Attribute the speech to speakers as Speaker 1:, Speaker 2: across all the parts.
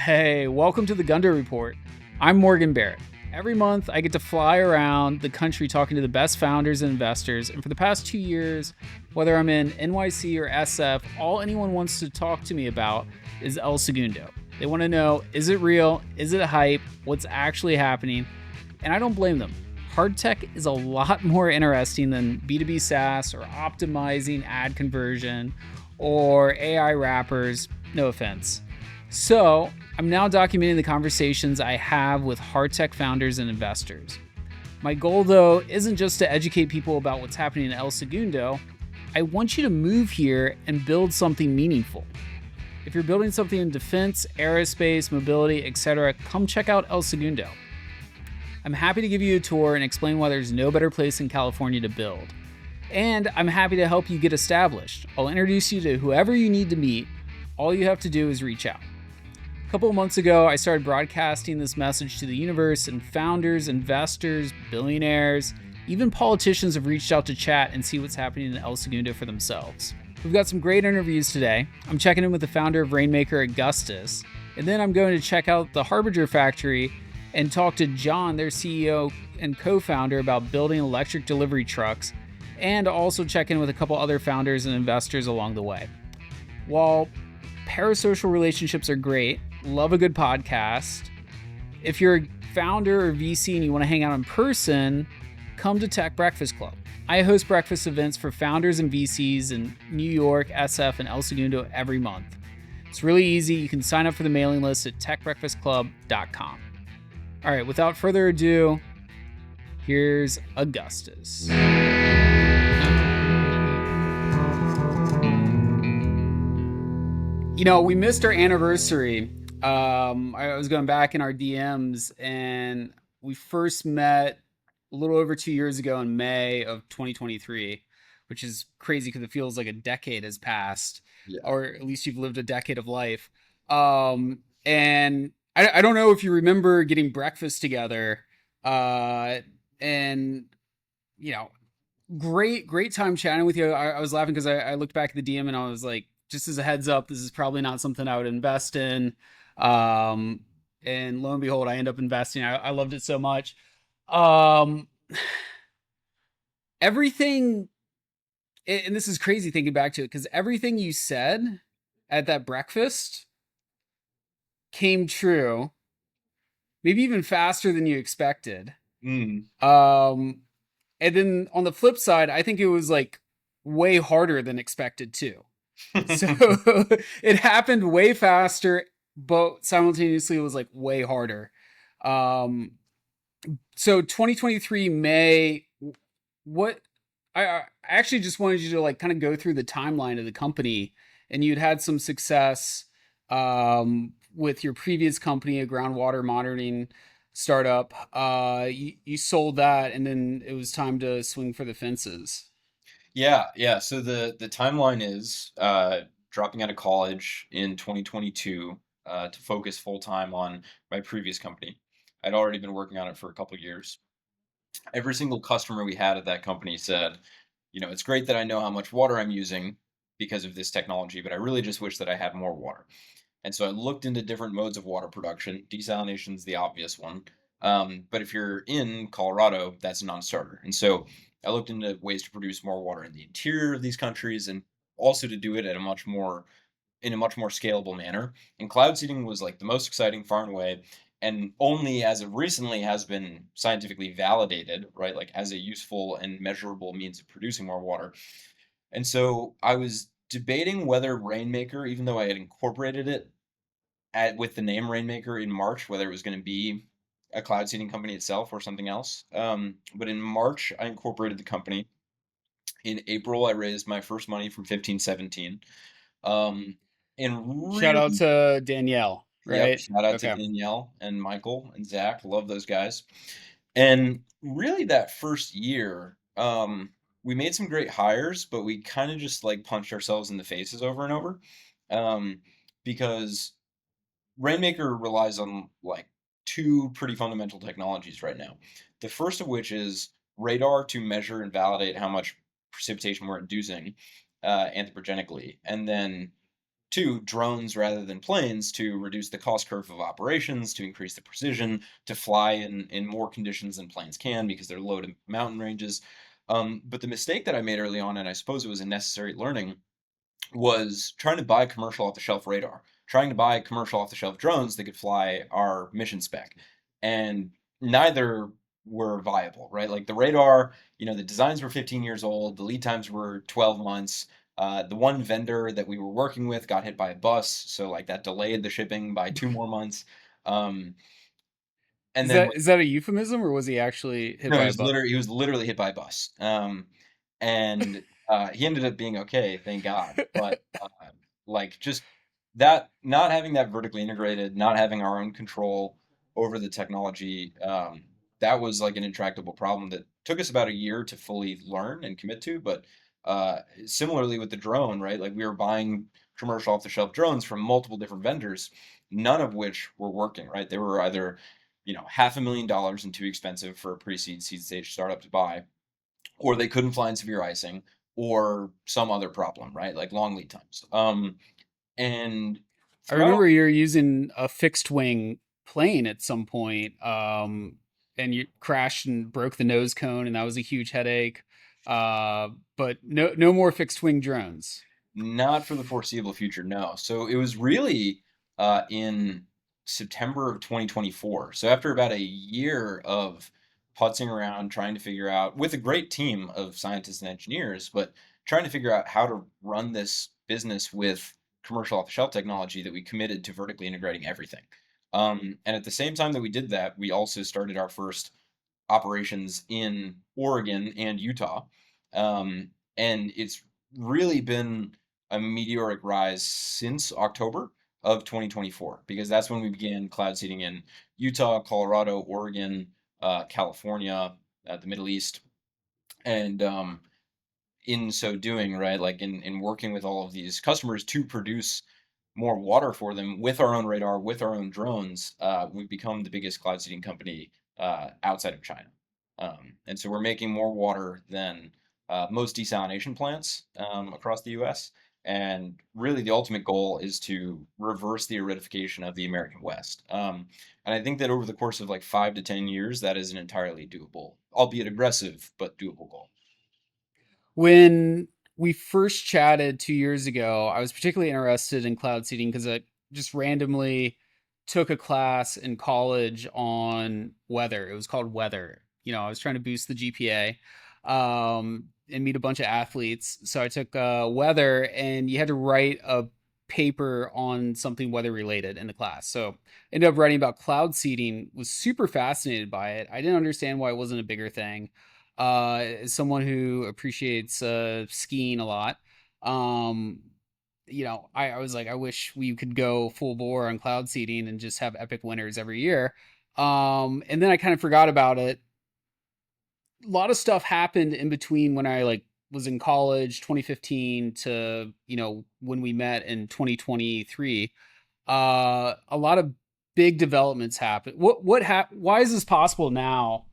Speaker 1: Hey, welcome to the Gundo Report. I'm Morgan Barrett. Every month, I get to fly around the country talking to the best founders and investors. And for the past 2 years, whether I'm in NYC or SF, all anyone wants to talk to me about is El Segundo. They want to know, is it real? Is it a hype? What's actually happening? And I don't blame them. Hard tech is a lot more interesting than B2B SaaS or optimizing ad conversion or AI wrappers. No offense. So, I'm now documenting the conversations I have with hard tech founders and investors. My goal, though, isn't just to educate people about what's happening in El Segundo. I want you to move here and build something meaningful. If you're building something in defense, aerospace, mobility, etc., come check out El Segundo. I'm happy to give you a tour and explain why there's no better place in California to build. And I'm happy to help you get established. I'll introduce you to whoever you need to meet. All you have to do is reach out. A couple of months ago, I started broadcasting this message to the universe, and founders, investors, billionaires, even politicians have reached out to chat and see what's happening in El Segundo for themselves. We've got some great interviews today. I'm checking in with the founder of Rainmaker, Augustus, and then I'm going to check out the Harbinger factory and talk to John, their CEO and co-founder, about building electric delivery trucks, and also check in with a couple other founders and investors along the way. While parasocial relationships are great, love a good podcast. If you're a founder or VC and you want to hang out in person, come to Tech Breakfast Club. I host breakfast events for founders and VCs in New York, SF, and El Segundo every month. It's really easy. You can sign up for the mailing list at techbreakfastclub.com. All right, without further ado, here's Augustus. You know, we missed our anniversary. I was going back in our DMs, and we first met a little over 2 years ago in May of 2023, which is crazy because it feels like a decade has passed, or at least you've lived a decade of life. And I don't know if you remember getting breakfast together, and you know, great time chatting with you. I was laughing because I looked back at the DM and I was like, just as a heads up, this is probably not something I would invest in. And lo and behold, I end up investing. I loved it so much. Everything, and this is crazy thinking back to it, because everything you said at that breakfast came true, maybe even faster than you expected. And then on the flip side, I think it was like way harder than expected too. So it happened way faster, but simultaneously it was like way harder. So 2023 May, what I actually just wanted you to like kind of go through the timeline of the company, and you'd had some success with your previous company, a groundwater monitoring startup. You sold that, and then it was time to swing for the fences.
Speaker 2: Yeah. So the timeline is dropping out of college in 2022 to focus full time on my previous company. I'd already been working on it for a couple years. Every single customer we had at that company said, it's great that I know how much water I'm using because of this technology, but I really just wish that I had more water. And so I looked into different modes of water production. Desalination is the obvious one. But if you're in Colorado, that's a non-starter. And so I looked into ways to produce more water in the interior of these countries, and also to do it at in a much more scalable manner. And cloud seeding was like the most exciting far and away, and only as of recently has been scientifically validated, right? Like as a useful and measurable means of producing more water. And so I was debating whether Rainmaker, even though I had incorporated it with the name Rainmaker in March, whether it was going to be a cloud seeding company itself or something else. But in March, I incorporated the company. In April, I raised my first money from 1517. And
Speaker 1: Shout out
Speaker 2: really,
Speaker 1: to Danielle,
Speaker 2: yep,
Speaker 1: right?
Speaker 2: shout out to
Speaker 1: Okay.
Speaker 2: Danielle and Michael and Zach. Love those guys. And really, that first year, we made some great hires, but we kind of just like punched ourselves in the faces over and over, um, because Rainmaker relies on like two pretty fundamental technologies right now. The first of which is radar to measure and validate how much precipitation we're inducing anthropogenically, and then to drones rather than planes to reduce the cost curve of operations, to increase the precision, to fly in more conditions than planes can because they're low to mountain ranges. But the mistake that I made early on, and I suppose it was a necessary learning, was trying to buy commercial off-the-shelf radar, trying to buy commercial off-the-shelf drones that could fly our mission spec, and neither were viable, right? Like the radar, the designs were 15 years old, the lead times were 12 months. The one vendor that we were working with got hit by a bus, so like that delayed the shipping by 2 more months. Um, and
Speaker 1: Is
Speaker 2: then
Speaker 1: that is that a euphemism, or was he actually hit
Speaker 2: no,
Speaker 1: by a bus?
Speaker 2: he was literally hit by a bus. And he ended up being okay, thank God. But like just that, not having that vertically integrated, not having our own control over the technology, that was like an intractable problem that took us about a year to fully learn and commit to. But similarly with the drone, right? Like we were buying commercial off-the-shelf drones from multiple different vendors, none of which were working, right? They were either $500,000 and too expensive for a pre-seed seed stage startup to buy, or they couldn't fly in severe icing, or some other problem, right? Like long lead times. And
Speaker 1: I
Speaker 2: throughout,
Speaker 1: remember you're using a fixed wing plane at some point, and you crashed and broke the nose cone, and that was a huge headache. But no more fixed wing drones.
Speaker 2: not for the foreseeable future, no. So it was really in September of 2024. So after about a year of putzing around, trying to figure out, with a great team of scientists and engineers, but trying to figure out how to run this business with commercial off-the-shelf technology, that we committed to vertically integrating everything. And at the same time that we did that, we also started our first operations in Oregon and Utah. And it's really been a meteoric rise since October of 2024, because that's when we began cloud seeding in Utah, Colorado, Oregon, California, the Middle East. And in so doing, right, like in working with all of these customers to produce more water for them with our own radar, with our own drones, we've become the biggest cloud seeding company outside of China. And so we're making more water than most desalination plants across the US. And really, the ultimate goal is to reverse the aridification of the American West. And I think that over the course of like 5 to 10 years, that is an entirely doable, albeit aggressive, but doable goal.
Speaker 1: When we first chatted 2 years ago, I was particularly interested in cloud seeding because I just randomly took a class in college on weather. It was called weather. I was trying to boost the GPA, and meet a bunch of athletes. So I took weather, and you had to write a paper on something weather related in the class. So ended up writing about cloud seeding. Was super fascinated by it. I didn't understand why it wasn't a bigger thing. As someone who appreciates skiing a lot, um, I was like, I wish we could go full bore on cloud seeding and just have epic winners every year. And then I kind of forgot about it. A lot of stuff happened in between when I was in college, 2015 to when we met in 2023. A lot of big developments happened. Why is this possible now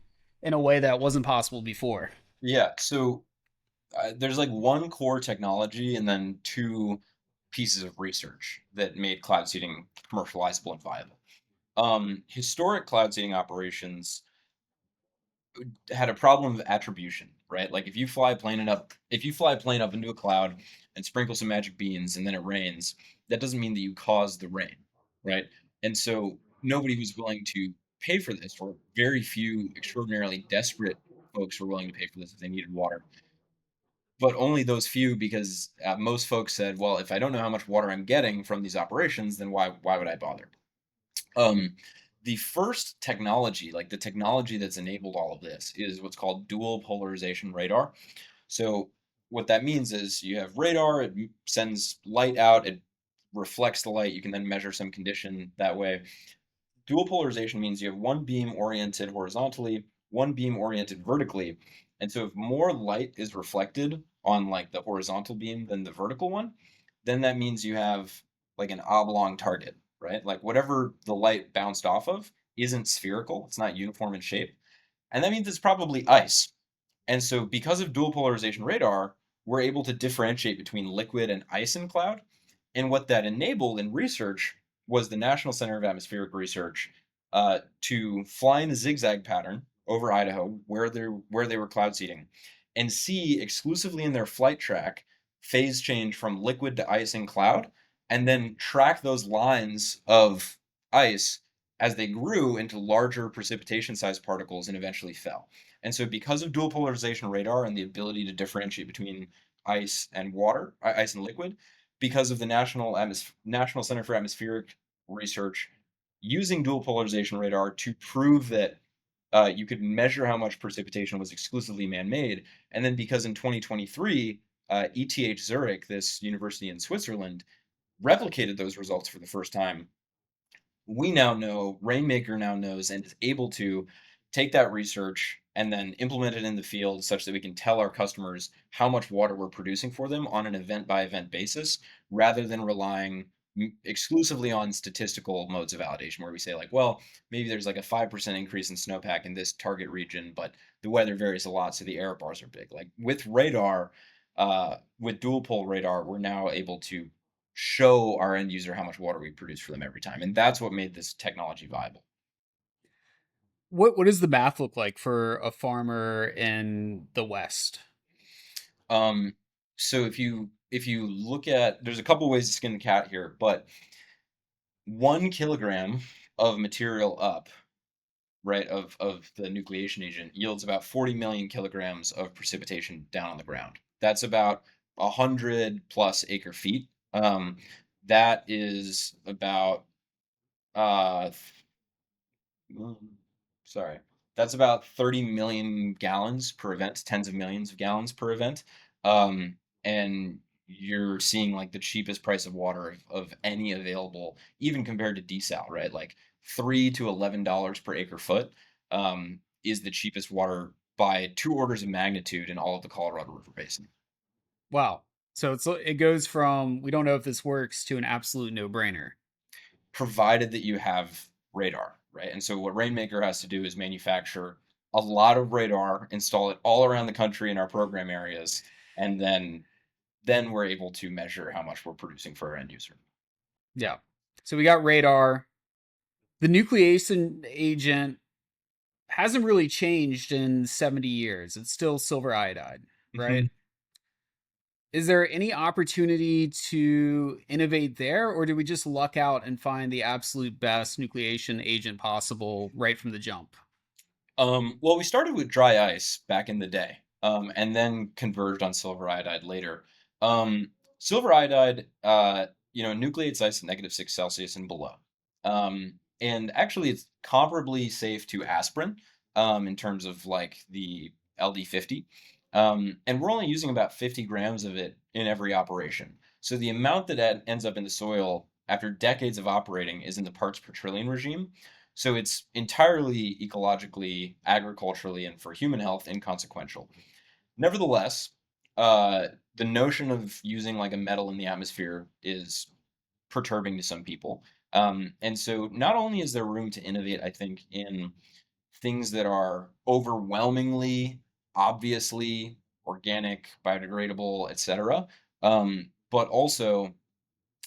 Speaker 1: in a way that wasn't possible before?
Speaker 2: Yeah. So there's like one core technology and then two pieces of research that made cloud seeding commercializable and viable. Historic cloud seeding operations had a problem of attribution, right? Like if you fly a plane up into a cloud and sprinkle some magic beans and then it rains, that doesn't mean that you caused the rain, right? And so nobody was willing to pay for this, or very few extraordinarily desperate folks were willing to pay for this if they needed water. But only those few, because most folks said, well, if I don't know how much water I'm getting from these operations, then why would I bother? Um, the first technology, like the technology that's enabled all of this, is what's called dual polarization radar. So what that means is you have radar, it sends light out, it reflects the light. You can then measure some condition that way. Dual polarization means you have one beam oriented horizontally, one beam oriented vertically. And so if more light is reflected on like the horizontal beam than the vertical one, then that means you have like an oblong target, right? Like whatever the light bounced off of isn't spherical, it's not uniform in shape. And that means it's probably ice. And so because of dual polarization radar, we're able to differentiate between liquid and ice in cloud. And what that enabled in research was the National Center of Atmospheric Research to fly in a zigzag pattern over Idaho, where they were cloud seeding, and see exclusively in their flight track phase change from liquid to ice and cloud, and then track those lines of ice as they grew into larger precipitation sized particles and eventually fell. And so, because of dual polarization radar and the ability to differentiate between ice and water, ice and liquid, because of the National Center for Atmospheric Research using dual polarization radar to prove that you could measure how much precipitation was exclusively man-made, and then because in 2023, ETH Zurich, this university in Switzerland, replicated those results for the first time. We now know, Rainmaker now knows and is able to take that research and then implement it in the field such that we can tell our customers how much water we're producing for them on an event by event basis rather than relying exclusively on statistical modes of validation where we say like, well, maybe there's like a 5% increase in snowpack in this target region, but the weather varies a lot, so the error bars are big. Like with radar, with dual pole radar, we're now able to show our end user how much water we produce for them every time. And that's what made this technology viable.
Speaker 1: What does the math look like for a farmer in the West?
Speaker 2: Um, so if you look at, there's a couple ways to skin the cat here, but 1 kilogram of material up, right, of the nucleation agent yields about 40 million kilograms of precipitation down on the ground. That's about 100 plus acre feet. That is about uh Mm, sorry. That's about 30 million gallons per event, tens of millions of gallons per event. And you're seeing like the cheapest price of water of any available, even compared to desal, right? Like $3 to $11 per acre foot is the cheapest water by 2 orders of magnitude in all of the Colorado River Basin.
Speaker 1: Wow. So it goes from we don't know if this works to an absolute no-brainer.
Speaker 2: Provided that you have radar, right? And so what Rainmaker has to do is manufacture a lot of radar, install it all around the country in our program areas, and then we're able to measure how much we're producing for our end user.
Speaker 1: Yeah. So we got radar. The nucleation agent hasn't really changed in 70 years. It's still silver iodide, right?
Speaker 2: Mhm.
Speaker 1: Is there any opportunity to innovate there, or do we just luck out and find the absolute best nucleation agent possible right from the jump?
Speaker 2: Well, we started with dry ice back in the day, and then converged on silver iodide later. Silver iodide, nucleates ice at -6 Celsius and below. And actually, it's comparably safe to aspirin in terms of like the LD50. And we're only using about 50 grams of it in every operation. So the amount that ends up in the soil after decades of operating is in the parts per trillion regime. So it's entirely ecologically, agriculturally, and for human health inconsequential. Nevertheless, the notion of using like a metal in the atmosphere is perturbing to some people. And so not only is there room to innovate, I think, in things that are overwhelmingly, obviously organic, biodegradable, etc., but also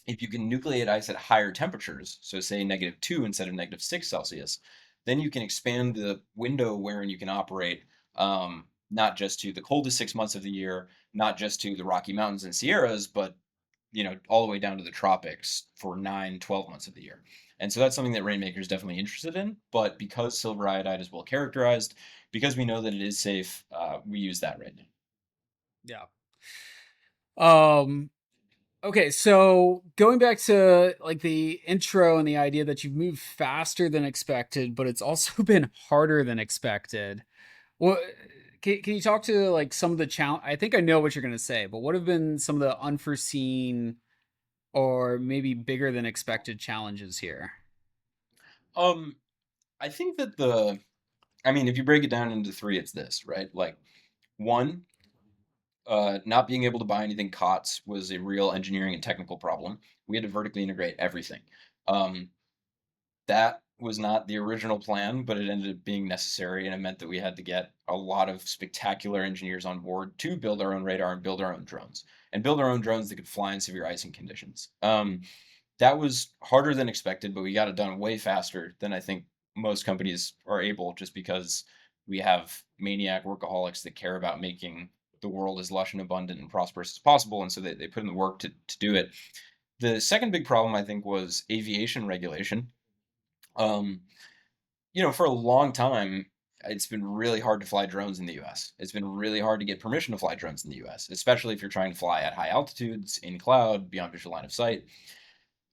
Speaker 2: if you can nucleate ice at higher temperatures, so say -2 instead of -6 Celsius, then you can expand the window wherein you can operate, not just to the coldest 6 months of the year, not just to the Rocky Mountains and Sierras, but all the way down to the tropics for 9, 12 months of the year. And so that's something that Rainmaker is definitely interested in. But because silver iodide is well characterized, because we know that it is safe, we use that right now.
Speaker 1: Yeah. Um, okay, so going back to like the intro and the idea that you've moved faster than expected, but it's also been harder than expected. Well, can you talk to like some of the challenge? I think I know what you're going to say, but what have been some of the unforeseen or maybe bigger than expected challenges here?
Speaker 2: Um, I think that I mean, if you break it down into three, it's this, right? Like one, not being able to buy anything COTS was a real engineering and technical problem. We had to vertically integrate everything. Um, that was not the original plan, but it ended up being necessary, and it meant that we had to get a lot of spectacular engineers on board to build our own radar and build our own drones, and build our own drones that could fly in severe icing conditions. That was harder than expected, but we got it done way faster than I think most companies are able, just because we have maniac workaholics that care about making the world as lush and abundant and prosperous as possible, and so they put in the work to do it. The second big problem, I think, was aviation regulation. Um, for a long time, it's been really hard to fly drones in the US. It's been really hard to get permission to fly drones in the US, especially if you're trying to fly at high altitudes, in cloud, beyond visual line of sight.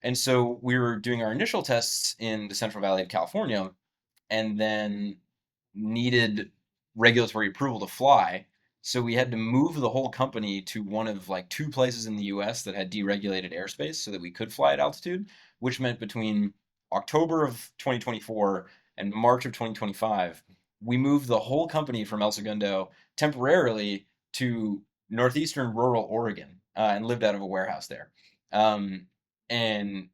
Speaker 2: And so we were doing our initial tests in the Central Valley of California, and then needed regulatory approval to fly. So we had to move the whole company to one of like two places in the US that had deregulated airspace so that we could fly at altitude, which meant between October of 2024 and March of 2025, we moved the whole company from El Segundo temporarily to northeastern rural Oregon, and lived out of a warehouse there. Um, and,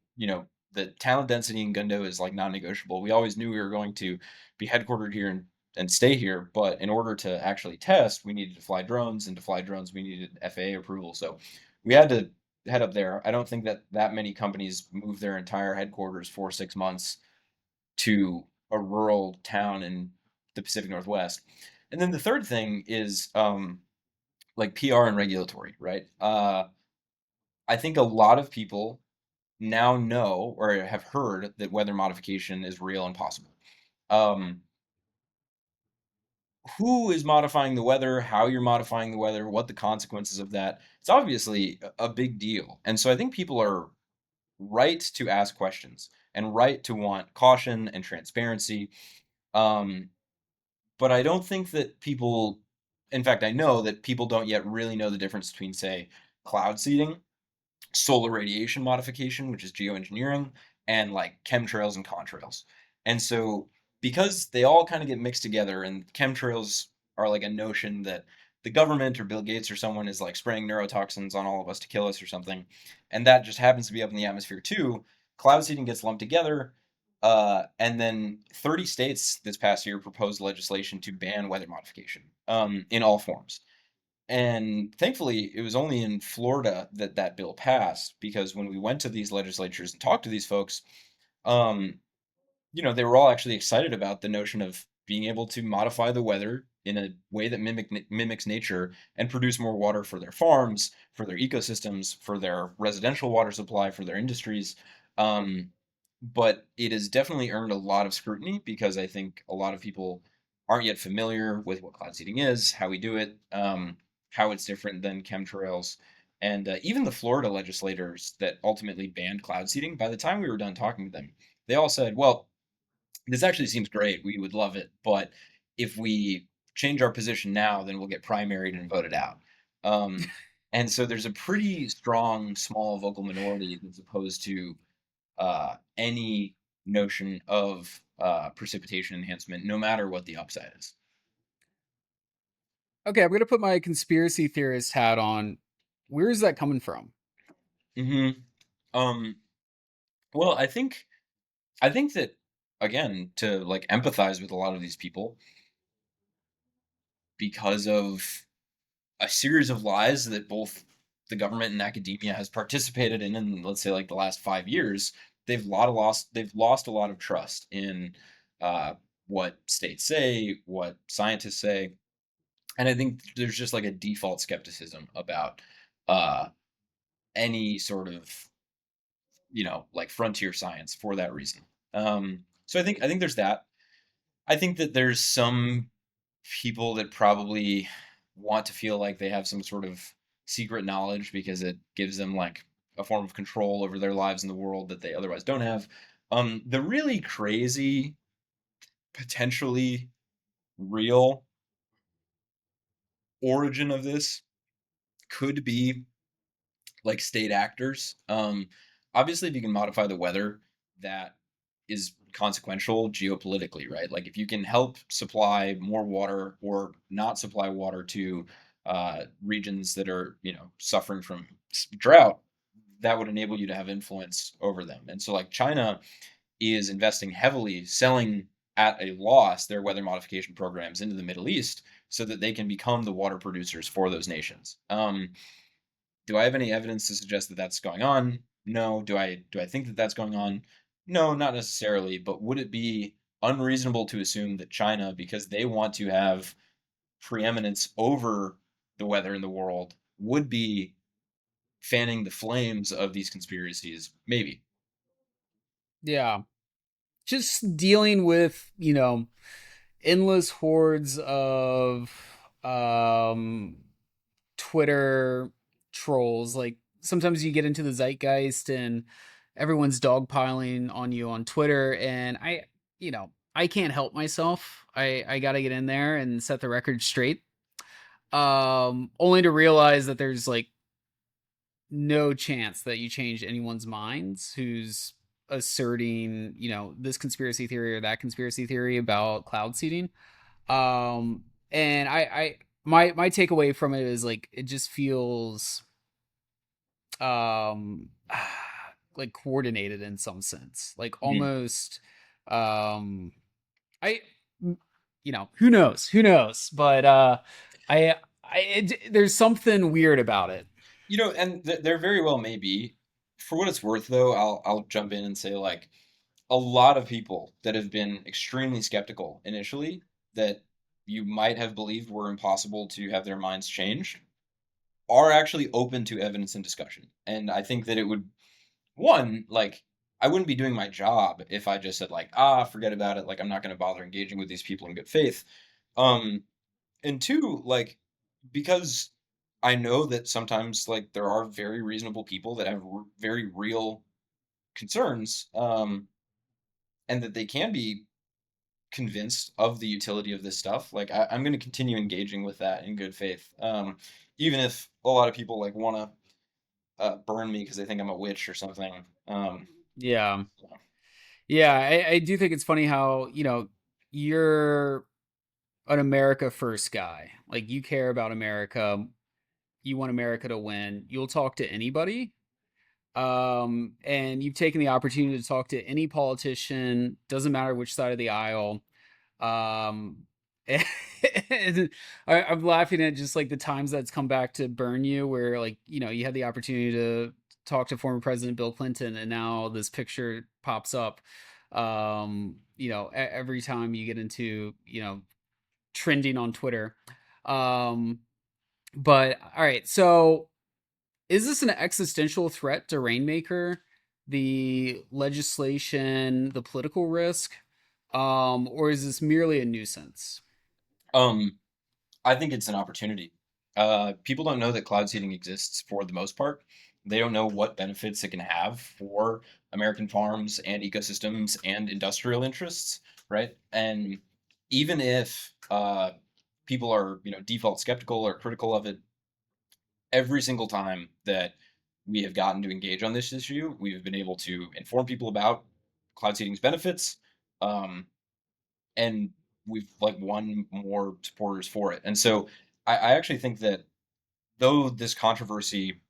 Speaker 2: the talent density in Gundo is like non-negotiable. We always knew we were going to be headquartered here and stay here. But in order to actually test, we needed to fly drones, and to fly drones, we needed FAA approval. So we had to head up there. I don't think that many companies move their entire headquarters for 6 months to a rural town in the Pacific Northwest. And then the third thing is like PR and regulatory, right? I think a lot of people now know or have heard that weather modification is real and possible. Um, who is modifying the weather, how you're modifying the weather, what the consequences of that. It's obviously a big deal. And so I think people are right to ask questions and right to want caution and transparency. Um, but I don't think that people, in fact, I know that people don't yet really know the difference between, say, cloud seeding, solar radiation modification, which is geoengineering, and like chemtrails and contrails. And so, because they all kind of get mixed together, and chemtrails are like a notion that the government or Bill Gates or someone is like spraying neurotoxins on all of us to kill us or something, and that just happens to be up in the atmosphere too. Cloud seeding gets lumped together. And then 30 states this past year proposed legislation to ban weather modification, in all forms. And thankfully, it was only in Florida that that bill passed, because when we went to these legislatures and talked to these folks, um, they were all actually excited about the notion of being able to modify the weather in a way that mimics nature and produce more water for their farms, for their ecosystems, for their residential water supply, for their industries. Um, but it has definitely earned a lot of scrutiny, because I think a lot of people aren't yet familiar with what cloud seeding is, how we do it, how it's different than chemtrails. And even the Florida legislators that ultimately banned cloud seeding, by the time we were done talking to them, they all said, well, this actually seems great. We would love it. But if we change our position now, then we'll get primaried and voted out. Um, and so there's a pretty strong, small vocal minority that's opposed to any notion of precipitation enhancement, no matter what the upside is.
Speaker 1: Okay, I'm gonna put my conspiracy theorist hat on. Where is that coming from?
Speaker 2: hmm Um, well, I think that, again, to like empathize with a lot of these people, because of a series of lies that both the government and academia has participated in, let's say, like the last 5 years, they've lost a lot of trust in uh, what states say, what scientists say. And I think there's just like a default skepticism about uh, any sort of, like frontier science for that reason. So I think there's that. I think that there's some people that probably want to feel like they have some sort of secret knowledge, because it gives them like a form of control over their lives in the world that they otherwise don't have. The really crazy, potentially real origin of this could be like state actors. Obviously, if you can modify the weather, that is consequential geopolitically, right? Like if you can help supply more water or not supply water to regions that are, suffering from drought, that would enable you to have influence over them. And so, like China is investing heavily, selling at a loss their weather modification programs into the Middle East so that they can become the water producers for those nations. Do I have any evidence to suggest that that's going on? No. Do I think that that's going on? No, not necessarily. But would it be unreasonable to assume that China, because they want to have preeminence over the weather in the world, would be fanning the flames of these conspiracies? Maybe.
Speaker 1: Yeah. Just dealing with, endless hordes of um Twitter trolls. Like sometimes you get into the zeitgeist and everyone's dogpiling on you on Twitter, and I can't help myself. I got to get in there and set the record straight. Only to realize that there's like no chance that you change anyone's minds who's asserting, this conspiracy theory or that conspiracy theory about cloud seeding. And my takeaway from it is like it just feels um like coordinated in some sense, like
Speaker 2: Mhm.
Speaker 1: almost I who knows, but I there's something weird about it.
Speaker 2: And there very well may be. For what it's worth, though, I'll jump in and say like a lot of people that have been extremely skeptical initially that you might have believed were impossible to have their minds changed are actually open to evidence and discussion. And I think that it would one, like I wouldn't be doing my job if I just said like, forget about it, like I'm not going to bother engaging with these people in good faith. Um and two, like because I know that sometimes like there are very reasonable people that have very real concerns and that they can be convinced of the utility of this stuff. Like I'm going to continue engaging with that in good faith, even if a lot of people like want to burn me because they think I'm a witch or something.
Speaker 1: Yeah.
Speaker 2: So,
Speaker 1: Yeah, I do think it's funny how, you're an America first guy. Like you care about America, you want America to win. You'll talk to anybody. And you've taken the opportunity to talk to any politician, doesn't matter which side of the aisle. Um, and I'm laughing at just like the times that's come back to burn you, where like you had the opportunity to talk to former President Bill Clinton, and now this picture pops up. Every time you get into trending on Twitter. Um, but all right, so is this an existential threat to Rainmaker, the legislation, the political risk, or is this merely a nuisance?
Speaker 2: um, I think it's an opportunity. People don't know that cloud seeding exists for the most part. They don't know what benefits it can have for American farms and ecosystems and industrial interests, right? And even if people are, default skeptical or critical of it, every single time that we have gotten to engage on this issue, we've been able to inform people about cloud seeding's benefits, um, and we've like won more supporters for it. And so I actually think that though this controversy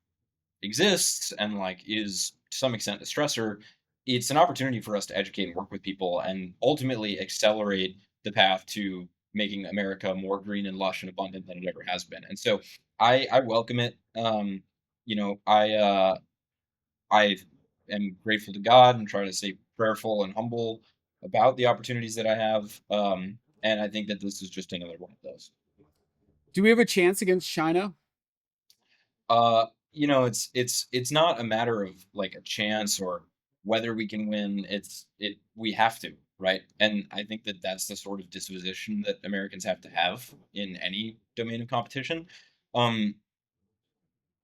Speaker 2: exists and like is to some extent a stressor, it's an opportunity for us to educate and work with people and ultimately accelerate the path to making America more green and lush and abundant than it ever has been. And so I welcome it. I am grateful to God and try to stay prayerful and humble about the opportunities that I have. And I think that this is just another one of those.
Speaker 1: Do we have a chance against China?
Speaker 2: It's not a matter of like a chance or whether we can win. We have to, right? And I think that that's the sort of disposition that Americans have to have in any domain of competition. Um,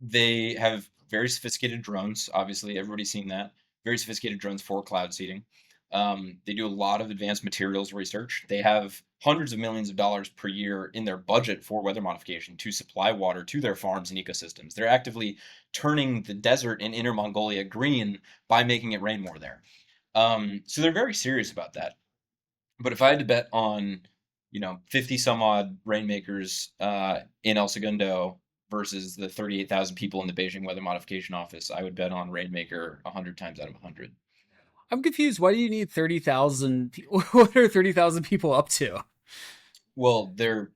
Speaker 2: they have very sophisticated drones. Obviously, everybody's seen that. Very sophisticated drones for cloud seeding. They do a lot of advanced materials research. They have hundreds of millions of dollars per year in their budget for weather modification to supply water to their farms and ecosystems. They're actively turning the desert in Inner Mongolia green by making it rain more there. So they're very serious about that. But if I had to bet on, 50 some odd rainmakers in El Segundo versus the 38,000 people in the Beijing Weather Modification Office, I would bet on Rainmaker 100 times out of 100.
Speaker 1: I'm confused. Why do you need 30,000 people? What are 30,000 people up to?
Speaker 2: Well, they're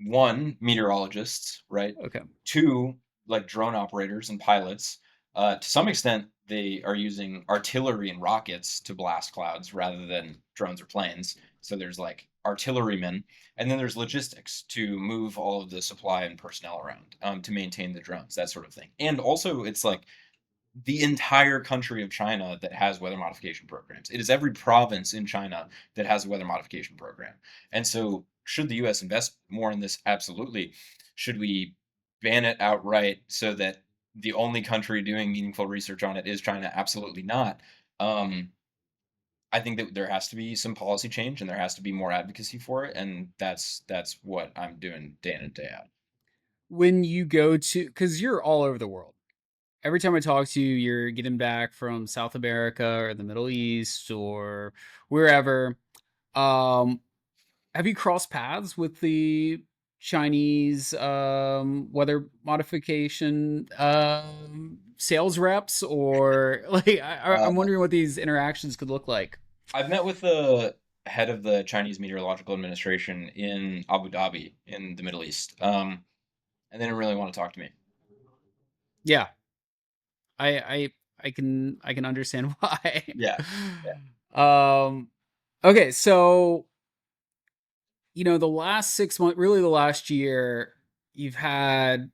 Speaker 2: one, meteorologists, right?
Speaker 1: Okay.
Speaker 2: Two, like drone operators and pilots. To some extent, they are using artillery and rockets to blast clouds rather than drones or planes. So there's like artillerymen, and then there's logistics to move all of the supply and personnel around, to maintain the drones, that sort of thing. And also, it's like the entire country of China that has weather modification programs. It is every province in China that has a weather modification program. And so, should the US invest more in this? Absolutely. Should we ban it outright so that the only country doing meaningful research on it is China? Absolutely not. Um, I think that there has to be some policy change and there has to be more advocacy for it. And that's what I'm doing day in and day out.
Speaker 1: When you go to, because you're all over the world. Every time I talk to you, you're getting back from South America or the Middle East or wherever. Um, have you crossed paths with the Chinese weather modification sales reps, or like I'm
Speaker 2: Uh,
Speaker 1: wondering what these interactions could look like.
Speaker 2: I've met with the head of the Chinese Meteorological Administration in Abu Dhabi in the Middle East, and they didn't really want to talk to me.
Speaker 1: Yeah, I I I can understand why.
Speaker 2: Yeah, yeah,
Speaker 1: um, okay, so the last 6 months, really the last year, you've had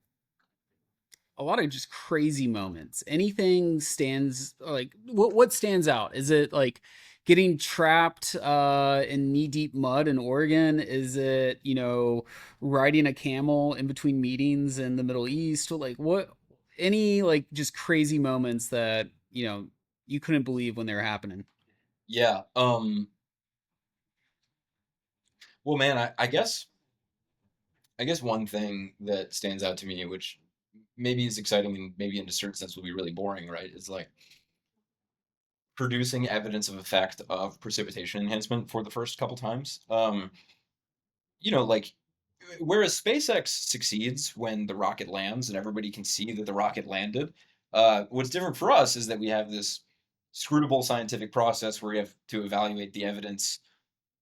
Speaker 1: a lot of just crazy moments. Anything stands like what stands out? Is it like getting trapped in knee deep mud in Oregon? Is it, riding a camel in between meetings in the Middle East? Like what any like just crazy moments that, you couldn't believe when they were happening?
Speaker 2: yeah. Well, man, I guess one thing that stands out to me, which maybe is exciting and maybe in a certain sense will be really boring, right? Is like producing evidence of effect of precipitation enhancement for the first couple times. Like whereas SpaceX succeeds when the rocket lands and everybody can see that the rocket landed, what's different for us is that we have this scrutable scientific process where we have to evaluate the evidence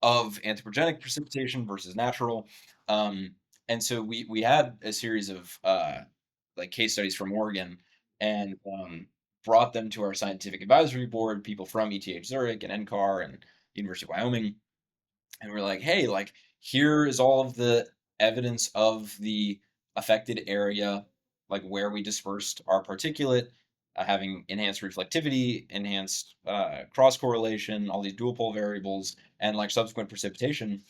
Speaker 2: of anthropogenic precipitation versus natural. Um, and so we had a series of like case studies from Oregon and brought them to our scientific advisory board, people from ETH Zurich and NCAR and University of Wyoming, and we're like, hey, like here is all of the evidence of the affected area, like where we dispersed our particulate, having enhanced reflectivity, enhanced cross correlation, all these dual pole variables, and like subsequent precipitation.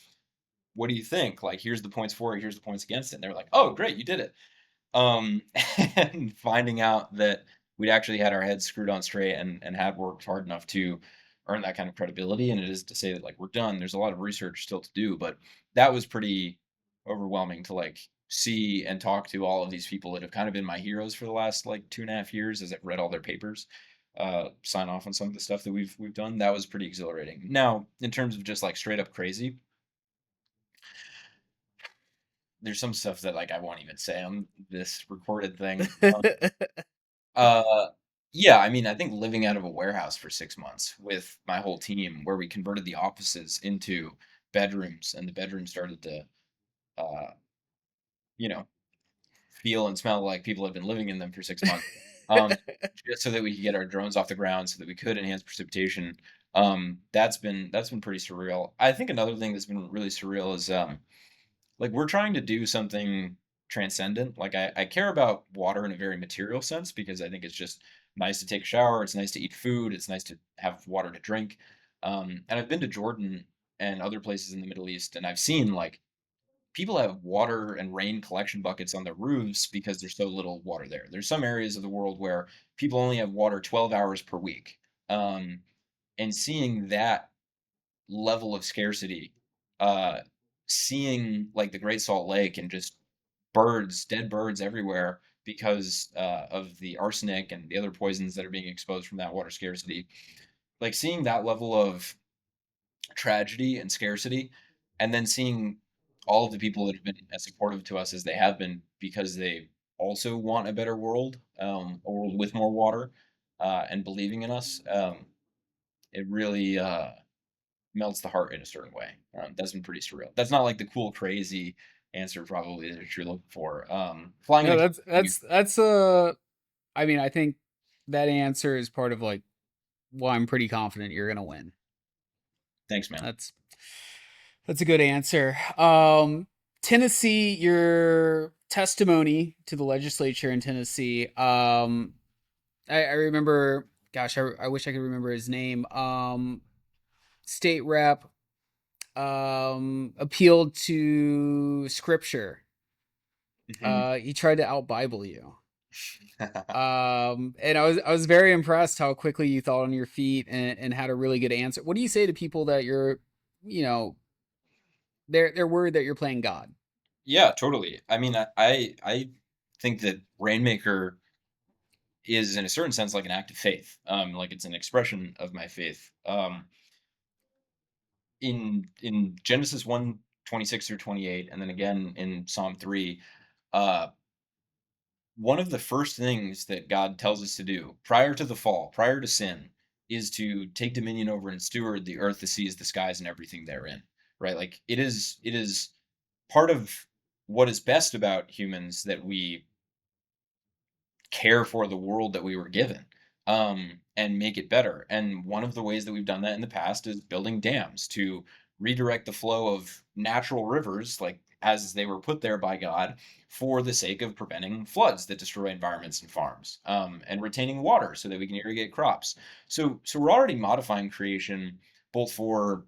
Speaker 2: What do you think? Like, here's the points for it, here's the points against it. And they're like, oh, great, you did it. Um, and finding out that we'd actually had our heads screwed on straight and had worked hard enough to earn that kind of credibility. And it is to say that like we're done. There's a lot of research still to do, but that was pretty overwhelming to like see and talk to all of these people that have kind of been my heroes for the last like 2.5 years as I've read all their papers, sign off on some of the stuff that we've done. That was pretty exhilarating. Now, in terms of just like straight up crazy, there's some stuff that like I won't even say on this recorded thing. Uh, yeah, I mean, I think living out of a warehouse for 6 months with my whole team, where we converted the offices into bedrooms, and the bedrooms started to, uh, you know, feel and smell like people had been living in them for 6 months, um, just so that we could get our drones off the ground, so that we could enhance precipitation. That's been pretty surreal. I think another thing that's been really surreal is, like, we're trying to do something transcendent. Like, I care about water in a very material sense because I think it's just nice to take a shower, it's nice to eat food, it's nice to have water to drink. And I've been to Jordan and other places in the Middle East, and I've seen, like, people have water and rain collection buckets on their roofs because there's so little water there. There's some areas of the world where people only have water 12 hours per week. And seeing that level of scarcity, uh, seeing like the Great Salt Lake and just birds, dead birds everywhere because of the arsenic and the other poisons that are being exposed from that water scarcity. Like seeing that level of tragedy and scarcity, and then seeing all of the people that have been as supportive to us as they have been because they also want a better world, a world with more water, and believing in us. it really melts the heart in a certain way. That's been pretty surreal. That's not like the cool, crazy answer probably that you're looking for. Flying in
Speaker 1: No,
Speaker 2: a
Speaker 1: that's
Speaker 2: company.
Speaker 1: that's that's I mean, I think that answer is part of like, well, I'm pretty confident you're gonna win.
Speaker 2: Thanks, man.
Speaker 1: That's that's a good answer. Tennessee, your testimony to the legislature in Tennessee. I remember. Gosh, I wish I could remember his name. State rep appealed to scripture.
Speaker 2: Mhm.
Speaker 1: He tried to out Bible you. And I was very impressed how quickly you thought on your feet and had a really good answer. What do you say to people that you're, you know, they're worried that you're playing God?
Speaker 2: Yeah, totally. I mean, I think that Rainmaker is in a certain sense like an act of faith. Like it's an expression of my faith. In Genesis 1:26 through 28, and then again in Psalm 3, uh, one of the first things that God tells us to do prior to the fall, prior to sin, is to take dominion over and steward the earth, the seas, the skies, and everything therein. Right? Like it is part of what is best about humans that we care for the world that we were given, and make it better. And one of the ways that we've done that in the past is building dams to redirect the flow of natural rivers, like as they were put there by God, for the sake of preventing floods that destroy environments and farms, and retaining water so that we can irrigate crops. So we're already modifying creation both for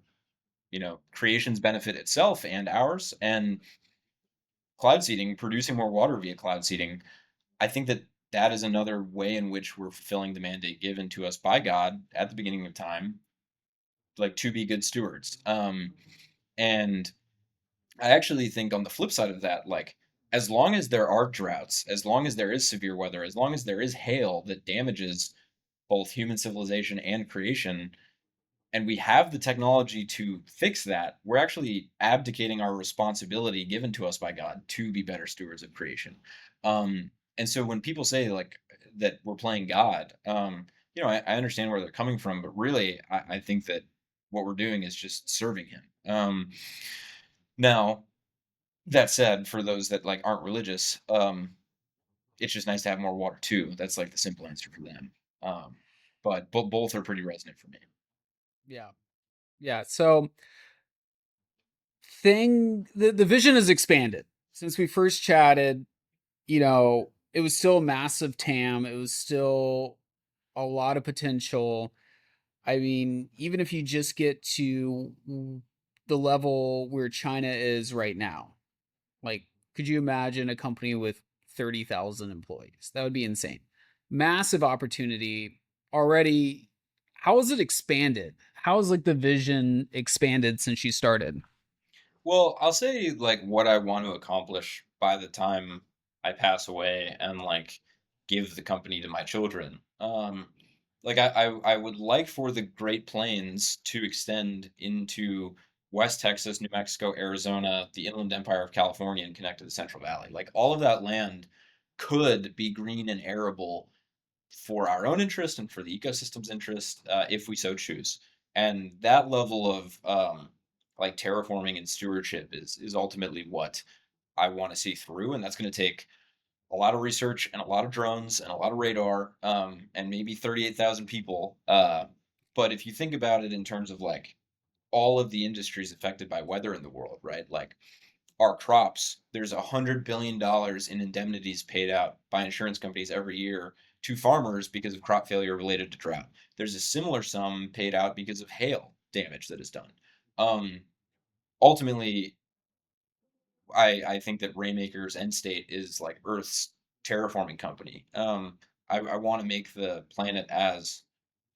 Speaker 2: creation's benefit itself and ours, and cloud seeding, producing more water via cloud seeding. I think that that is another way in which we're fulfilling the mandate given to us by God at the beginning of time, like to be good stewards. And I actually think on the flip side of that, like as long as there are droughts, as long as there is severe weather, as long as there is hail that damages both human civilization and creation, and we have the technology to fix that, we're actually abdicating our responsibility given to us by God to be better stewards of creation. And so when people say like that we're playing God, I understand where they're coming from, but really, I think that what we're doing is just serving Him. Now, that said, for those that like aren't religious, it's just nice to have more water too. That's like the simple answer for them. Um, but both are pretty resonant for me.
Speaker 1: Yeah, yeah. So the vision has expanded since we first chatted. It was still a massive TAM. It was still a lot of potential. I mean, even if you just get to the level where China is right now, like, could you imagine a company with 30,000 employees? That would be insane. Massive opportunity already. How has it expanded? How has like the vision expanded since you started?
Speaker 2: Well, I'll say like what I want to accomplish by the time I pass away and like give the company to my children. Like I would like for the Great Plains to extend into West Texas, New Mexico, Arizona, the Inland Empire of California, and connect to the Central Valley. Like all of that land could be green and arable for our own interest and for the ecosystem's interest, if we so choose. And that level of like terraforming and stewardship is ultimately what I want to see through, and that's going to take a lot of research and a lot of drones and a lot of radar, and maybe 38,000 people. But if you think about it in terms of like all of the industries affected by weather in the world, right? Like our crops, there's $100 billion in indemnities paid out by insurance companies every year to farmers because of crop failure related to drought. There's a similar sum paid out because of hail damage that is done. Um, Ultimately, I think that Rainmaker's end state is like Earth's terraforming company. I want to make the planet as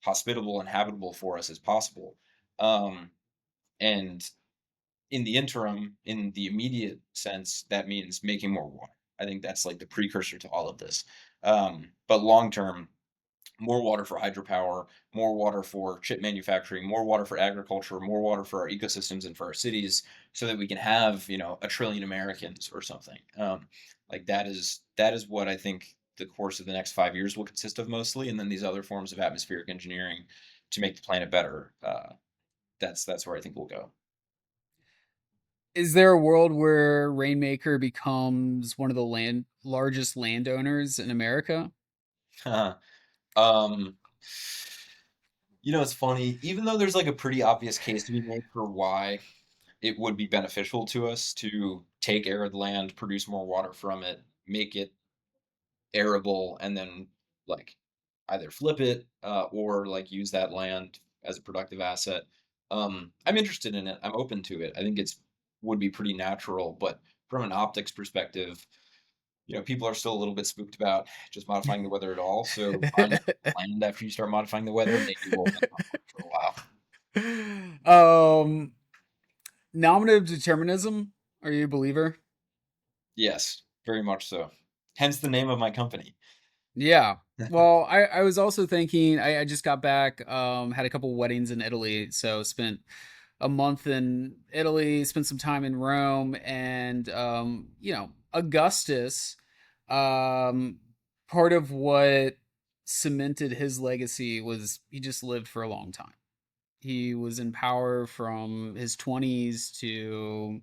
Speaker 2: hospitable and habitable for us as possible. Um, and in the interim, in the immediate sense, that means making more water. I think that's like the precursor to all of this. But long term, more water for hydropower, more water for chip manufacturing, more water for agriculture, more water for our ecosystems and for our cities, so that we can have a trillion Americans or something. Like that is what I think the course of the next 5 years will consist of mostly, and then these other forms of atmospheric engineering. to make the planet better, that's where I think we'll go.
Speaker 1: Is there a world where Rainmaker becomes one of the largest landowners in America?
Speaker 2: um, it's funny. Even though there's like a pretty obvious case to be made for why it would be beneficial to us to take arid land, produce more water from it, make it arable, and then like either flip it or like use that land as a productive asset. I'm interested in it. I'm open to it. I think it's would be pretty natural, but from an optics perspective, people are still a little bit spooked about just modifying the weather at all. So buying up land after you start modifying the weather, maybe will hold on for a while.
Speaker 1: um, Nominative determinism. Are you a believer?
Speaker 2: Yes, very much so. Hence the name of my company.
Speaker 1: Yeah. Well, I was also thinking, I just got back, had a couple weddings in Italy, so spent a month in Italy, spent some time in Rome, and Augustus, um, part of what cemented his legacy was he just lived for a long time. He was in power from his 20s to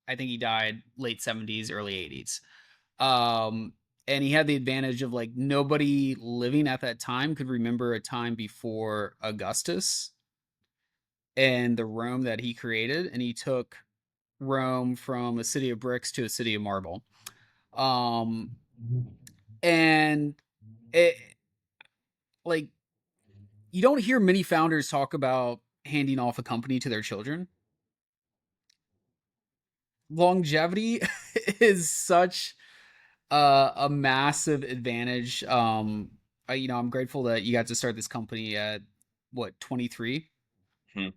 Speaker 1: I think he died late 70s, early 80s. Um, and he had the advantage of like nobody living at that time could remember a time before Augustus and the Rome that he created. And he took Rome from a city of bricks to a city of marble. Um, and it like you don't hear many founders talk about handing off a company to their children. Longevity is such a massive advantage. I'm grateful that you got to start this company at what 23,
Speaker 2: Hmm.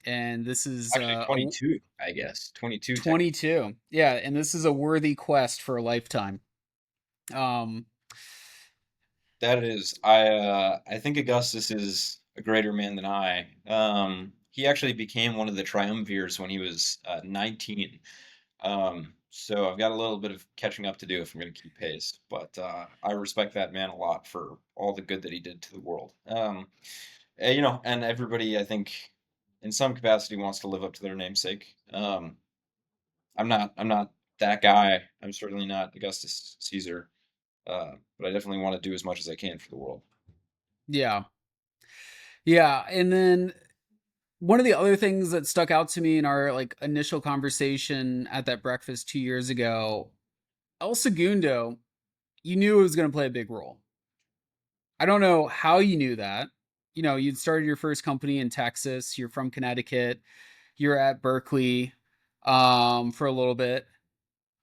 Speaker 1: and this is
Speaker 2: Actually, 22, I guess. 22 technically.
Speaker 1: 22. Yeah, and this is a worthy quest for a lifetime. Um,
Speaker 2: That is, I think Augustus is a greater man than I. He actually became one of the triumvirs when he was 19. So I've got a little bit of catching up to do if I'm going to keep pace. But I respect that man a lot for all the good that he did to the world. And everybody, I think, in some capacity, wants to live up to their namesake. I'm not that guy. I'm certainly not Augustus Caesar. But I definitely want to do as much as I can for the world.
Speaker 1: yeah, yeah, and then one of the other things that stuck out to me in our like initial conversation at that breakfast 2 years ago, El Segundo, you knew it was going to play a big role. I don't know how you knew that. You'd started your first company in Texas. You're from Connecticut. You're at Berkeley for a little bit.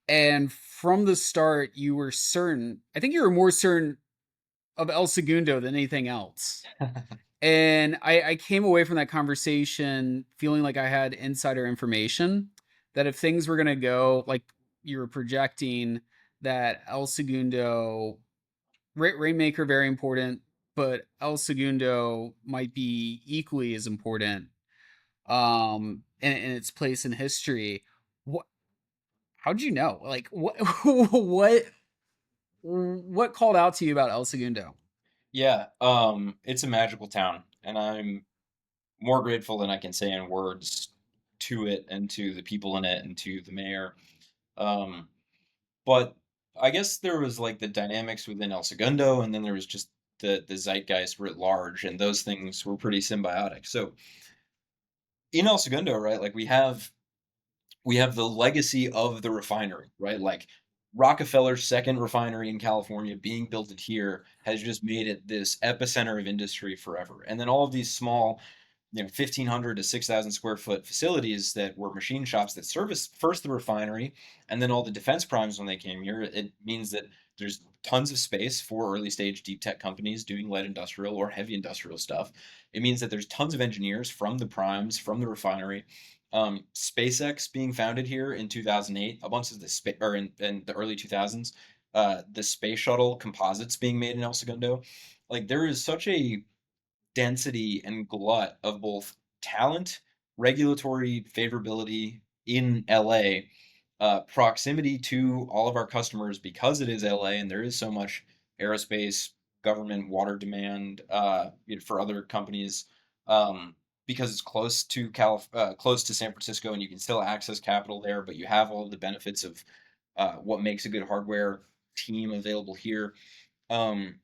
Speaker 1: And from the start, you were certain. I think you were more certain of El Segundo than anything else. And I came away from that conversation feeling like I had insider information that if things were going to go like you were projecting, that El Segundo Rainmaker very important, but El Segundo might be equally as important in its place in history. What how'd you know? Like what what called out to you about El Segundo?
Speaker 2: Yeah, it's a magical town, and I'm more grateful than I can say in words to it and to the people in it and to the mayor. Um, but I guess there was like the dynamics within El Segundo, and then there was just the zeitgeist writ large, and those things were pretty symbiotic. So in El Segundo, right, like we have the legacy of the refinery, right? Like Rockefeller's second refinery in California being built at here has just made it this epicenter of industry forever. And then all of these small 1,500 to 6,000 square foot facilities that were machine shops that serviced first the refinery and then all the defense primes when they came here. It means that there's tons of space for early stage deep tech companies doing light industrial or heavy industrial stuff. It means that there's tons of engineers from the primes, from the refinery. SpaceX being founded here in 2008, a bunch of the space, or in the early 2000s, the space shuttle composites being made in El Segundo. Like there is such a density and glut of both talent, regulatory favorability in LA, proximity to all of our customers because it is LA and there is so much aerospace, government water demand for other companies, um, because it's close to San Francisco, and you can still access capital there, but you have all the benefits of what makes a good hardware team available here. um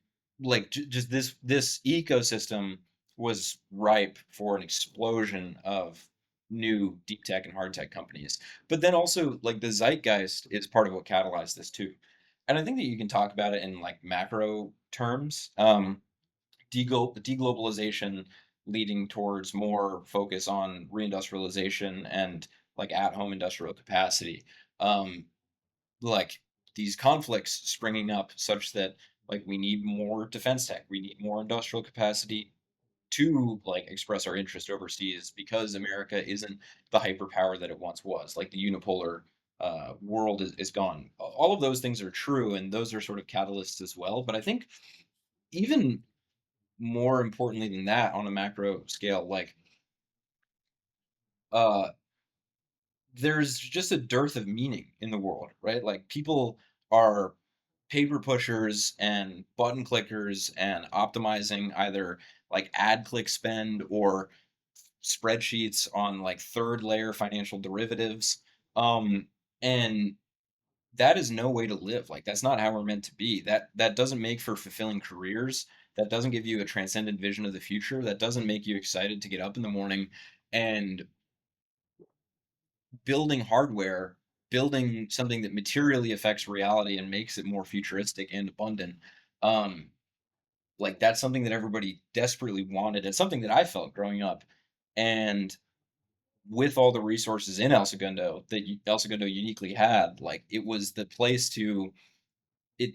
Speaker 2: just this ecosystem was ripe for an explosion of new deep tech and hard tech companies. But then also, like, the zeitgeist is part of what catalyzed this too. And I think that you can talk about it in like macro terms. Deglobalization leading towards more focus on reindustrialization and like at home industrial capacity. um like these conflicts springing up such that like we need more defense tech, we need more industrial capacity to like express our interest overseas because America isn't the hyperpower that it once was. Like the unipolar world is gone. All of those things are true, and those are sort of catalysts as well. But I think even more importantly than that, on a macro scale, like uh, there's just a dearth of meaning in the world, right? Like people are paper pushers and button clickers and optimizing either like ad click spend or spreadsheets on like third layer financial derivatives. And that is no way to live. Like that's not how we're meant to be. That doesn't make for fulfilling careers. That doesn't give you a transcendent vision of the future. That doesn't make you excited to get up in the morning and building hardware, building something that materially affects reality and makes it more futuristic and abundant. Um, like that's something that everybody desperately wanted. It's something that I felt growing up. And with all the resources in El Segundo that El Segundo uniquely had, like it was the place to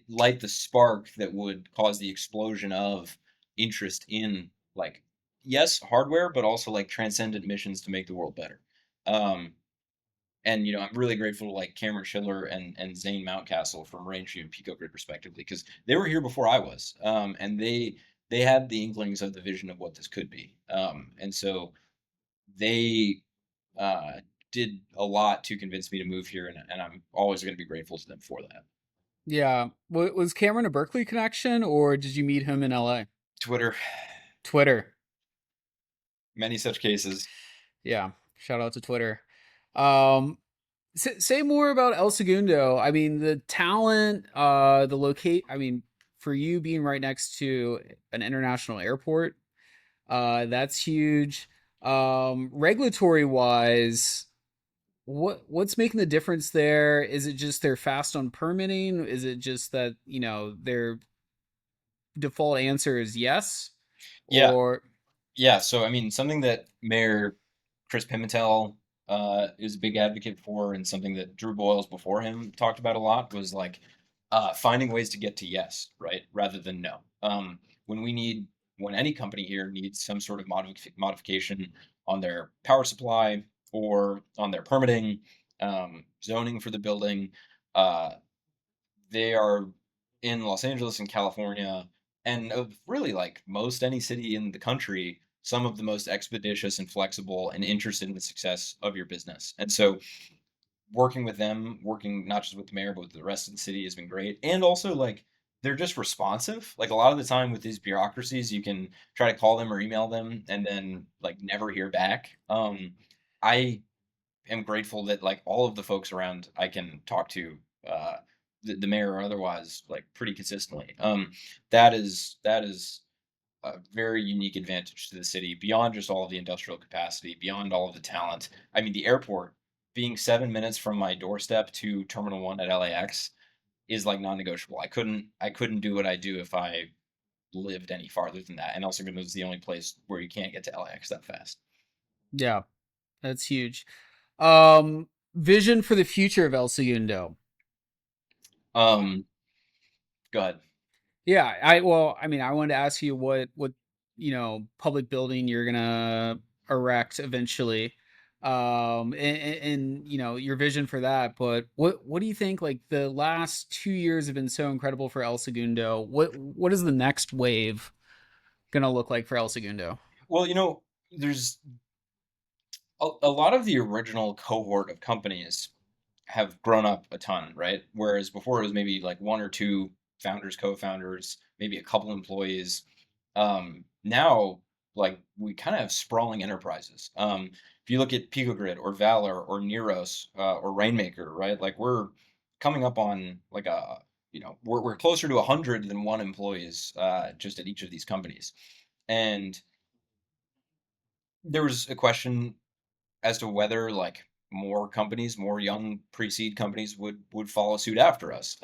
Speaker 2: light the spark that would cause the explosion of interest in like, yes, hardware, but also like transcendent missions to make the world better. Um, and I'm really grateful to like Cameron Schindler and Zane Mountcastle from Range and Pico Grid respectively, because they were here before I was, and they had the inklings of the vision of what this could be, and so they uh, did a lot to convince me to move here, and I'm always going to be grateful to them for that.
Speaker 1: Yeah. Was Cameron a Berkeley connection, or did you meet him in LA?
Speaker 2: Twitter,
Speaker 1: Twitter.
Speaker 2: many such cases.
Speaker 1: Yeah. Shout out to Twitter. Um, say more about El Segundo. I mean, the talent, the locate. I mean, for you being right next to an international airport, that's huge. Regulatory wise, what's making the difference there? Is it just they're fast on permitting? Is it just that their default answer is yes,
Speaker 2: Yeah,
Speaker 1: or
Speaker 2: yeah. So I mean, something that Mayor Chris Pimentel is a big advocate for, and something that Drew Boyles before him talked about a lot, was like finding ways to get to yes, right, rather than no. When we need, when any company here needs some sort of modification on their power supply or on their permitting, zoning for the building, uh, they are in Los Angeles and California, and of really like most any city in the country, some of the most expeditious and flexible and interested in the success of your business. And so working with them, working not just with the mayor, but with the rest of the city has been great. And also like they're just responsive. Like a lot of the time with these bureaucracies, you can try to call them or email them and then like never hear back. I am grateful that like all of the folks around I can talk to, uh, the mayor or otherwise, like pretty consistently. That is a very unique advantage to the city beyond just all of the industrial capacity, beyond all of the talent. I mean, the airport being 7 minutes from my doorstep to Terminal One at LAX is like non-negotiable. I couldn't do what I do if I lived any farther than that. And also, is the only place where you can't get to LAX that fast.
Speaker 1: yeah, that's huge. Vision for the future of El Segundo.
Speaker 2: Um, Go ahead.
Speaker 1: Yeah, I mean, I wanted to ask you what public building you're gonna erect eventually, and your vision for that. But what do you think? Like the last 2 years have been so incredible for El Segundo. What is the next wave gonna look like for El Segundo?
Speaker 2: Well, there's a lot of the original cohort of companies have grown up a ton, right? Whereas before it was maybe like one or two founders, co-founders, maybe a couple employees. Now, like we kind of have sprawling enterprises. If you look at PicoGrid or Valor or Neros or Rainmaker, right? Like we're coming up on like we're closer to 100 than one employees just at each of these companies. And there was a question as to whether like more companies, more young pre-seed companies would follow suit after us.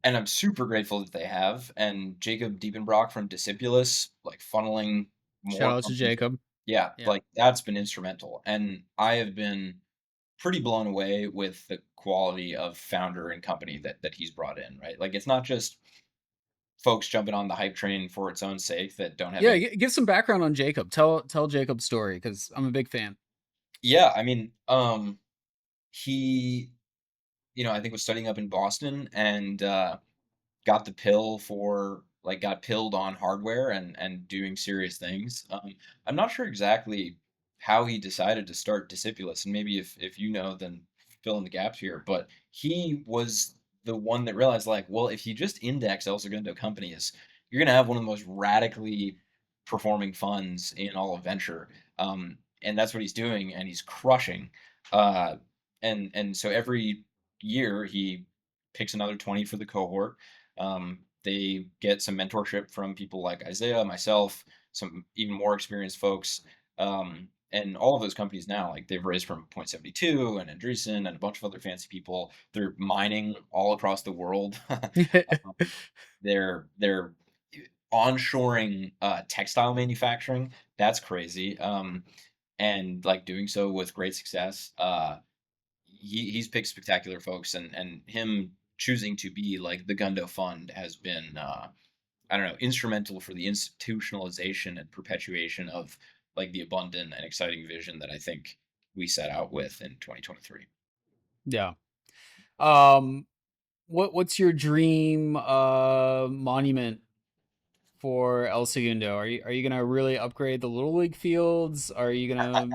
Speaker 2: And I'm super grateful that they have. And Jacob Diepenbrock from Discipulus, like funneling
Speaker 1: Shout
Speaker 2: more
Speaker 1: out to
Speaker 2: companies.
Speaker 1: Jacob.
Speaker 2: Yeah,
Speaker 1: Yeah.
Speaker 2: like that's been instrumental. And I have been pretty blown away with the quality of founder and company that he's brought in, right? Like it's not just folks jumping on the hype train for its own sake that don't have
Speaker 1: Yeah,
Speaker 2: any.
Speaker 1: give some background on Jacob. Tell Jacob's story because I'm a big fan.
Speaker 2: Yeah, I mean, he, I think was studying up in Boston and got the pill for like got pilled on hardware and doing serious things. I'm not sure exactly how he decided to start Discipulus, and maybe if you know, then fill in the gaps here. But he was the one that realized, like, well, if you just index El Segundo companies, you're gonna have one of the most radically performing funds in all of venture. And that's what he's doing, and he's crushing. Uh, and so every year he picks another 20 for the cohort. They get some mentorship from people like Isaiah, myself, some even more experienced folks. And all of those companies now, like they've raised from Point 72 and Andreessen and a bunch of other fancy people. They're mining all across the world. They're onshoring textile manufacturing. That's crazy. And like doing so with great success. He's picked spectacular folks, and him choosing to be like the Gundo Fund has been I don't know, instrumental for the institutionalization and perpetuation of like the abundant and exciting vision that I think we set out with in 2023.
Speaker 1: Yeah. Um, what's your dream monument for El Segundo? Are you gonna really upgrade the little league fields? Are you gonna,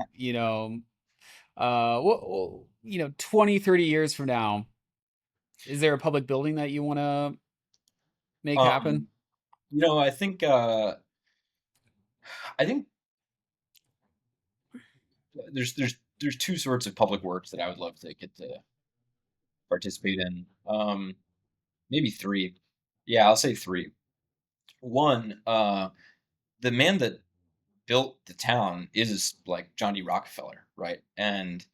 Speaker 1: 20, 30 years from now, is there a public building that you want to make happen?
Speaker 2: Um, I think there's two sorts of public works that I would love to get to participate in. Maybe three. Yeah, I'll say three. One, the man that built the town is like John D. Rockefeller, right? And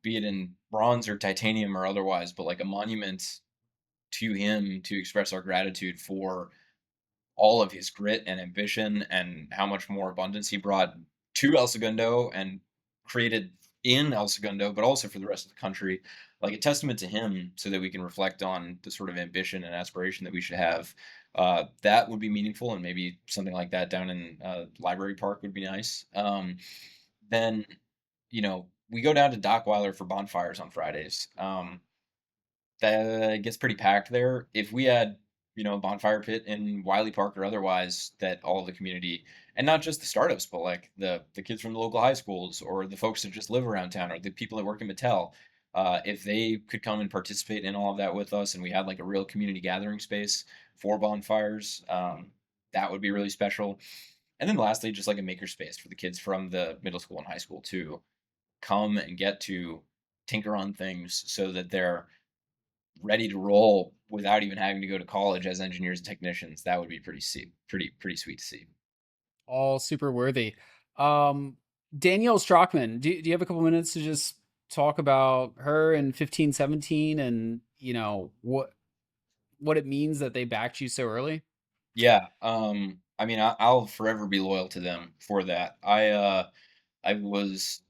Speaker 2: be it in bronze or titanium or otherwise, but like a monument to him to express our gratitude for all of his grit and ambition and how much more abundance he brought to El Segundo and created in El Segundo, but also for the rest of the country. Like a testament to him so that we can reflect on the sort of ambition and aspiration that we should have. That would be meaningful, and maybe something like that down in Library Park would be nice. Then, we go down to Dockweiler for bonfires on Fridays. That gets pretty packed there. If we had, a bonfire pit in Wiley Park or otherwise, that all of the community, and not just the startups, but like the kids from the local high schools or the folks that just live around town or the people that work in Mattel, if they could come and participate in all of that with us, and we had like a real community gathering space for bonfires, that would be really special. And then lastly, just like a maker space for the kids from the middle school and high school to come and get to tinker on things so that they're ready to roll without even having to go to college as engineers and technicians. That would be pretty sweet to see.
Speaker 1: All super worthy. Um, Danielle Strockman, do you have a couple minutes to just talk about her in 15, 17, and what it means that they backed you so early?
Speaker 2: Yeah, I mean, I'll forever be loyal to them for that. I was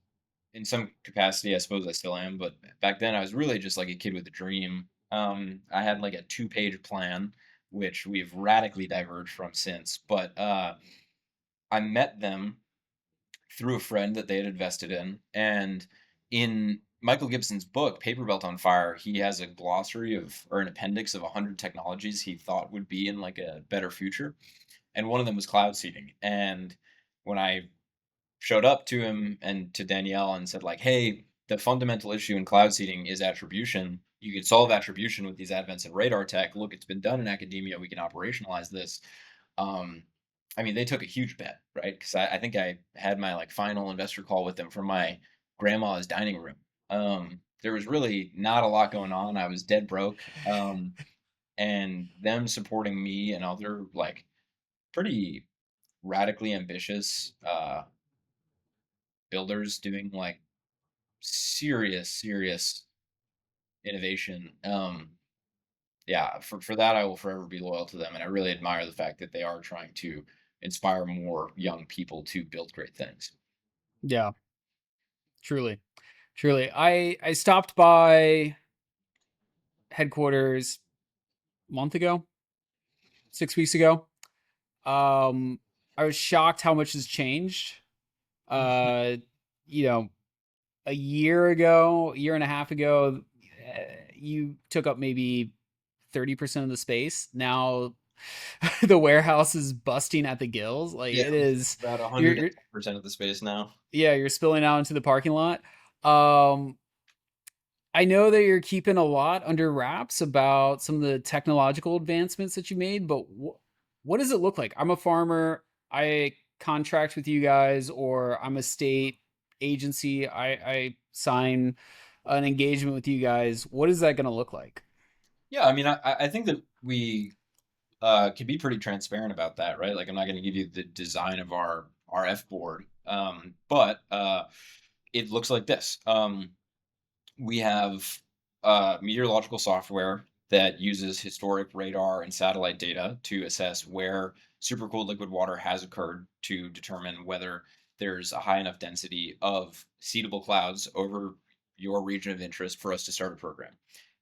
Speaker 2: in some capacity, I suppose I still am, but back then I was really just like a kid with a dream. I had like a two-page plan, which we've radically diverged from since. But I met them through a friend that they had invested in. And in Michael Gibson's book, Paper Belt on Fire, he has a glossary of, or an appendix of 100 technologies he thought would be in like a better future. And one of them was cloud seeding. And when I showed up to him and to Danielle and said, like, hey, the fundamental issue in cloud seeding is attribution, you can solve attribution with these advents in radar tech. Look, it's been done in academia. We can operationalize this. Um, I mean, they took a huge bet, right? Because I think I had my like final investor call with them from my grandma's dining room. There was really not a lot going on. I was dead broke. And them supporting me and other like pretty radically ambitious builders doing like serious innovation. Yeah, for that I will forever be loyal to them, and I really admire the fact that they are trying to inspire more young people to build great things.
Speaker 1: Yeah, truly. Truly. I stopped by headquarters a month ago, 6 weeks ago. I was shocked how much has changed. Uh, you know, a year ago, a year and a half ago, you took up maybe 30% of the space. Now the warehouse is busting at the gills. Like
Speaker 2: Yeah,
Speaker 1: it is,
Speaker 2: about
Speaker 1: you're
Speaker 2: 110% of the space now.
Speaker 1: yeah, you're spilling out into the parking lot. Um, I know that you're keeping a lot under wraps about some of the technological advancements that you made, but what does it look like? I'm a farmer. I contract with you guys, or I'm a state agency. I sign an engagement with you guys. What is that going to look like?
Speaker 2: Yeah, I mean, I think that we can be pretty transparent about that, right? Like, I'm not going to give you the design of our RF board, but it looks like this. We have meteorological software that uses historic radar and satellite data to assess where supercooled liquid water has occurred to determine whether there's a high enough density of seedable clouds over your region of interest for us to start a program.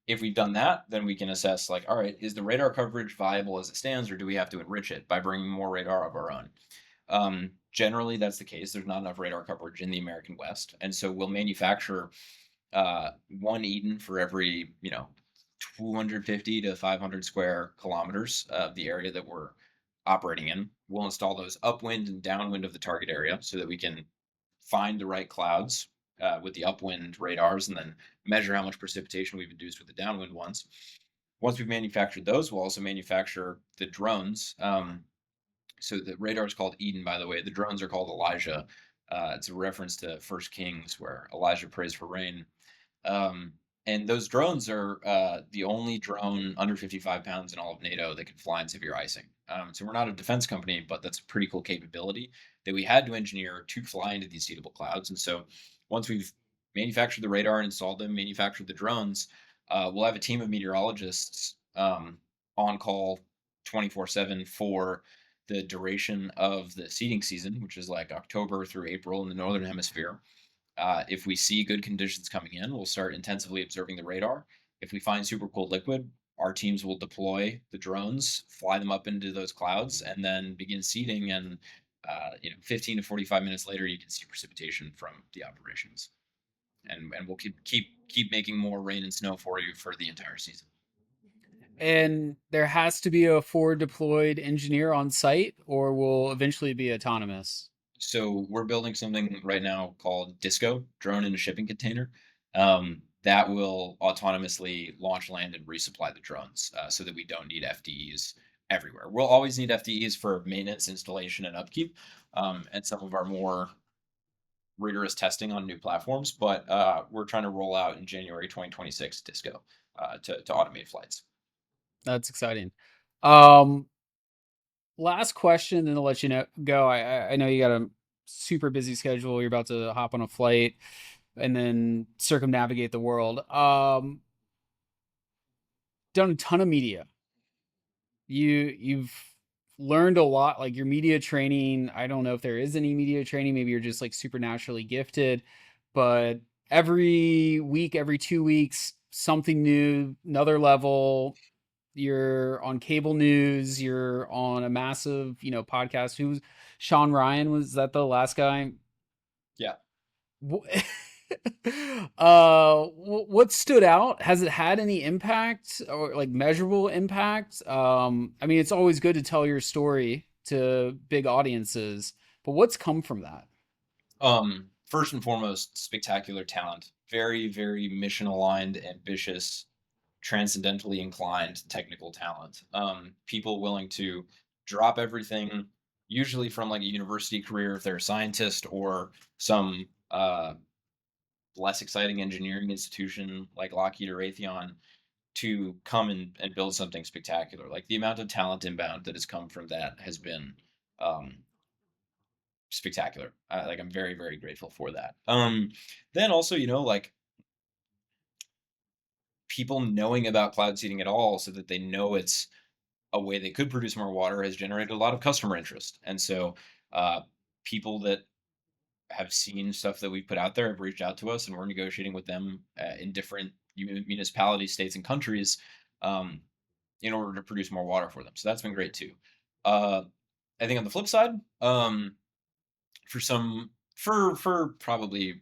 Speaker 2: If we've done that, then we can assess like, all right, is the radar coverage viable as it stands, or do we have to enrich it by bringing more radar of our own? Generally, that's the case. There's not enough radar coverage in the American West, and so we'll manufacture one Eden for every 250 to 500 square kilometers of the area that we're operating in. We'll install those upwind and downwind of the target area so that we can find the right clouds with the upwind radars and then measure how much precipitation we've induced with the downwind ones. Once we've manufactured those, we'll also manufacture the drones. So the radar is called Eden, by the way. The drones are called Elijah. It's a reference to First Kings, where Elijah prays for rain. Um, and those drones are the only drone under 55 pounds in all of NATO that can fly in severe icing. So we're not a defense company, but that's a pretty cool capability that we had to engineer to fly into these seedable clouds. And so once we've manufactured the radar and installed them, manufactured the drones, we'll have a team of meteorologists on call 24/7 for the duration of the seeding season, which is like October through April in the northern hemisphere. If we see good conditions coming in, we'll start intensively observing the radar. If we find super cold liquid, our teams will deploy the drones, fly them up into those clouds, and then begin seeding. And 15 to 45 minutes later, you can see precipitation from the operations. And we'll keep making more rain and snow for you for the entire season.
Speaker 1: And there has to be a forward deployed engineer on site, or will eventually be autonomous.
Speaker 2: So we're building something right now called Disco, drone in a shipping container, that will autonomously launch, land, and resupply the drones, so that we don't need FDEs everywhere. We'll always need FDEs for maintenance, installation, and upkeep, and some of our more rigorous testing on new platforms. But we're trying to roll out in January 2026 Disco to automate flights.
Speaker 1: That's exciting. Um, Last question, then I'll let you know go. I know you got a super busy schedule. You're about to hop on a flight and then circumnavigate the world. Done a ton of media. You've learned a lot, like your media training. I don't know if there is any media training. Maybe you're just like supernaturally gifted, but every week, every 2 weeks, something new, another level. You're on cable news. You're on a massive, podcast. Who's Sean Ryan? Was that the last guy?
Speaker 2: Yeah.
Speaker 1: What stood out? Has it had any impact or like measurable impact? I mean, it's always good to tell your story to big audiences, but what's come from that?
Speaker 2: First and foremost, spectacular talent. Very, very mission aligned, ambitious, transcendentally inclined technical talent. People willing to drop everything, usually from like a university career if they're a scientist, or some less exciting engineering institution like Lockheed or Raytheon, to come and build something spectacular. Like the amount of talent inbound that has come from that has been um, spectacular. Like I'm very, very grateful for that. Then also, like people knowing about cloud seeding at all, so that they know it's a way they could produce more water, has generated a lot of customer interest. And so uh, people that have seen stuff that we've put out there have reached out to us, and we're negotiating with them in different municipalities, states, and countries, um, in order to produce more water for them. So that's been great too. Uh, I think on the flip side, for some for probably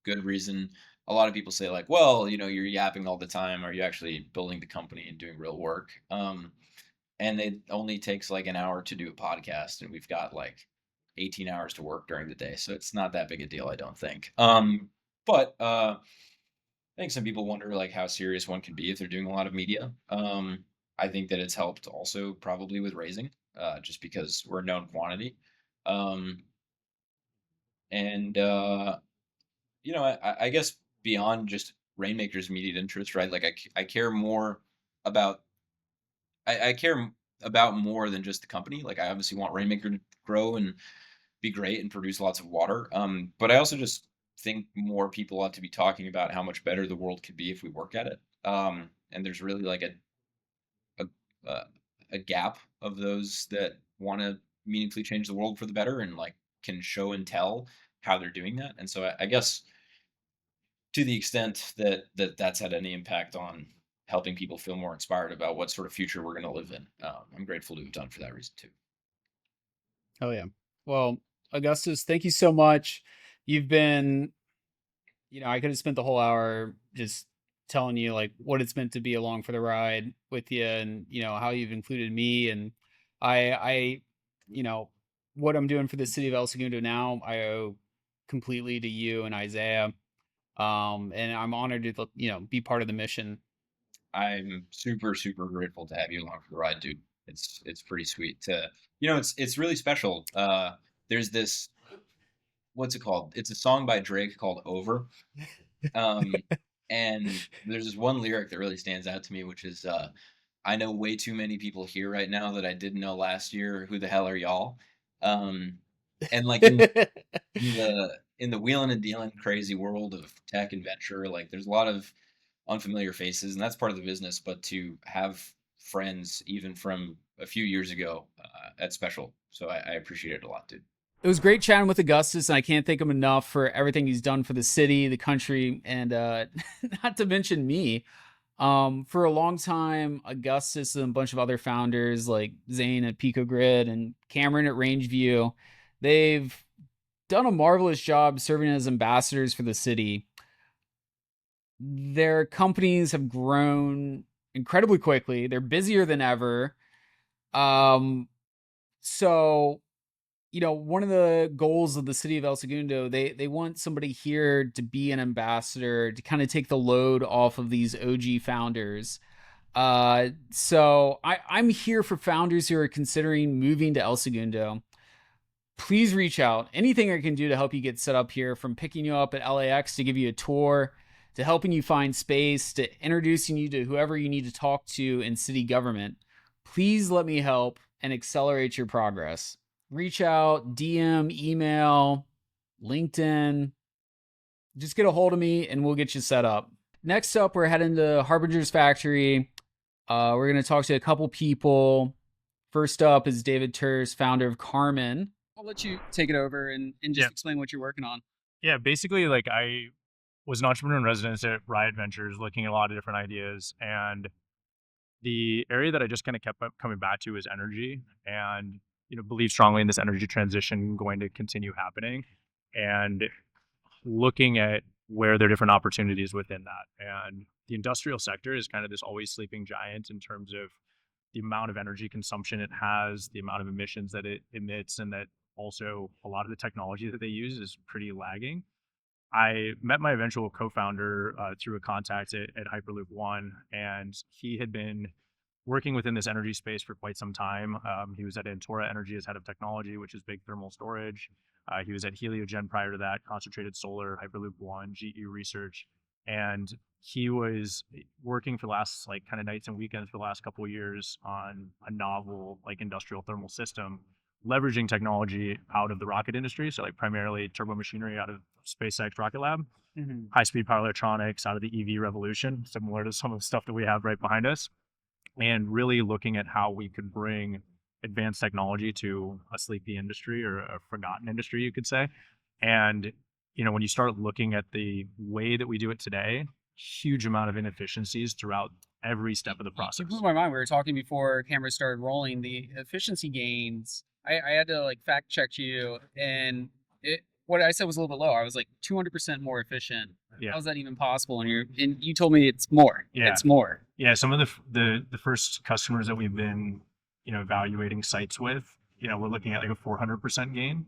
Speaker 2: good reason, a lot of people say like, well, you're yapping all the time. Are you actually building the company and doing real work? And it only takes like an hour to do a podcast, and we've got like 18 hours to work during the day, so it's not that big a deal, I don't think. But I think some people wonder like how serious one can be if they're doing a lot of media. I think that it's helped also probably with raising, just because we're a known quantity. Um, and I guess beyond just Rainmaker's immediate interest, right? Like I care more about I care about more than just the company. Like I obviously want Rainmaker to grow and be great and produce lots of water. But I also just think more people ought to be talking about how much better the world could be if we work at it. And there's really like a uh, a gap of those that want to meaningfully change the world for the better, and like can show and tell how they're doing that. And so I guess to the extent that that's had any impact on helping people feel more inspired about what sort of future we're going to live in, I'm grateful to have done for that reason too.
Speaker 1: Oh yeah. Well, Augustus, thank you so much. You've been, I could have spent the whole hour just telling you like what it's meant to be along for the ride with you, and how you've included me, and I you know what I'm doing for the city of El Segundo now, I owe completely to you and Isaiah. And I'm honored to be part of the mission.
Speaker 2: I'm super, super grateful to have you along for the ride, dude. It's pretty sweet to, it's really special. There's this, what's it called? It's a song by Drake called Over. Um, and there's this one lyric that really stands out to me, which is, I know way too many people here right now that I didn't know last year. Who the hell are y'all? Um, and like in the wheeling and dealing crazy world of tech and venture, like there's a lot of unfamiliar faces, and that's part of the business. But to have friends even from a few years ago, that's special. So I appreciate it a lot, dude.
Speaker 1: It was great chatting with Augustus, and I can't thank him enough for everything he's done for the city, the country, and not to mention me. For a long time, Augustus and a bunch of other founders like Zane at PicoGrid and Cameron at Rangeview, they've done a marvelous job serving as ambassadors for the city. Their companies have grown incredibly quickly. They're busier than ever. Um, so one of the goals of the city of El Segundo, they want somebody here to be an ambassador to kind of take the load off of these OG founders. So I'm here for founders who are considering moving to El Segundo. Please reach out. Anything I can do to help you get set up here, from picking you up at LAX to give you a tour, to helping you find space, to introducing you to whoever you need to talk to in city government. Please let me help and accelerate your progress. Reach out, DM, email, LinkedIn. Just get a hold of me and we'll get you set up. Next up, we're heading to Harbinger's factory. We're going to talk to a couple people. First up is David Tearse, founder of Karman. I'll let you take it over and just explain what you're working on.
Speaker 3: Yeah, basically, like I was an entrepreneur in residence at Riot Ventures, looking at a lot of different ideas, and the area that I just kind of kept coming back to is energy, and believe strongly in this energy transition going to continue happening, and looking at where there are different opportunities within that. And the industrial sector is kind of this always sleeping giant in terms of the amount of energy consumption it has, the amount of emissions that it emits, and that also a lot of the technology that they use is pretty lagging. I met my eventual co-founder through a contact at Hyperloop One, and he had been working within this energy space for quite some time. He was at Antora Energy as head of technology, which is big thermal storage. He was at Heliogen prior to that, concentrated solar, Hyperloop One, GE Research, and he was working for the last like kind of nights and weekends for the last couple of years on a novel like industrial thermal system, leveraging technology out of the rocket industry. So like primarily turbo machinery out of SpaceX Rocket Lab, high-speed power electronics out of the EV revolution, similar to some of the stuff that we have right behind us, and really looking at how we could bring advanced technology to a sleepy industry or a forgotten industry, you could say. And, you know, when you start looking at the way that we do it today, huge amount of inefficiencies throughout every step of the process.
Speaker 1: You blew my mind. We were talking before cameras started rolling. The efficiency gains. I had to like fact check you, and what I said was a little bit low. I was like 200% more efficient.
Speaker 3: Yeah.
Speaker 1: How's that even possible? And you told me it's more.
Speaker 3: Yeah.
Speaker 1: It's more.
Speaker 3: Yeah. Some of the first customers that we've been, you know, evaluating sites with, you know, we're looking at like a 400% gain.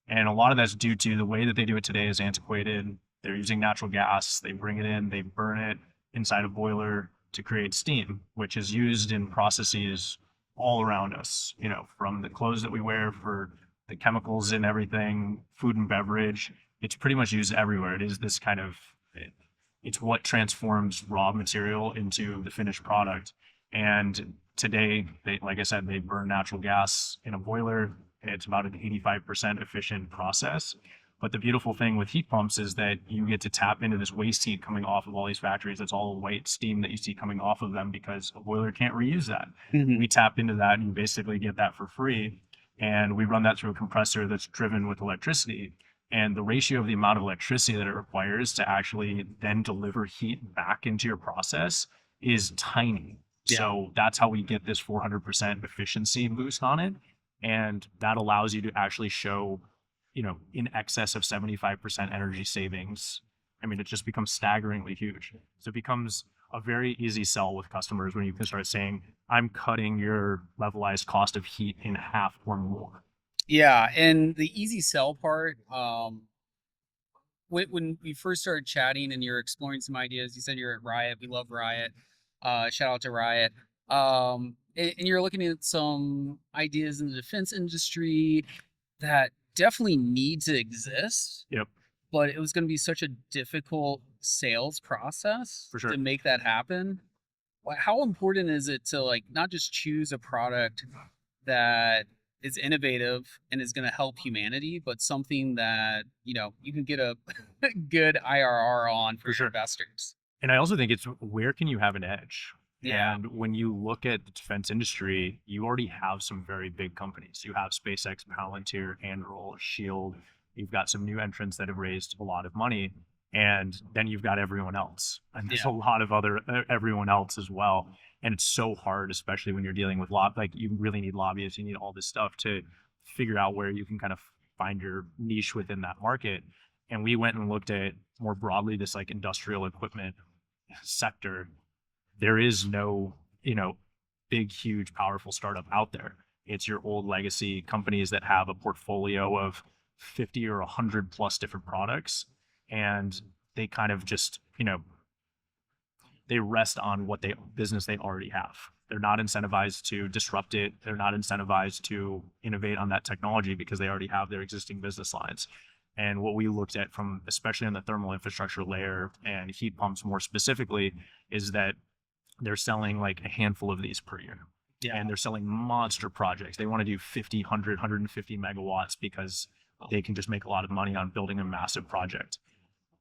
Speaker 3: And a lot of that's due to the way that they do it today is antiquated. They're using natural gas. They bring it in, they burn it inside a boiler to create steam, which is used in processes all around us, you know, from the clothes that we wear, for the chemicals in everything, food and beverage. It's pretty much used everywhere. It is this kind of, it's what transforms raw material into the finished product. And today, they, like I said, they burn natural gas in a boiler. It's about an 85% efficient process. But the beautiful thing with heat pumps is that you get to tap into this waste heat coming off of all these factories. It's all white steam that you see coming off of them because a boiler can't reuse that. We tap into that and you basically get that for free. And we run that through a compressor that's driven with electricity. And the ratio of the amount of electricity that it requires to actually then deliver heat back into your process is tiny. Yeah. So that's how we get this 400% efficiency boost on it. And that allows you to actually show, you know, in excess of 75% energy savings. I mean, it just becomes staggeringly huge. So it becomes a very easy sell with customers when you can start saying, I'm cutting your levelized cost of heat in half or more.
Speaker 1: Yeah, and the easy sell part, when we first started chatting and you're exploring some ideas, you said you're at Riot. We love Riot. Shout out to Riot. And you're looking at some ideas in the defense industry that definitely need to exist.
Speaker 3: Yep.
Speaker 1: But it was going to be such a difficult sales process
Speaker 3: for sure
Speaker 1: to make that happen. How important is it to like not just choose a product that is innovative and is going to help humanity, but something that, you know, you can get a good IRR on for sure. Investors.
Speaker 3: And I also think it's where can you have an edge?
Speaker 1: Yeah.
Speaker 3: And when you look at the defense industry, you already have some very big companies. You have SpaceX, Palantir, Anduril, Shield. You've got some new entrants that have raised a lot of money. And then you've got everyone else. And there's a lot of other everyone else as well. And it's so hard, especially when you're dealing with like you really need lobbyists, you need all this stuff to figure out where you can kind of find your niche within that market. And we went and looked at more broadly this like industrial equipment sector. There is no, you know, big, huge, powerful startup out there. It's your old legacy companies that have a portfolio of 50 or 100 plus different products. And they kind of just, you know, they rest on what business they already have. They're not incentivized to disrupt it. They're not incentivized to innovate on that technology because they already have their existing business lines. And what we looked at from, especially on the thermal infrastructure layer and heat pumps more specifically, is that they're selling like a handful of these per year. Yeah. And they're selling monster projects. They want to do 50, 100, 150 megawatts because they can just make a lot of money on building a massive project.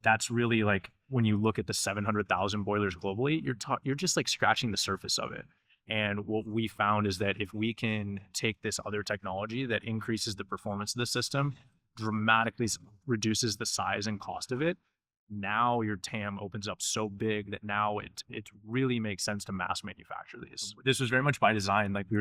Speaker 3: That's really like, when you look at the 700,000 boilers globally, you're just like scratching the surface of it. And what we found is that if we can take this other technology that increases the performance of the system, dramatically reduces the size and cost of it, now your TAM opens up so big that now it really makes sense to mass manufacture these. This was very much by design. Like I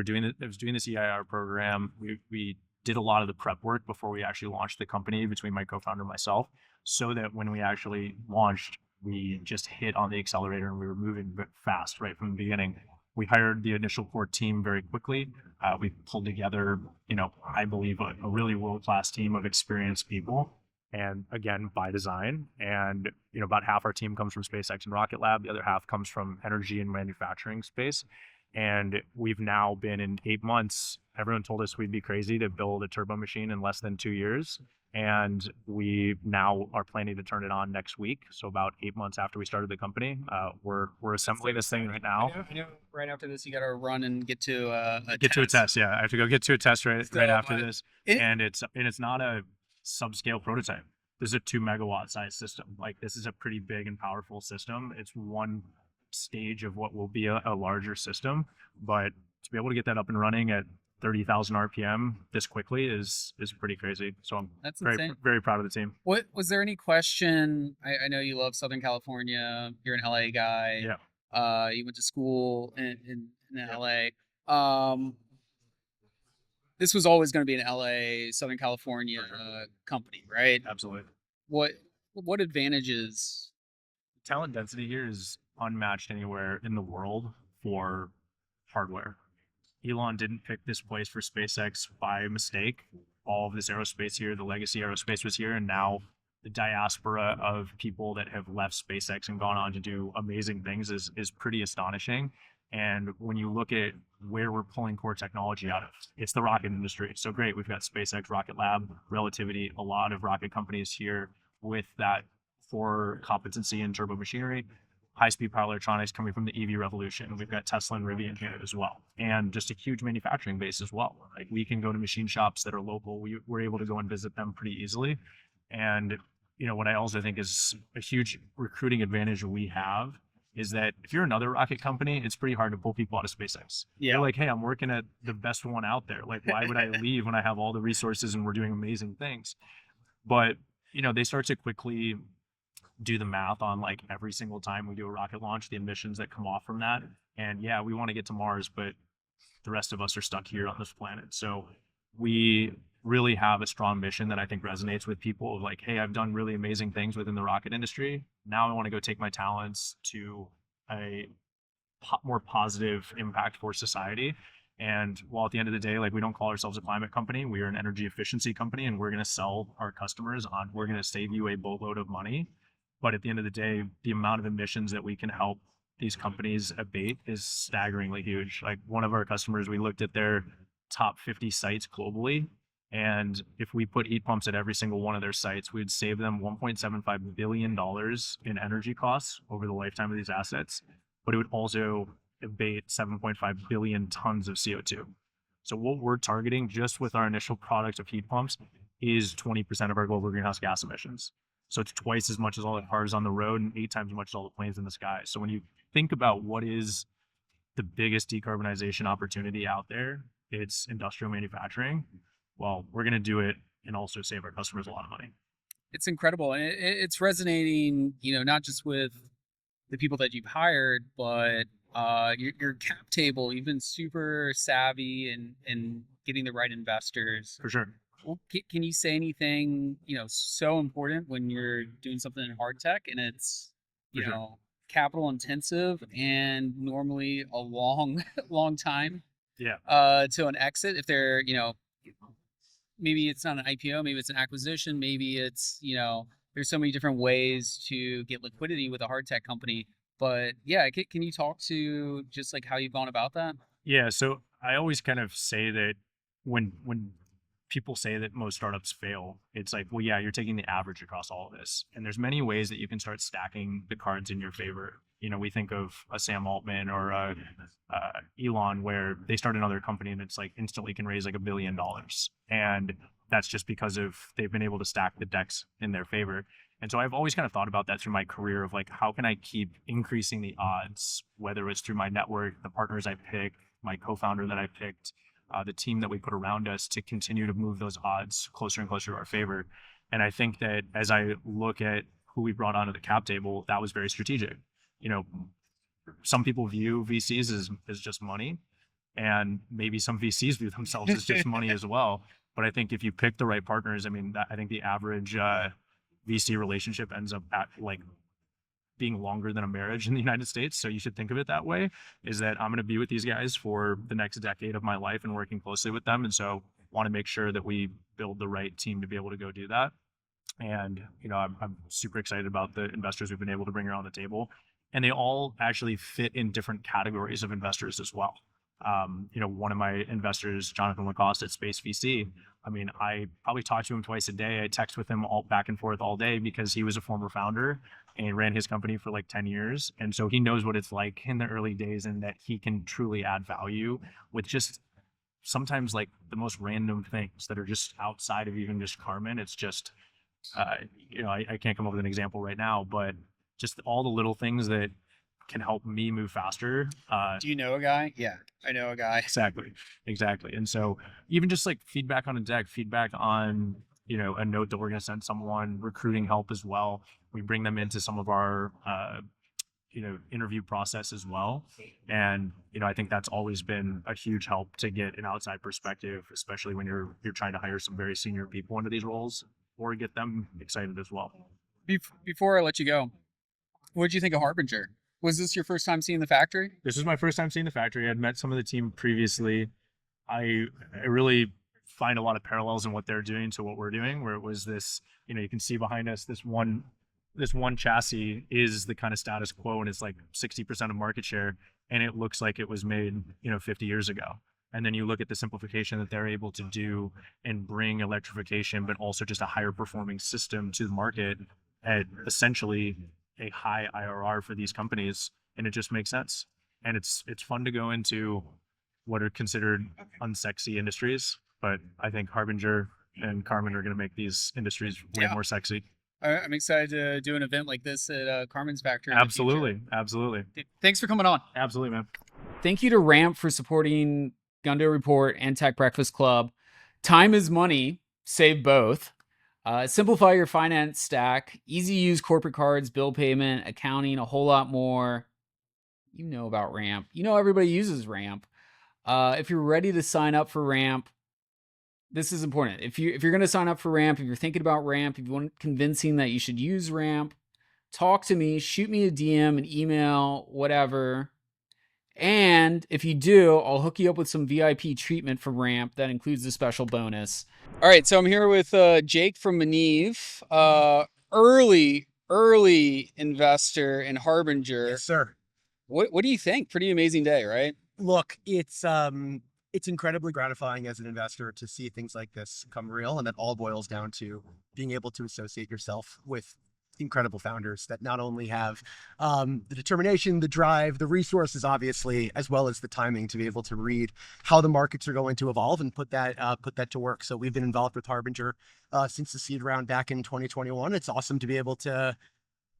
Speaker 3: was doing this EIR program. We did a lot of the prep work before we actually launched the company between my co-founder and myself, so that when we actually launched, we just hit on the accelerator and we were moving fast right from the beginning. We hired the initial core team very quickly. We pulled together, you know, I believe a really world-class team of experienced people. and again, by design. And, about half our team comes from SpaceX and Rocket Lab. The other half comes from energy and manufacturing space. And we've now been in 8 months. Everyone told us we'd be crazy to build a turbo machine in less than 2 years. And we now are planning to turn it on next week. So about 8 months after we started the company, we're assembling this thing right now.
Speaker 1: I know right after this, you got to run and get to a
Speaker 3: test. Yeah, I have to go get to a test right after this.
Speaker 1: And
Speaker 3: it's not a subscale prototype. This is a 2 megawatt size system. Like, this is a pretty big and powerful system. It's one stage of what will be a larger system, but to be able to get that up and running at 30,000 RPM this quickly is pretty crazy. So I'm very proud of the team.
Speaker 1: What was there any question? I know you love Southern California. You're an LA guy.
Speaker 3: Yeah.
Speaker 1: You went to school in LA. This was always going to be an LA, Southern California company, right?
Speaker 3: Absolutely.
Speaker 1: What advantages?
Speaker 3: Talent density here is unmatched anywhere in the world for hardware. Elon didn't pick this place for SpaceX by mistake. All of this aerospace here, the legacy aerospace was here, and now the diaspora of people that have left SpaceX and gone on to do amazing things is pretty astonishing. And when you look at where we're pulling core technology out of, it's the rocket industry. So great, we've got SpaceX, Rocket Lab, Relativity, a lot of rocket companies here with that for competency in turbo machinery, high-speed power electronics coming from the EV revolution. We've got Tesla and Rivian here as well, and just a huge manufacturing base as well. Like, we can go to machine shops that are local. We're able to go and visit them pretty easily. And what I also think is a huge recruiting advantage we have is that if you're another rocket company, it's pretty hard to pull people out of SpaceX.
Speaker 1: Yeah.
Speaker 3: You're like, hey, I'm working at the best one out there. Like, why would I leave when I have all the resources and we're doing amazing things? But, they start to quickly do the math on, like, every single time we do a rocket launch, the emissions that come off from that. And yeah, we want to get to Mars, but the rest of us are stuck here on this planet. So we really have a strong mission that I think resonates with people of, like, hey, I've done really amazing things within the rocket industry. Now I want to go take my talents to a more positive impact for society. And while at the end of the day, like, we don't call ourselves a climate company, we are an energy efficiency company, and we're going to sell our customers on, we're going to save you a boatload of money. But at the end of the day, the amount of emissions that we can help these companies abate is staggeringly huge. Like, one of our customers, we looked at their top 50 sites globally, and if we put heat pumps at every single one of their sites, we'd save them $1.75 billion in energy costs over the lifetime of these assets. But it would also abate 7.5 billion tons of CO2. So what we're targeting just with our initial product of heat pumps is 20% of our global greenhouse gas emissions. So it's twice as much as all the cars on the road and 8 times as much as all the planes in the sky. So when you think about what is the biggest decarbonization opportunity out there, it's industrial manufacturing. Well, we're going to do it and also save our customers a lot of money.
Speaker 1: It's incredible. And it's resonating, not just with the people that you've hired, but your cap table. You've been super savvy in getting the right investors.
Speaker 3: For sure.
Speaker 1: Well, can you say anything, so important when you're doing something in hard tech and it's, capital intensive and normally a long time to an exit? If they're, maybe it's not an IPO, maybe it's an acquisition, maybe it's, there's so many different ways to get liquidity with a hard tech company. But yeah, can you talk to just like how you've gone about that?
Speaker 3: Yeah, so I always kind of say that when people say that most startups fail, it's like, well, yeah, you're taking the average across all of this. And there's many ways that you can start stacking the cards in your favor. We think of a Sam Altman or Elon, where they start another company and it's like instantly can raise like $1 billion. And that's just because of they've been able to stack the decks in their favor. And so I've always kind of thought about that through my career of, like, how can I keep increasing the odds, whether it's through my network, the partners I pick, my co-founder that I picked, the team that we put around us, to continue to move those odds closer and closer to our favor. And I think that as I look at who we brought onto the cap table, that was very strategic. Some people view VCs as just money, and maybe some VCs view themselves as just money as well. But I think if you pick the right partners, I think the average VC relationship ends up at, like, being longer than a marriage in the United States. So you should think of it that way, is that I'm going to be with these guys for the next decade of my life and working closely with them. And so want to make sure that we build the right team to be able to go do that. And, I'm super excited about the investors we've been able to bring around the table. And they all actually fit in different categories of investors as well. One of my investors, Jonathan Lacoste at Space VC, I probably talk to him twice a day. I text with him all back and forth all day because he was a former founder and ran his company for like 10 years. And so he knows what it's like in the early days, and that he can truly add value with just sometimes like the most random things that are just outside of even just Karman. It's just, I can't come up with an example right now, but just all the little things that can help me move faster.
Speaker 1: Do you know a guy? Yeah, I know a guy.
Speaker 3: Exactly. And so even just like feedback on a deck, feedback on, a note that we're going to send someone, recruiting help as well. We bring them into some of our, interview process as well. And, I think that's always been a huge help to get an outside perspective, especially when you're trying to hire some very senior people into these roles, or get them excited as well.
Speaker 1: Before I let you go, what did you think of Harbinger? Was this your first time seeing the factory?
Speaker 3: This was my first time seeing the factory. I'd met some of the team previously. I really find a lot of parallels in what they're doing to what we're doing, where it was this, you can see behind us, this one chassis is the kind of status quo, and it's like 60% of market share, and it looks like it was made 50 years ago. And then you look at the simplification that they're able to do and bring electrification, but also just a higher performing system to the market at essentially a high IRR for these companies, and it just makes sense. And it's fun to go into what are considered unsexy industries, but I think Harbinger and Karman are going to make these industries way more sexy.
Speaker 1: I'm excited to do an event like this at Karman's factory.
Speaker 3: Absolutely.
Speaker 1: Thanks for coming on.
Speaker 3: Absolutely, man.
Speaker 1: Thank you to Ramp for supporting Gundo Report and Tech Breakfast Club. Time is money. Save both. Simplify your finance stack. Easy to use corporate cards, bill payment, accounting, a whole lot more. You know about Ramp. Everybody uses Ramp. If you're ready to sign up for Ramp, this is important. If you're going to sign up for Ramp, if you're thinking about Ramp, if you want convincing that you should use Ramp, talk to me, shoot me a DM, an email, whatever. And if you do, I'll hook you up with some VIP treatment from Ramp that includes a special bonus. All right, so I'm here with Jake from Maniv, early investor in Harbinger.
Speaker 4: Yes, sir.
Speaker 1: What do you think? Pretty amazing day, right?
Speaker 4: Look, it's incredibly gratifying as an investor to see things like this come real, and that all boils down to being able to associate yourself with incredible founders that not only have the determination, the drive, the resources, obviously, as well as the timing to be able to read how the markets are going to evolve and put that to work. So we've been involved with Harbinger since the seed round back in 2021. It's awesome to be able to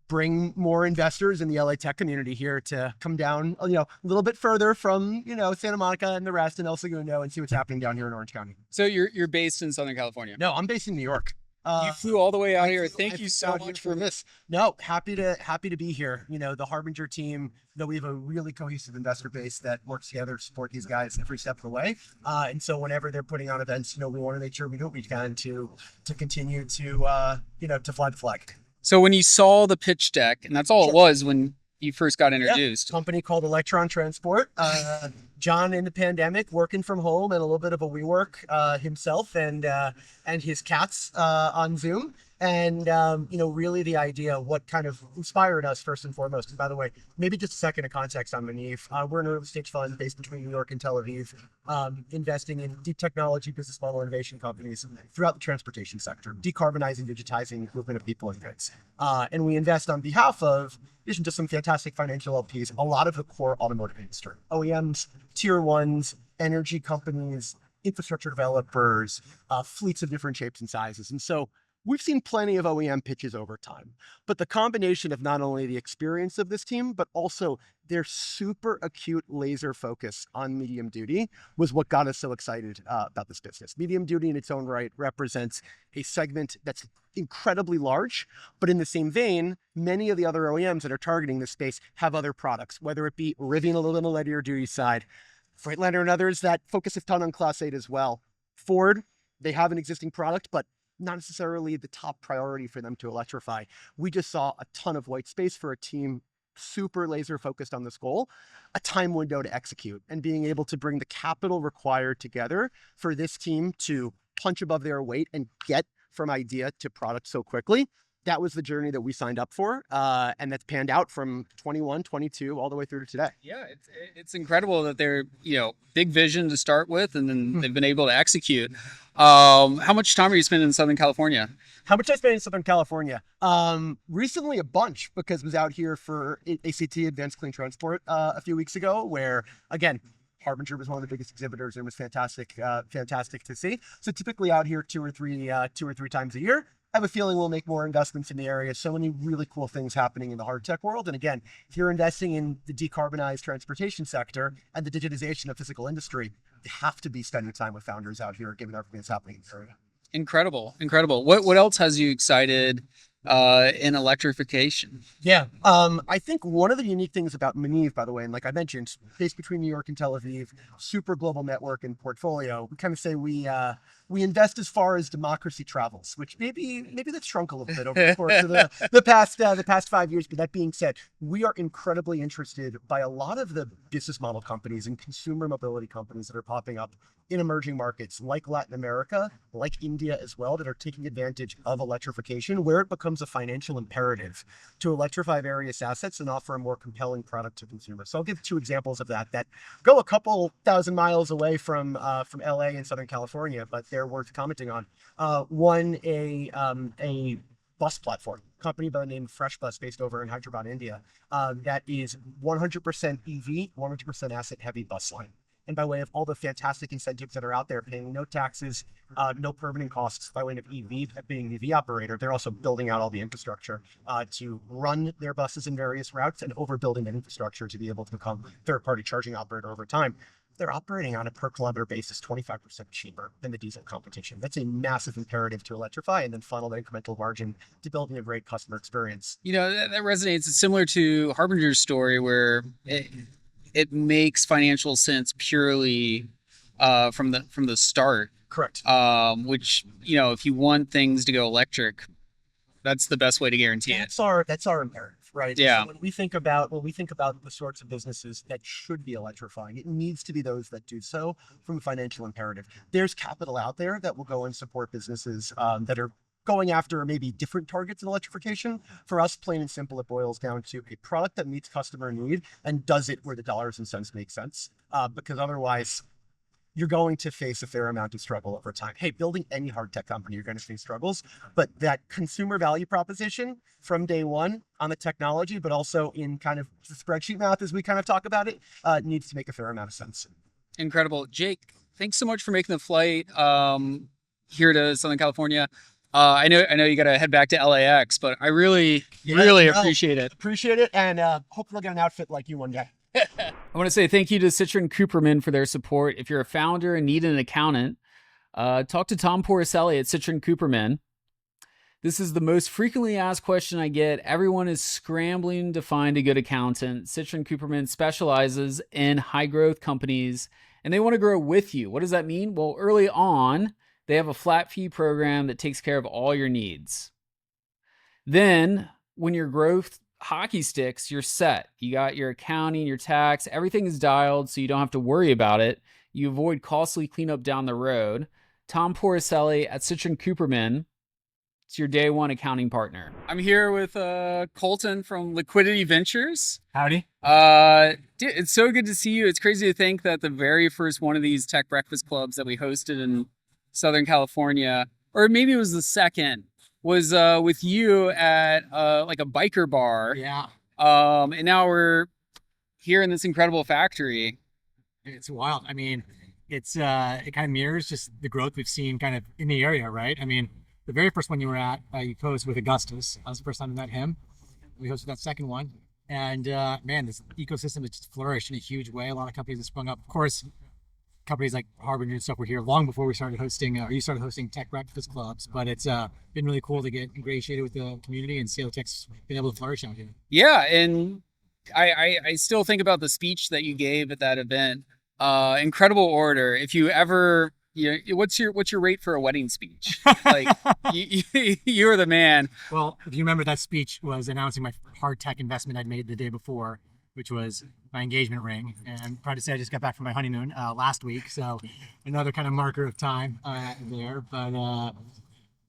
Speaker 4: bring more investors in the LA tech community here to come down, a little bit further from, Santa Monica and the rest, and El Segundo, and see what's happening down here in Orange County.
Speaker 1: So you're based in Southern California?
Speaker 4: No, I'm based in New York.
Speaker 1: You flew all the way out here. Thank you so much for
Speaker 4: this. No, happy to be here. The Harbinger team, we have a really cohesive investor base that works together to support these guys every step of the way. And so whenever they're putting on events, we want to make sure we do what we can to continue to fly the flag.
Speaker 1: So when you saw the pitch deck, and that's all it was when you first got introduced.
Speaker 4: Company called Electron Transport. John in the pandemic, working from home and a little bit of a WeWork himself and his cats on Zoom. And, really the idea, what kind of inspired us first and foremost. And by the way, maybe just a second of context on Maniv. We're an early stage fund based between New York and Tel Aviv, investing in deep technology, business model innovation companies throughout the transportation sector, decarbonizing, digitizing movement of people and goods. And we invest on behalf of, in addition to some fantastic financial LPs, a lot of the core automotive industry, OEMs, tier ones, energy companies, infrastructure developers, fleets of different shapes and sizes. And so we've seen plenty of OEM pitches over time, but the combination of not only the experience of this team, but also their super acute laser focus on medium duty was what got us so excited about this business. Medium duty in its own right represents a segment that's incredibly large, but in the same vein, many of the other OEMs that are targeting this space have other products, whether it be Rivian a little on the lighter duty side, Freightliner and others that focus a ton on Class 8 as well. Ford, they have an existing product, but not necessarily the top priority for them to electrify. We just saw a ton of white space for a team super laser focused on this goal, a time window to execute, and being able to bring the capital required together for this team to punch above their weight and get from idea to product so quickly. That was the journey that we signed up for, and that's panned out from 21, 22, all the way through to today.
Speaker 1: Yeah, it's incredible that they're, big vision to start with, and then they've been able to execute. How much time are you spending in Southern California?
Speaker 4: How much I spent in Southern California? Recently a bunch, because I was out here for ACT Advanced Clean Transport a few weeks ago, where, again, Harbinger was one of the biggest exhibitors and it was fantastic to see. So typically out here two or three times a year. I have a feeling we'll make more investments in the area. So many really cool things happening in the hard tech world. And again, if you're investing in the decarbonized transportation sector and the digitization of physical industry, you have to be spending time with founders out here, given everything that's happening in the area.
Speaker 1: Incredible. What else has you excited in electrification?
Speaker 4: Yeah, I think one of the unique things about Maniv, by the way, and like I mentioned, based between New York and Tel Aviv, super global network and portfolio. We kind of say we invest as far as democracy travels, which maybe that's shrunk a little bit over the course of the past 5 years. But that being said, we are incredibly interested by a lot of the business model companies and consumer mobility companies that are popping up in emerging markets like Latin America, like India as well, that are taking advantage of electrification, where it becomes a financial imperative to electrify various assets and offer a more compelling product to consumers. So I'll give two examples of that go a couple thousand miles away from LA and Southern California, but they're worth commenting on. One, a bus platform company by the name of Fresh Bus, based over in Hyderabad, India, that is 100% EV, 100% asset heavy bus line. And by way of all the fantastic incentives that are out there, paying no taxes, no permitting costs by way of EV, being an EV operator, they're also building out all the infrastructure to run their buses in various routes and overbuilding that infrastructure to be able to become third-party charging operator over time. They're operating on a per kilometer basis 25% cheaper than the diesel competition. That's a massive imperative to electrify and then funnel that incremental margin to building a great customer experience.
Speaker 1: That resonates. It's similar to Harbinger's story, where it makes financial sense purely from the start.
Speaker 4: Correct.
Speaker 1: Which, if you want things to go electric, that's the best way to guarantee it.
Speaker 4: That's our imperative, right?
Speaker 1: Yeah.
Speaker 4: So when we think about the sorts of businesses that should be electrifying, it needs to be those that do so from a financial imperative. There's capital out there that will go and support businesses that are going after maybe different targets in electrification. For us, plain and simple, it boils down to a product that meets customer need and does it where the dollars and cents make sense. Because otherwise, you're going to face a fair amount of struggle over time. Hey, building any hard tech company, you're going to face struggles, but that consumer value proposition from day one on the technology, but also in kind of the spreadsheet math as we kind of talk about it, needs to make a fair amount of sense.
Speaker 1: Incredible. Jake, thanks so much for making the flight here to Southern California. I know you got to head back to LAX, but I really appreciate it.
Speaker 4: Appreciate it, and hopefully I'll get an outfit like you one day.
Speaker 1: I want to say thank you to Citrin Cooperman for their support. If you're a founder and need an accountant, talk to Tom Porcelli at Citrin Cooperman. This is the most frequently asked question I get. Everyone is scrambling to find a good accountant. Citrin Cooperman specializes in high growth companies, and they want to grow with you. What does that mean? Well, early on, they have a flat fee program that takes care of all your needs. Then, when your growth hockey sticks, you're set. You got your accounting, your tax, everything is dialed so you don't have to worry about it. You avoid costly cleanup down the road. Tom Porcelli at Citrin Cooperman. It's your day one accounting partner. I'm here with Colton from Litquidity Ventures.
Speaker 5: Howdy.
Speaker 1: Dude, it's so good to see you. It's crazy to think that the very first one of these tech breakfast clubs that we hosted in Southern California, or maybe it was the second, was with you at like a biker bar.
Speaker 5: Yeah.
Speaker 1: And now we're here in this incredible factory.
Speaker 5: It's wild. I mean, it kind of mirrors just the growth we've seen kind of in the area, right? I mean, the very first one you were at, you co-hosted with Augustus. That was the first time I met him. We hosted that second one. And man, this ecosystem has just flourished in a huge way. A lot of companies have sprung up. Of course, companies like Harbinger and stuff were here long before we started hosting, or you started hosting tech breakfast clubs. But it's been really cool to get ingratiated with the community and see how tech's been able to flourish out here.
Speaker 1: Yeah, and I still think about the speech that you gave at that event. Incredible order. If you ever, what's your rate for a wedding speech? Like you're the man.
Speaker 5: Well, if you remember, that speech was announcing my hard tech investment I'd made the day before, which was my engagement ring. And I'm proud to say I just got back from my honeymoon last week. So another kind of marker of time there. But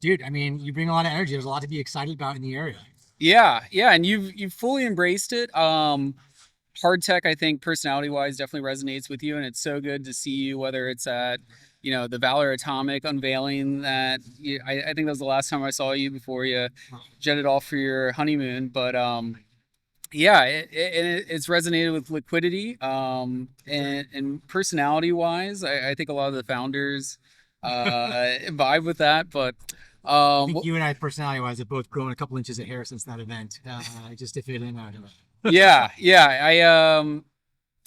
Speaker 5: Dude, I mean, you bring a lot of energy. There's a lot to be excited about in the area.
Speaker 1: Yeah, yeah, and you've fully embraced it. Hard tech, I think, personality wise, definitely resonates with you, and it's so good to see you. Whether it's at, the Valor Atomic unveiling that, I think that was the last time I saw you before you jetted off for your honeymoon. But yeah, it's resonated with Litquidity, and personality wise, I think a lot of the founders vibe with that. But
Speaker 5: I think you and I, personality-wise, have both grown a couple inches of hair since that event, just to fit in.
Speaker 1: yeah,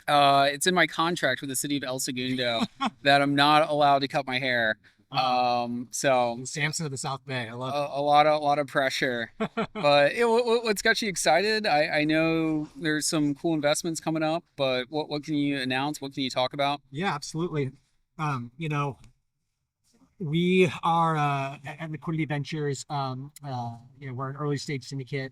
Speaker 1: it's in my contract with the city of El Segundo that I'm not allowed to cut my hair. So
Speaker 5: Samson of the South Bay. I love
Speaker 1: a lot of pressure. But what's got you excited? I know there's some cool investments coming up, but what can you announce? What can you talk about?
Speaker 5: Yeah, absolutely. We are at Liquidity Ventures. We're an early stage syndicate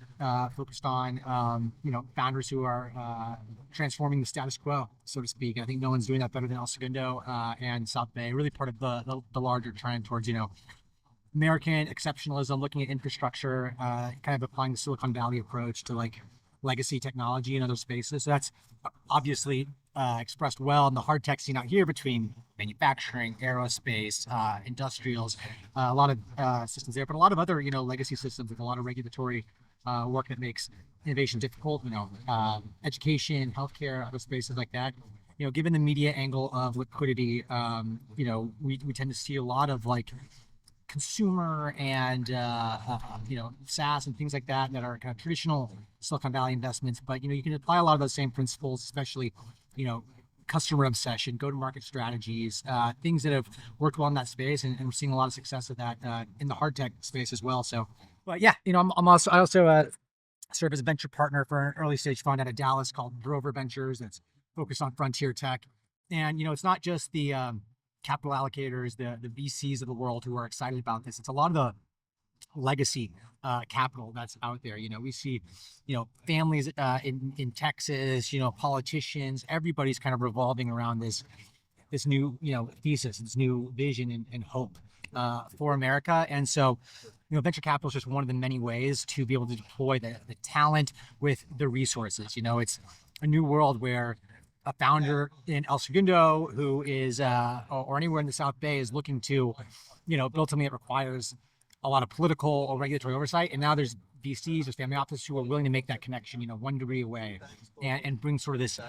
Speaker 5: focused on founders who are transforming the status quo, so to speak. I think no one's doing that better than El Segundo and South Bay. Really part of the larger trend towards American exceptionalism, looking at infrastructure, kind of applying the Silicon Valley approach to like legacy technology in other spaces. So that's obviously expressed well in the hard tech scene out here between manufacturing, aerospace, industrials, a lot of systems there, but a lot of other, legacy systems with a lot of regulatory work that makes innovation difficult, education, healthcare, other spaces like that. Given the media angle of liquidity, we tend to see a lot of like consumer and SaaS and things like that are kind of traditional Silicon Valley investments, but you can apply a lot of those same principles, especially customer obsession, go-to-market strategies, things that have worked well in that space, and we're seeing a lot of success of that in the hard tech space as well. So, but yeah, I also serve as a venture partner for an early stage fund out of Dallas called Drover Ventures that's focused on frontier tech, and it's not just the capital allocators, the VCs of the world who are excited about this. It's a lot of the legacy capital that's out there. We see, families in Texas, politicians, everybody's kind of revolving around this new, thesis, this new vision and hope for America. And so, venture capital is just one of the many ways to be able to deploy the talent with the resources. It's a new world where a founder in El Segundo who is, or anywhere in the South Bay, is looking to, build something that requires a lot of political or regulatory oversight. And now there's VCs, there's family offices who are willing to make that connection, 1 degree away, and bring sort of this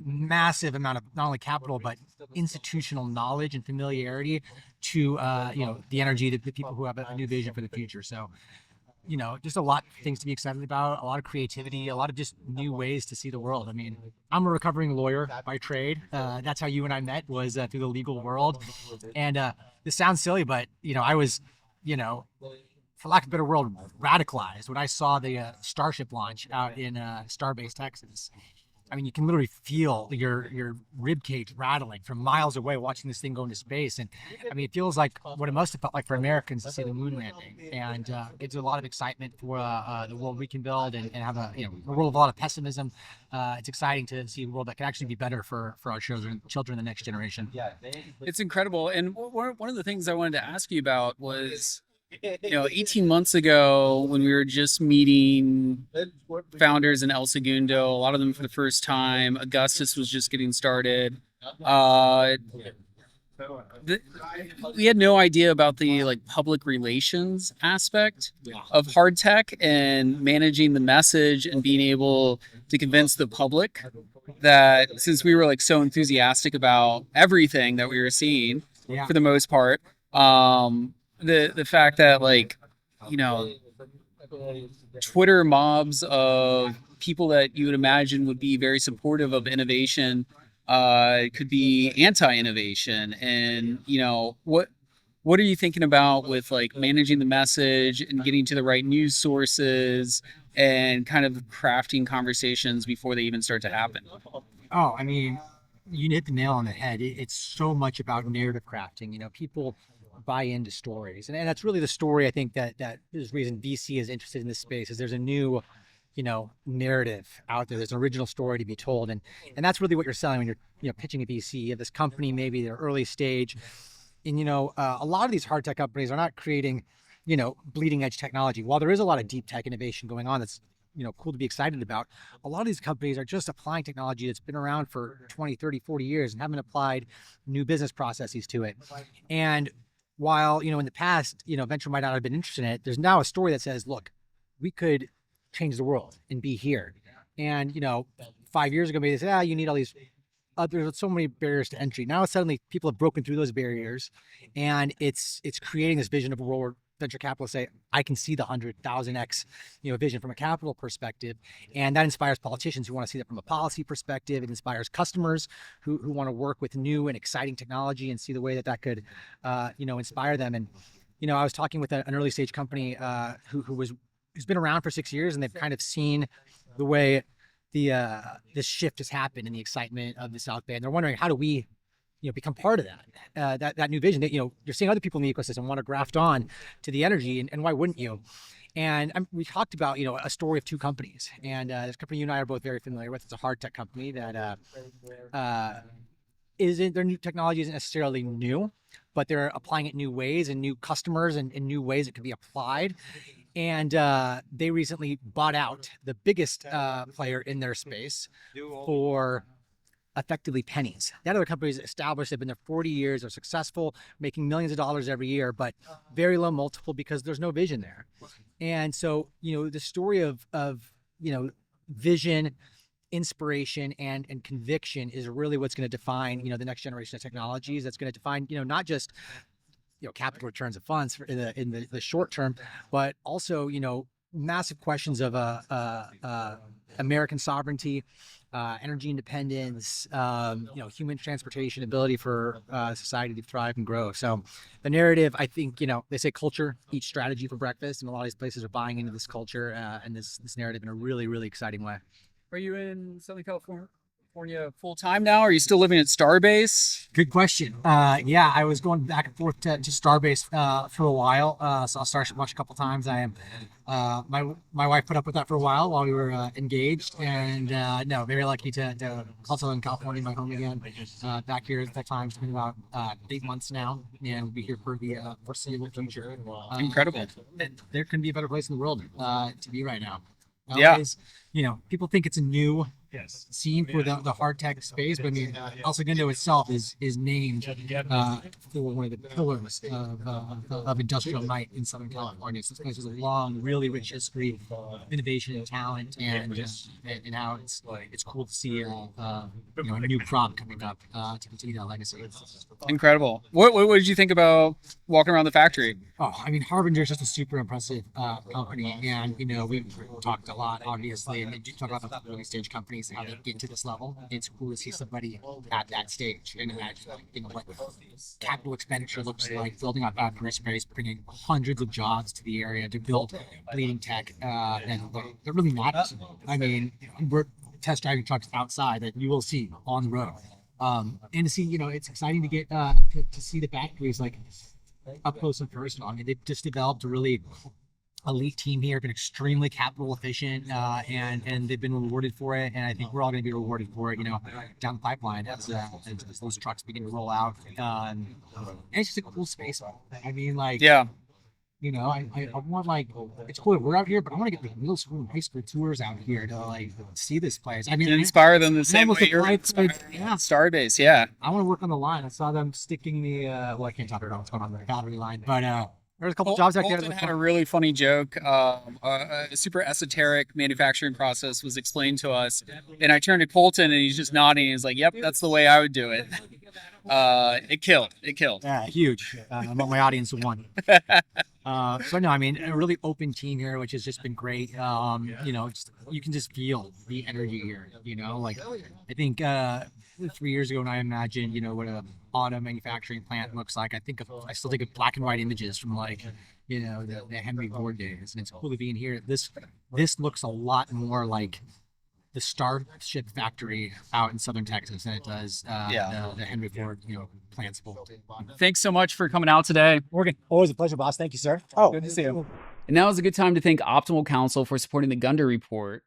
Speaker 5: massive amount of not only capital, but institutional knowledge and familiarity to, the energy that the people who have a new vision for the future. So, just a lot of things to be excited about, a lot of creativity, a lot of just new ways to see the world. I mean, I'm a recovering lawyer by trade. That's how you and I met, was through the legal world. And this sounds silly, but, I was, for lack of a better word, radicalized when I saw the Starship launch out in Starbase, Texas. I mean, you can literally feel your rib cage rattling from miles away watching this thing go into space. And I mean, it feels like what it must have felt like for Americans to see the moon landing. And it's a lot of excitement for the world we can build and have a world of a lot of pessimism. It's exciting to see a world that can actually be better for our children, the next generation.
Speaker 1: It's incredible. And one of the things I wanted to ask you about was, 18 months ago when we were just meeting founders in El Segundo, a lot of them for the first time, Augustus was just getting started. We had no idea about the public relations aspect of hard tech and managing the message and being able to convince the public that, since we were so enthusiastic about everything that we were seeing for the most part, the fact that Twitter mobs of people that you would imagine would be very supportive of innovation could be anti-innovation. And what are you thinking about with managing the message and getting to the right news sources and kind of crafting conversations before they even start to happen?
Speaker 5: Oh, I mean, you hit the nail on the head. It's so much about narrative crafting. People buy into stories, and that's really the story. I think that is the reason VC is interested in this space, is there's a new narrative out there. There's an original story to be told, and that's really what you're selling when you're pitching a VC. You have this company, maybe they're early stage, and a lot of these hard tech companies are not creating bleeding edge technology. While there is a lot of deep tech innovation going on that's, cool to be excited about, a lot of these companies are just applying technology that's been around for 20, 30, 40 years and haven't applied new business processes to it. And while, in the past, venture might not have been interested in it, there's now a story that says, look, we could change the world and be here. And, 5 years ago, maybe they said, you need all these, there's so many barriers to entry. Now suddenly people have broken through those barriers, and it's creating this vision of a world where venture capitalists say, I can see the 100,000x, vision from a capital perspective. And that inspires politicians who want to see that from a policy perspective. It inspires customers who want to work with new and exciting technology and see the way that could, inspire them. And, I was talking with an early stage company who's been around for 6 years, and they've kind of seen the way this shift has happened and the excitement of the South Bay. And they're wondering, how do we become part of that new vision that, you're seeing other people in the ecosystem want to graft on to the energy, and why wouldn't you? And we talked about, a story of two companies, and this company you and I are both very familiar with. It's a hard tech company that their new technology isn't necessarily new, but they're applying it new ways and new customers and in new ways it can be applied. And they recently bought out the biggest player in their space for effectively pennies. That other company is established. They've been there 40 years. They're successful, making millions of dollars every year, but very low multiple because there's no vision there. And so, the story of vision, inspiration, and conviction is really what's going to define, the next generation of technologies. That's going to define, not just, capital returns of funds in the short term, but also, massive questions of American sovereignty, energy independence, human transportation, ability for society to thrive and grow. So the narrative, I think, they say culture eats strategy for breakfast, and a lot of these places are buying into this culture and this narrative in a really, really exciting way.
Speaker 1: Are you in Southern California full time now? Are you still living at Starbase?
Speaker 5: Good question. Yeah, I was going back and forth to Starbase for a while. So I'll start watch a couple times. I am my wife put up with that for a while we were engaged, and no, very lucky to call Southern California my home again. Back here at that time, it's been about 8 months now, and we'll be here for the foreseeable future.
Speaker 1: Incredible.
Speaker 5: There couldn't be a better place in the world to be right now.
Speaker 1: Nowadays,
Speaker 5: people think it's a new scene for the hard tech space, but I mean, also Gundo itself is named for one of the pillars of industrial might in Southern California. So this place has a long, really rich history of innovation and talent, and how it's cool to see a new crop coming up to continue that legacy.
Speaker 1: Incredible. What did you think about walking around the factory?
Speaker 5: Oh, I mean, Harbinger is just a super impressive company, and we've talked a lot, obviously, and you talk about the early stage companies and how they get to this level. It's cool to see somebody at that stage and imagine what capital expenditure looks like, building out factory space, bringing hundreds of jobs to the area to build bleeding tech, and that really matters. I mean, we're test driving trucks outside that you will see on the road, and to see, it's exciting to get to see the factories like up close and personal. I mean, they've just developed a really elite team here, been extremely capital efficient, and they've been rewarded for it. And I think we're all going to be rewarded for it, down the pipeline as those trucks begin to roll out. And it's just a cool space. I mean, I want it's cool. We're out here, but I want to get middle school and high school tours out here to see this place. I mean,
Speaker 1: to inspire them the same way you're inspiring Starbase. Yeah,
Speaker 5: I want to work on the line. I saw them sticking the I can't talk about what's going on the battery line, but there's a couple jobs out there.
Speaker 1: Colton had a really funny joke. A super esoteric manufacturing process was explained to us, and I turned to Colton, and he's just nodding. He's like, "Yep, that's the way I would do it." It killed.
Speaker 5: Yeah, huge. I want my audience to want. So no, I mean, a really open team here, which has just been great. You can just feel the energy here. I think 3 years ago when I imagined, what a auto manufacturing plant looks like, I still think of black and white images from the Henry Ford days, and it's cool to be in here. This looks a lot more like the Starship factory out in Southern Texas than it does the Henry Ford plants.
Speaker 1: Thanks so much for coming out today,
Speaker 5: Morgan. Always a pleasure, boss. Thank you, sir. Oh,
Speaker 1: good to see you. And now is a good time to thank Optimal Counsel for supporting the Gundo Report.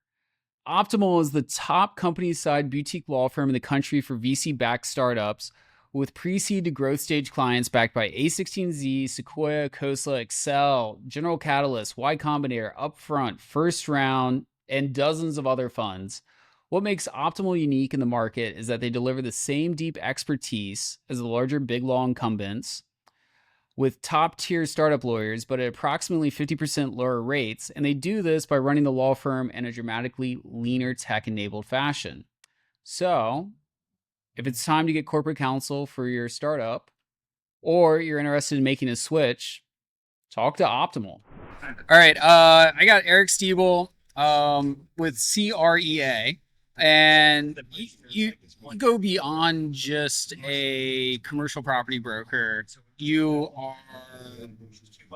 Speaker 1: Optimal is the top company-side boutique law firm in the country for VC-backed startups. with pre-seed to growth stage clients backed by A16Z, Sequoia, Khosla, Excel, General Catalyst, Y Combinator, Upfront, First Round, and dozens of other funds. What makes Optimal unique in the market is that they deliver the same deep expertise as the larger big law incumbents with top-tier startup lawyers, but at approximately 50% lower rates, and they do this by running the law firm in a dramatically leaner tech-enabled fashion. So, if it's time to get corporate counsel for your startup, or you're interested in making a switch, talk to Optimal. All right, I got Erik Stiebel with CREA, and you go beyond just a commercial property broker. You are,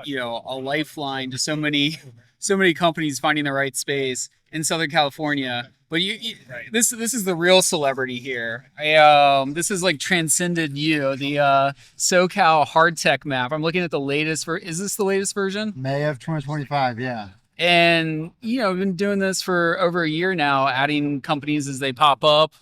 Speaker 1: a lifeline to so many companies finding the right space in Southern California. But this is the real celebrity here. This is like transcended you, the SoCal hard tech map. I'm looking at the latest. Is this the latest version?
Speaker 6: May of 2025, yeah.
Speaker 1: And I've been doing this for over a year now, adding companies as they pop up,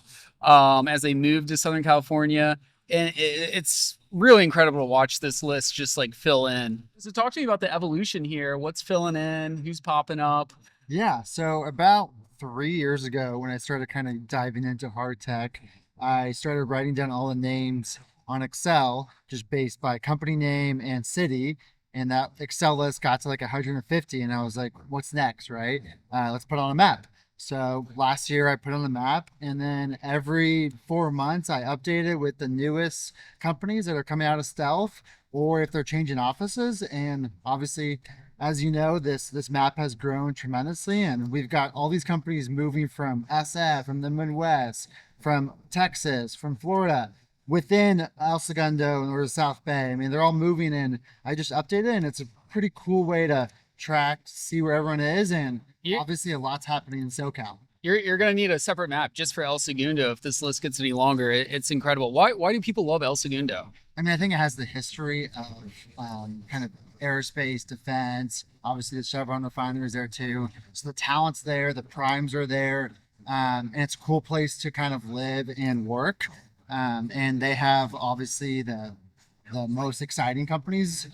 Speaker 1: as they move to Southern California, and it's really incredible to watch this list just like fill in. So talk to me about the evolution here. What's filling in? Who's popping up?
Speaker 6: Yeah, so about 3 years ago, when I started kind of diving into hard tech, I started writing down all the names on Excel, just based by company name and city. And that Excel list got to like 150, and I was like, what's next, right? Let's put it on a map. So last year I put it on the map, and then every 4 months I update it with the newest companies that are coming out of stealth, or if they're changing offices. And obviously, as you know, this map has grown tremendously, and we've got all these companies moving from SF, from the Midwest, from Texas, from Florida, within El Segundo or the South Bay. I mean, they're all moving in. I just updated it, and it's a pretty cool way to track, see where everyone is, and obviously a lot's happening in SoCal.
Speaker 1: You're going to need a separate map just for El Segundo if this list gets any longer. It's incredible. Why do people love El Segundo?
Speaker 6: I mean, I think it has the history of kind of aerospace, defense. Obviously, the Chevron refinery is there too. So the talent's there, the primes are there, and it's a cool place to kind of live and work. And they have obviously the most exciting companies,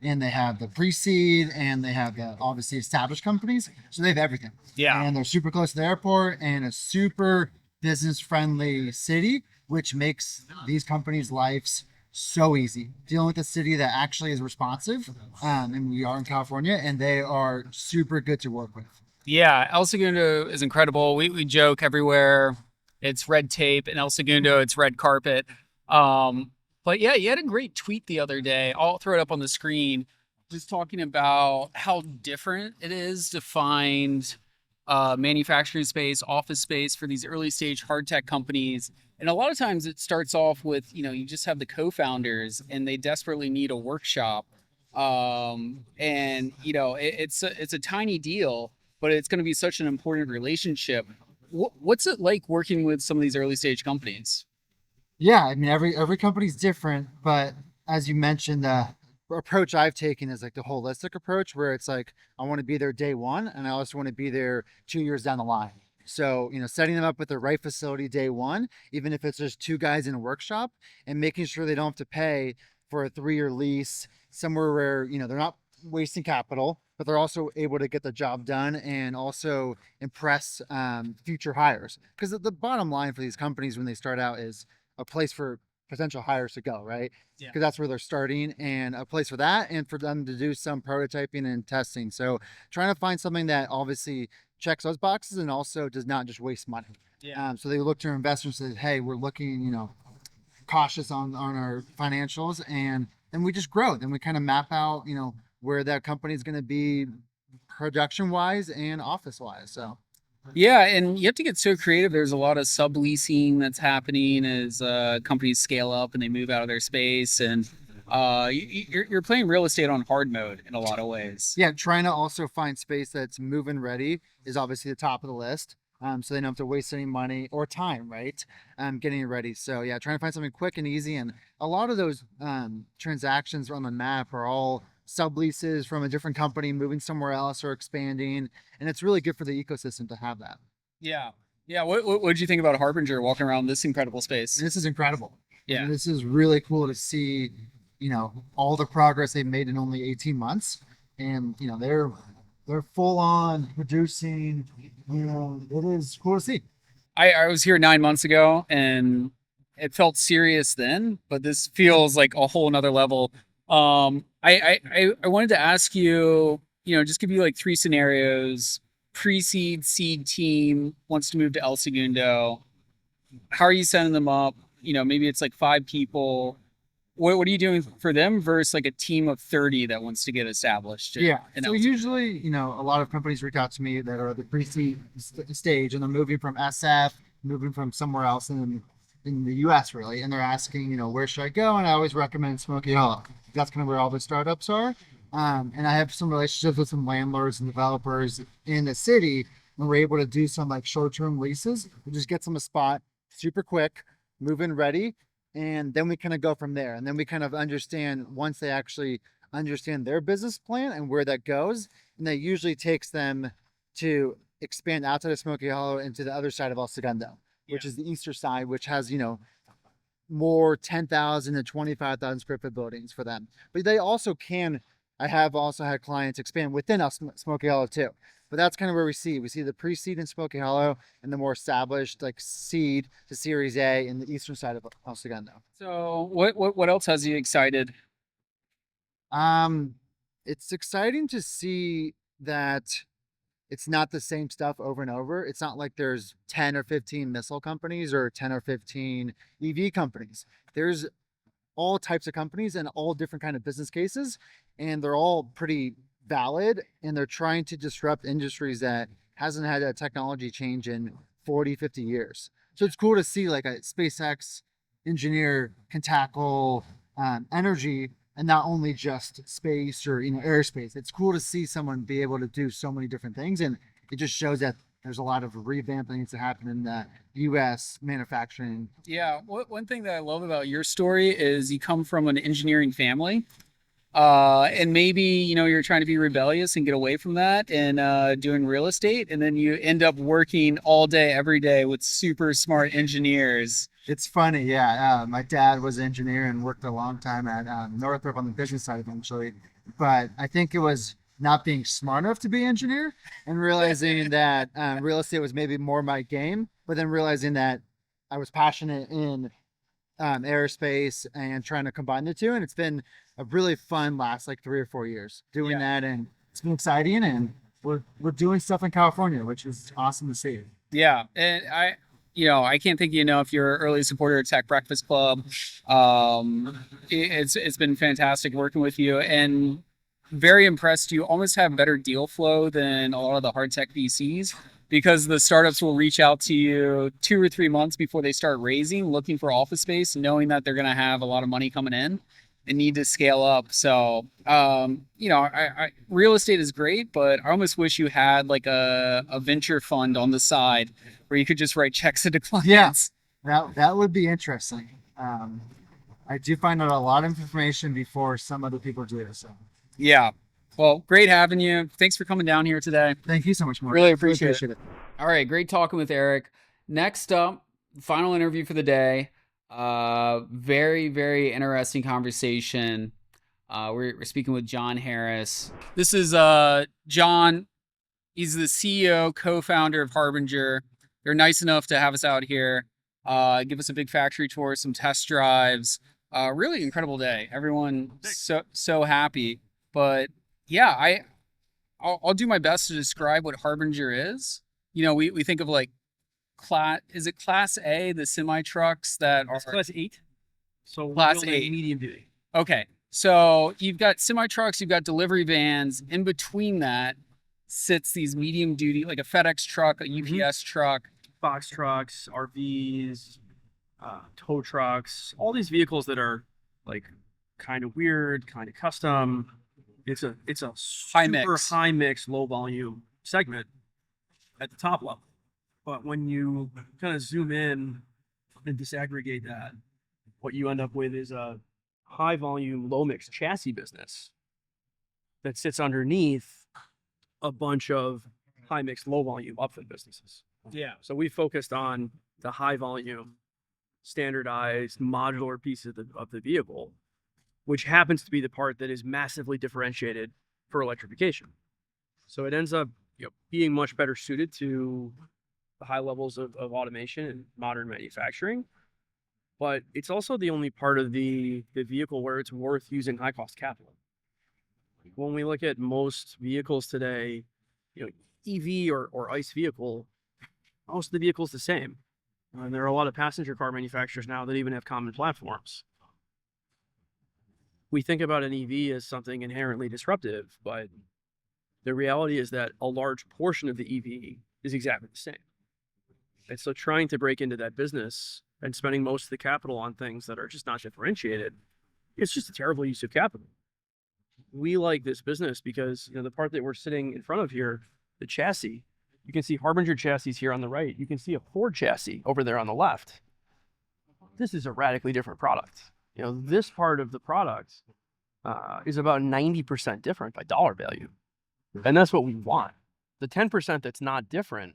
Speaker 6: and they have the pre-seed, and they have the obviously established companies. So they have everything.
Speaker 1: Yeah.
Speaker 6: And they're super close to the airport and a super business-friendly city, which makes these companies' lives so easy. Dealing with a city that actually is responsive, and we are in California, and they are super good to work with.
Speaker 1: Yeah, El Segundo is incredible. We joke everywhere. It's red tape. In El Segundo, it's red carpet. But yeah, you had a great tweet the other day. I'll throw it up on the screen. Just talking about how different it is to find manufacturing space, office space for these early stage hard tech companies. And a lot of times it starts off with, you just have the co-founders and they desperately need a workshop. It's a tiny deal, but it's going to be such an important relationship. What's it like working with some of these early stage companies?
Speaker 6: Yeah, I mean, every company's different, but as you mentioned, the approach I've taken is like the holistic approach, where it's like, I want to be there day one, and I also want to be there 2 years down the line. So, setting them up with the right facility day one, even if it's just two guys in a workshop, and making sure they don't have to pay for a 3-year lease somewhere where, they're not wasting capital, but they're also able to get the job done and also impress future hires. Because the bottom line for these companies when they start out is a place for potential hires to go, right?
Speaker 1: Yeah.
Speaker 6: Because that's where they're starting, and a place for that, and for them to do some prototyping and testing. So trying to find something that obviously checks those boxes and also does not just waste money.
Speaker 1: Yeah.
Speaker 6: So they look to investors and say, hey, we're looking, cautious on our financials, and then we just grow. Then we kind of map out, where that company is going to be production wise and office wise. So.
Speaker 1: Yeah, and you have to get so creative. There's a lot of subleasing that's happening as companies scale up and they move out of their space, and you're playing real estate on hard mode in a lot of ways.
Speaker 6: Yeah, trying to also find space that's move-in ready is obviously the top of the list, so they don't have to waste any money or time, right? Getting it ready. So yeah, trying to find something quick and easy, and a lot of those transactions on the map are all subleases from a different company moving somewhere else or expanding, and it's really good for the ecosystem to have that.
Speaker 1: Yeah. What did you think about Harbinger walking around this incredible space?
Speaker 6: This is incredible.
Speaker 1: Yeah.
Speaker 6: And this is really cool to see, all the progress they've made in only 18 months. And, they're full on producing, it is cool to see.
Speaker 1: I was here 9 months ago and it felt serious then, but this feels like a whole nother level. I wanted to ask you, just give you like 3 scenarios. Pre-seed, seed team wants to move to El Segundo. How are you setting them up? Maybe it's like 5 people. What are you doing for them versus like a team of 30 that wants to get established?
Speaker 6: Yeah.
Speaker 1: in
Speaker 6: So
Speaker 1: El Segundo?
Speaker 6: usually, a lot of companies reach out to me that are at the pre-seed stage and they're moving from SF, moving from somewhere else in the US really. And they're asking, where should I go? And I always recommend Smoky Hollow. That's kind of where all the startups are. And I have some relationships with some landlords and developers in the city. And we're able to do some like short-term leases. We just get them a spot super quick, move in ready. And then we kind of go from there. And then we kind of understand once they actually understand their business plan and where that goes. And that usually takes them to expand outside of Smoky Hollow into the other side of El Segundo, which is the eastern side, which has, more 10,000 to 25,000 square foot buildings for them. But they also I have also had clients expand within Smoky Hollow too. But that's kind of where we see the pre-seed in Smoky Hollow and the more established like seed to Series A in the eastern side of El Segundo.
Speaker 1: So what else has you excited?
Speaker 6: It's exciting to see that it's not the same stuff over and over. It's not like there's 10 or 15 missile companies or 10 or 15 EV companies. There's all types of companies and all different kind of business cases, and they're all pretty valid, and they're trying to disrupt industries that hasn't had a technology change in 40, 50 years. So it's cool to see like a SpaceX engineer can tackle energy and not only just space or airspace. It's cool to see someone be able to do so many different things, and it just shows that there's a lot of revamping that needs to happen in the U.S. manufacturing.
Speaker 1: Yeah, one thing that I love about your story is you come from an engineering family, and maybe you're trying to be rebellious and get away from that and doing real estate, and then you end up working all day every day with super smart engineers.
Speaker 6: It's funny, yeah. My dad was an engineer and worked a long time at Northrop on the business side eventually. But I think it was not being smart enough to be an engineer and realizing that real estate was maybe more my game, but then realizing that I was passionate in aerospace and trying to combine the two. And it's been a really fun last like 3 or 4 years doing that. And it's been exciting. And we're doing stuff in California, which is awesome to see.
Speaker 1: Yeah, and I can't thank you enough. You're an early supporter of Tech Breakfast Club. It's been fantastic working with you, and very impressed. You almost have better deal flow than a lot of the hard tech VCs because the startups will reach out to you 2 or 3 months before they start raising, looking for office space, knowing that they're going to have a lot of money coming in and need to scale up. So, real estate is great, but I almost wish you had like a venture fund on the side where you could just write checks to clients.
Speaker 6: Yeah, that would be interesting. I do find out a lot of information before some other people do. So
Speaker 1: yeah. Well, great having you. Thanks for coming down here today.
Speaker 6: Thank you so much, Mark.
Speaker 1: Really appreciate it. All right, great talking with Erik. Next up, final interview for the day. Very, very interesting conversation. We're speaking with John Harris. This is John. He's the CEO, co-founder of Harbinger. They're nice enough to have us out here, give us a big factory tour, some test drives. Really incredible day. Everyone so happy. But yeah, I'll do my best to describe what Harbinger is. We think of like is it Class A, the semi trucks that are
Speaker 7: Class 8? So
Speaker 1: Class 8,
Speaker 7: medium duty.
Speaker 1: Okay, so you've got semi trucks, you've got delivery vans. In between that sits these medium duty, like a FedEx truck, a UPS truck,
Speaker 7: Box trucks, RVs, tow trucks, all these vehicles that are like kind of weird, kind of custom. It's a super high mix, low volume segment at the top level. But when you kind of zoom in and disaggregate that, what you end up with is a high volume, low mix chassis business that sits underneath a bunch of high mix, low volume upfit businesses.
Speaker 1: Yeah.
Speaker 7: So we focused on the high volume standardized modular piece of the vehicle, which happens to be the part that is massively differentiated for electrification. So it ends up being much better suited to the high levels of automation and modern manufacturing. But it's also the only part of the vehicle where it's worth using high cost capital. When we look at most vehicles today, EV or ICE vehicle, most of the vehicle's the same. And there are a lot of passenger car manufacturers now that even have common platforms. We think about an EV as something inherently disruptive, but the reality is that a large portion of the EV is exactly the same. And so trying to break into that business and spending most of the capital on things that are just not differentiated, it's just a terrible use of capital. We like this business because the part that we're sitting in front of here, the chassis, you can see Harbinger chassis here on the right. You can see a Ford chassis over there on the left. This is a radically different product. This part of the product is about 90% different by dollar value. And that's what we want. The 10% that's not different,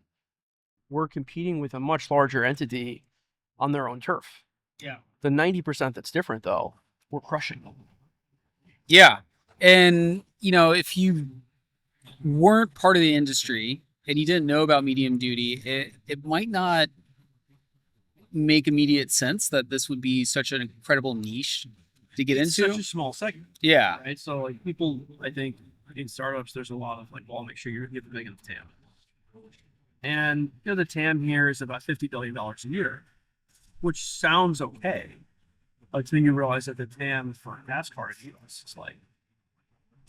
Speaker 7: we're competing with a much larger entity on their own turf.
Speaker 1: Yeah.
Speaker 7: The 90% that's different, though, we're crushing them.
Speaker 1: Yeah. And, if you weren't part of the industry and you didn't know about medium duty, it might not make immediate sense that this would be such an incredible niche to get into.
Speaker 7: Such a small segment.
Speaker 1: Yeah.
Speaker 7: Right. So people, I think in startups, there's a lot of well, make sure you get the big enough TAM. And the TAM here is about $50 billion a year, which sounds okay until you realize that the TAM for NASCAR in the US is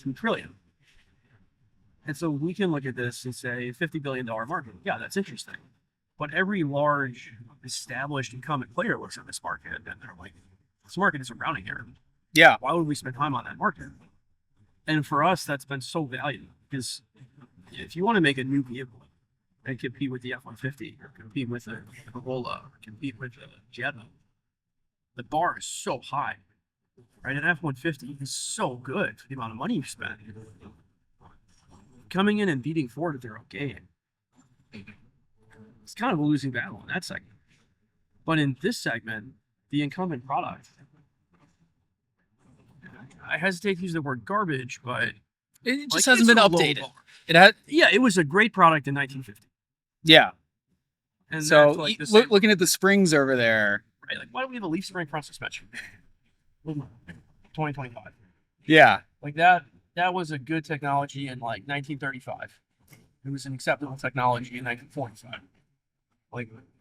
Speaker 7: $2 trillion. And so we can look at this and say $50 billion market. Yeah, that's interesting. But every large established incumbent player looks at this market and they're like, this market is a rounding error.
Speaker 1: Yeah.
Speaker 7: Why would we spend time on that market? And for us, that's been so valuable because if you want to make a new vehicle and compete with the F-150 or compete with a Corolla or compete with a Jetta, the bar is so high, right? An F-150 is so good for the amount of money you spend. Coming in and beating Ford at their own game, it's kind of a losing battle in that segment. But in this segment, the incumbent product, I hesitate to use the word garbage, but
Speaker 1: it just hasn't been updated.
Speaker 7: It was a great product in 1950.
Speaker 1: Yeah.
Speaker 7: And
Speaker 1: so looking at the springs over there,
Speaker 7: right? Why don't we have a leaf spring front suspension? 2025.
Speaker 1: Yeah.
Speaker 7: That was a good technology in 1935. It was an acceptable technology in 1945.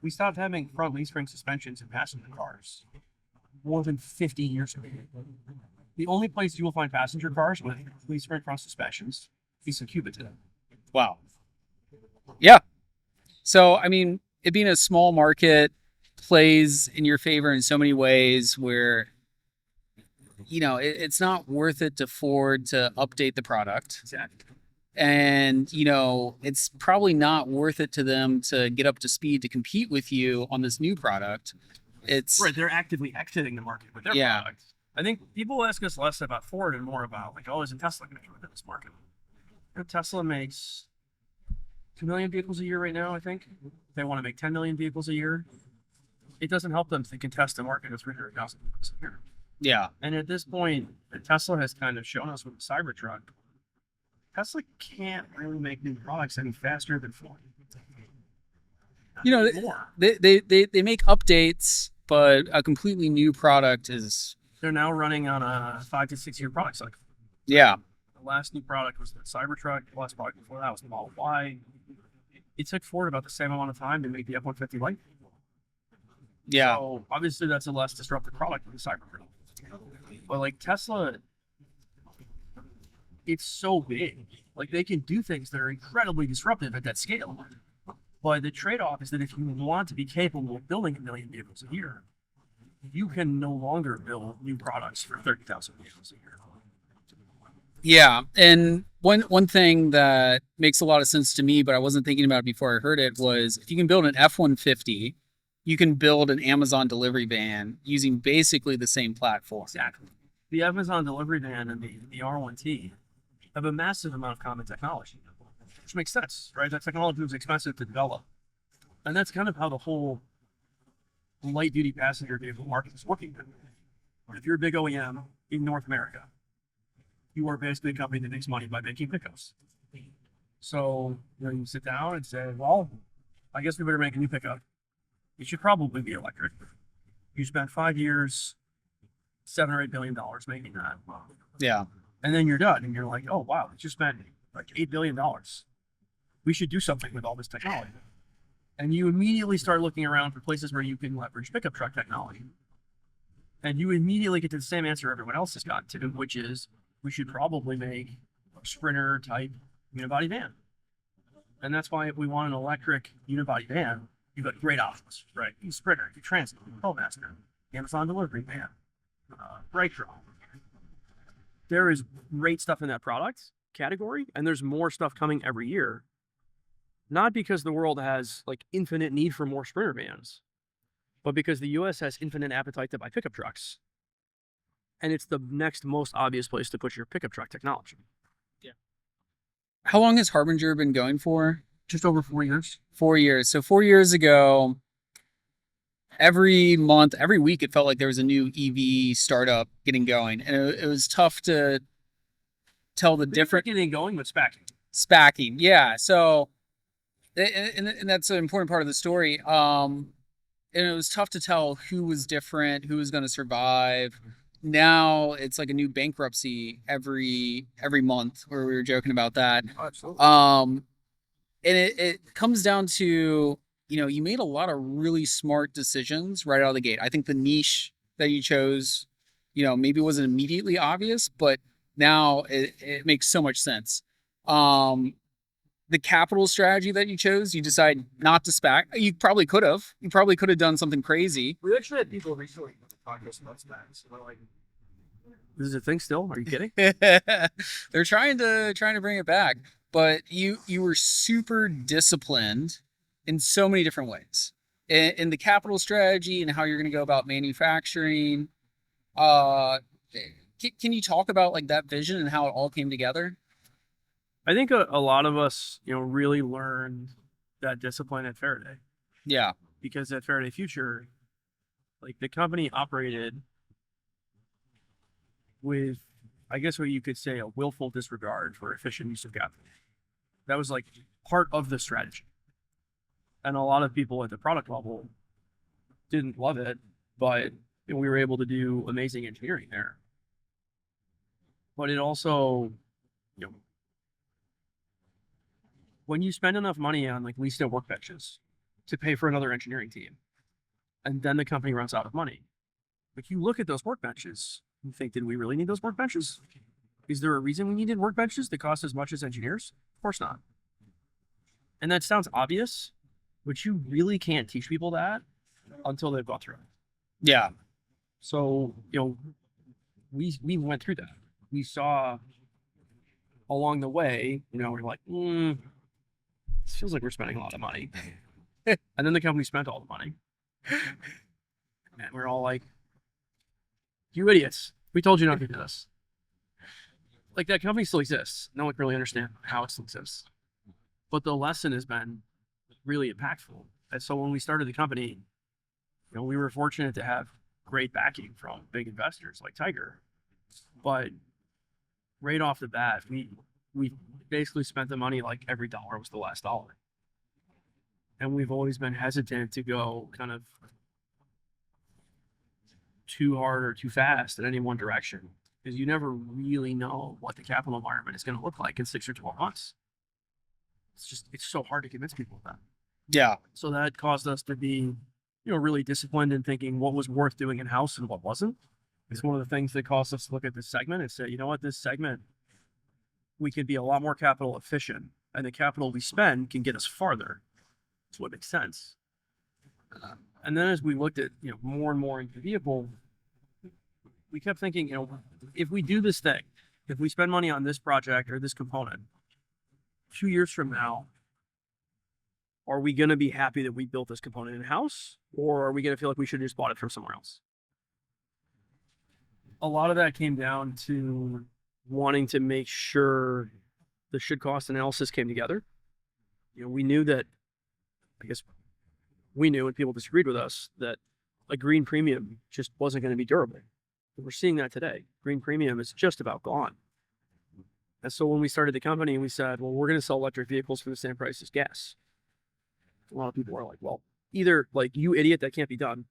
Speaker 7: We stopped having front leaf spring suspensions in passenger cars more than 50 years ago. The only place you will find passenger cars with leaf spring front suspensions is in Cuba today.
Speaker 1: Wow. Yeah. So, it being a small market plays in your favor in so many ways where, it's not worth it to Ford to update the product.
Speaker 7: Exactly.
Speaker 1: And, it's probably not worth it to them to get up to speed to compete with you on this new product. It's
Speaker 7: right. They're actively exiting the market with their product. I think people ask us less about Ford and more about isn't Tesla going to come into this market? Tesla makes 2 million vehicles a year right now, I think. They want to make 10 million vehicles a year. It doesn't help them to contest the market of 300,000 vehicles a year.
Speaker 1: Yeah.
Speaker 7: And at this point, Tesla has kind of shown us with the Cybertruck, Tesla can't really make new products any faster than Ford.
Speaker 1: They make updates, but a completely new product is...
Speaker 7: They're now running on a 5 to 6 year product cycle.
Speaker 1: Yeah.
Speaker 7: The last new product was the Cybertruck. The last product before that was the Model Y. It took Ford about the same amount of time to make the F-150 light.
Speaker 1: Yeah.
Speaker 7: So obviously that's a less disruptive product than the Cybertruck. But Tesla, it's so big. They can do things that are incredibly disruptive at that scale. But the trade-off is that if you want to be capable of building 1 million vehicles a year, you can no longer build new products for 30,000 vehicles a year.
Speaker 1: Yeah, and one thing that makes a lot of sense to me, but I wasn't thinking about it before I heard it, was if you can build an F-150, you can build an Amazon delivery van using basically the same platform.
Speaker 7: Exactly. The Amazon delivery van and the R1T have a massive amount of common technology, which makes sense, right? That technology was expensive to develop. And that's kind of how the whole light duty passenger vehicle market is working in. Or if you're a big OEM in North America, you are basically a company that makes money by making pickups. So you sit down and say, well, I guess we better make a new pickup. It should probably be electric. You spent 5 years, $7 or $8 billion making that.
Speaker 1: Yeah.
Speaker 7: And then you're done, and you're like, oh wow, we just spent like $8 billion. We should do something with all this technology. And you immediately start looking around for places where you can leverage pickup truck technology. And you immediately get to the same answer everyone else has got to, which is we should probably make a Sprinter type unibody van. And that's why if we want an electric unibody van, you've got great options, right? You Sprinter, you Transit, you ProMaster, Amazon delivery van, Brightron. There is great stuff in that product category, and there's more stuff coming every year. Not because the world has like infinite need for more Sprinter vans, but because the US has infinite appetite to buy pickup trucks. And it's the next most obvious place to put your pickup truck technology.
Speaker 1: Yeah. How long has Harbinger been going for?
Speaker 7: Just over 4 years.
Speaker 1: 4 years. So 4 years ago, every month, every week, it felt like there was a new EV startup getting going. And it was tough to tell the different...
Speaker 7: Getting going, but spacking.
Speaker 1: Spacking, yeah. So, and that's an important part of the story. And it was tough to tell who was different, who was going to survive. Now it's like a new bankruptcy every month, where we were joking about that.
Speaker 7: Oh, absolutely.
Speaker 1: And it comes down to, you made a lot of really smart decisions right out of the gate. I think the niche that you chose, maybe wasn't immediately obvious, but now it makes so much sense. The capital strategy that you chose, you decide not to SPAC. You probably could have. You probably could have done something crazy.
Speaker 7: We actually had people recently talk to us about SPACs. We're like, this is a thing still? Are you kidding?
Speaker 1: They're trying to bring it back. But you were super disciplined in so many different ways. In the capital strategy and how you're going to go about manufacturing. Can you talk about like that vision and how it all came together?
Speaker 7: I think a lot of us, really learned that discipline at Faraday.
Speaker 1: Yeah.
Speaker 7: Because at Faraday Future, like the company operated with, I guess what you could say, a willful disregard for efficient use of capital. That was like part of the strategy. And a lot of people at the product level didn't love it, but we were able to do amazing engineering there. But it also, when you spend enough money on like leased out workbenches to pay for another engineering team, and then the company runs out of money, like you look at those workbenches, you think, did we really need those workbenches? Is there a reason we needed workbenches that cost as much as engineers? Of course not. And that sounds obvious, but you really can't teach people that until they've gone through it.
Speaker 1: Yeah.
Speaker 7: So, we went through that. We saw along the way, we're like, this feels like we're spending a lot of money. And then the company spent all the money. And we're all like, you idiots. We told you not to do this. Like, that company still exists. No one can really understand how it still exists. But the lesson has been really impactful. And so when we started the company, we were fortunate to have great backing from big investors like Tiger. But right off the bat, we basically spent the money like every dollar was the last dollar. And we've always been hesitant to go kind of too hard or too fast in any one direction, because you never really know what the capital environment is going to look like in 6 or 12 months. It's so hard to convince people of that.
Speaker 1: Yeah.
Speaker 7: So that caused us to be, really disciplined in thinking what was worth doing in-house and what wasn't. It's one of the things that caused us to look at this segment and say, you know what, this segment, we can be a lot more capital efficient, and the capital we spend can get us farther. That's what makes sense. And then as we looked at, more and more into the vehicle, we kept thinking, if we do this thing, if we spend money on this project or this component, 2 years from now, are we going to be happy that we built this component in-house, or are we going to feel like we should have just bought it from somewhere else? A lot of that came down to wanting to make sure the should cost analysis came together. We knew that, I guess we knew, and people disagreed with us, that a green premium just wasn't going to be durable. We're seeing that today. Green premium is just about gone. And so when we started the company, we said, well, we're going to sell electric vehicles for the same price as gas. A lot of people are like, well, either like, you idiot, that can't be done,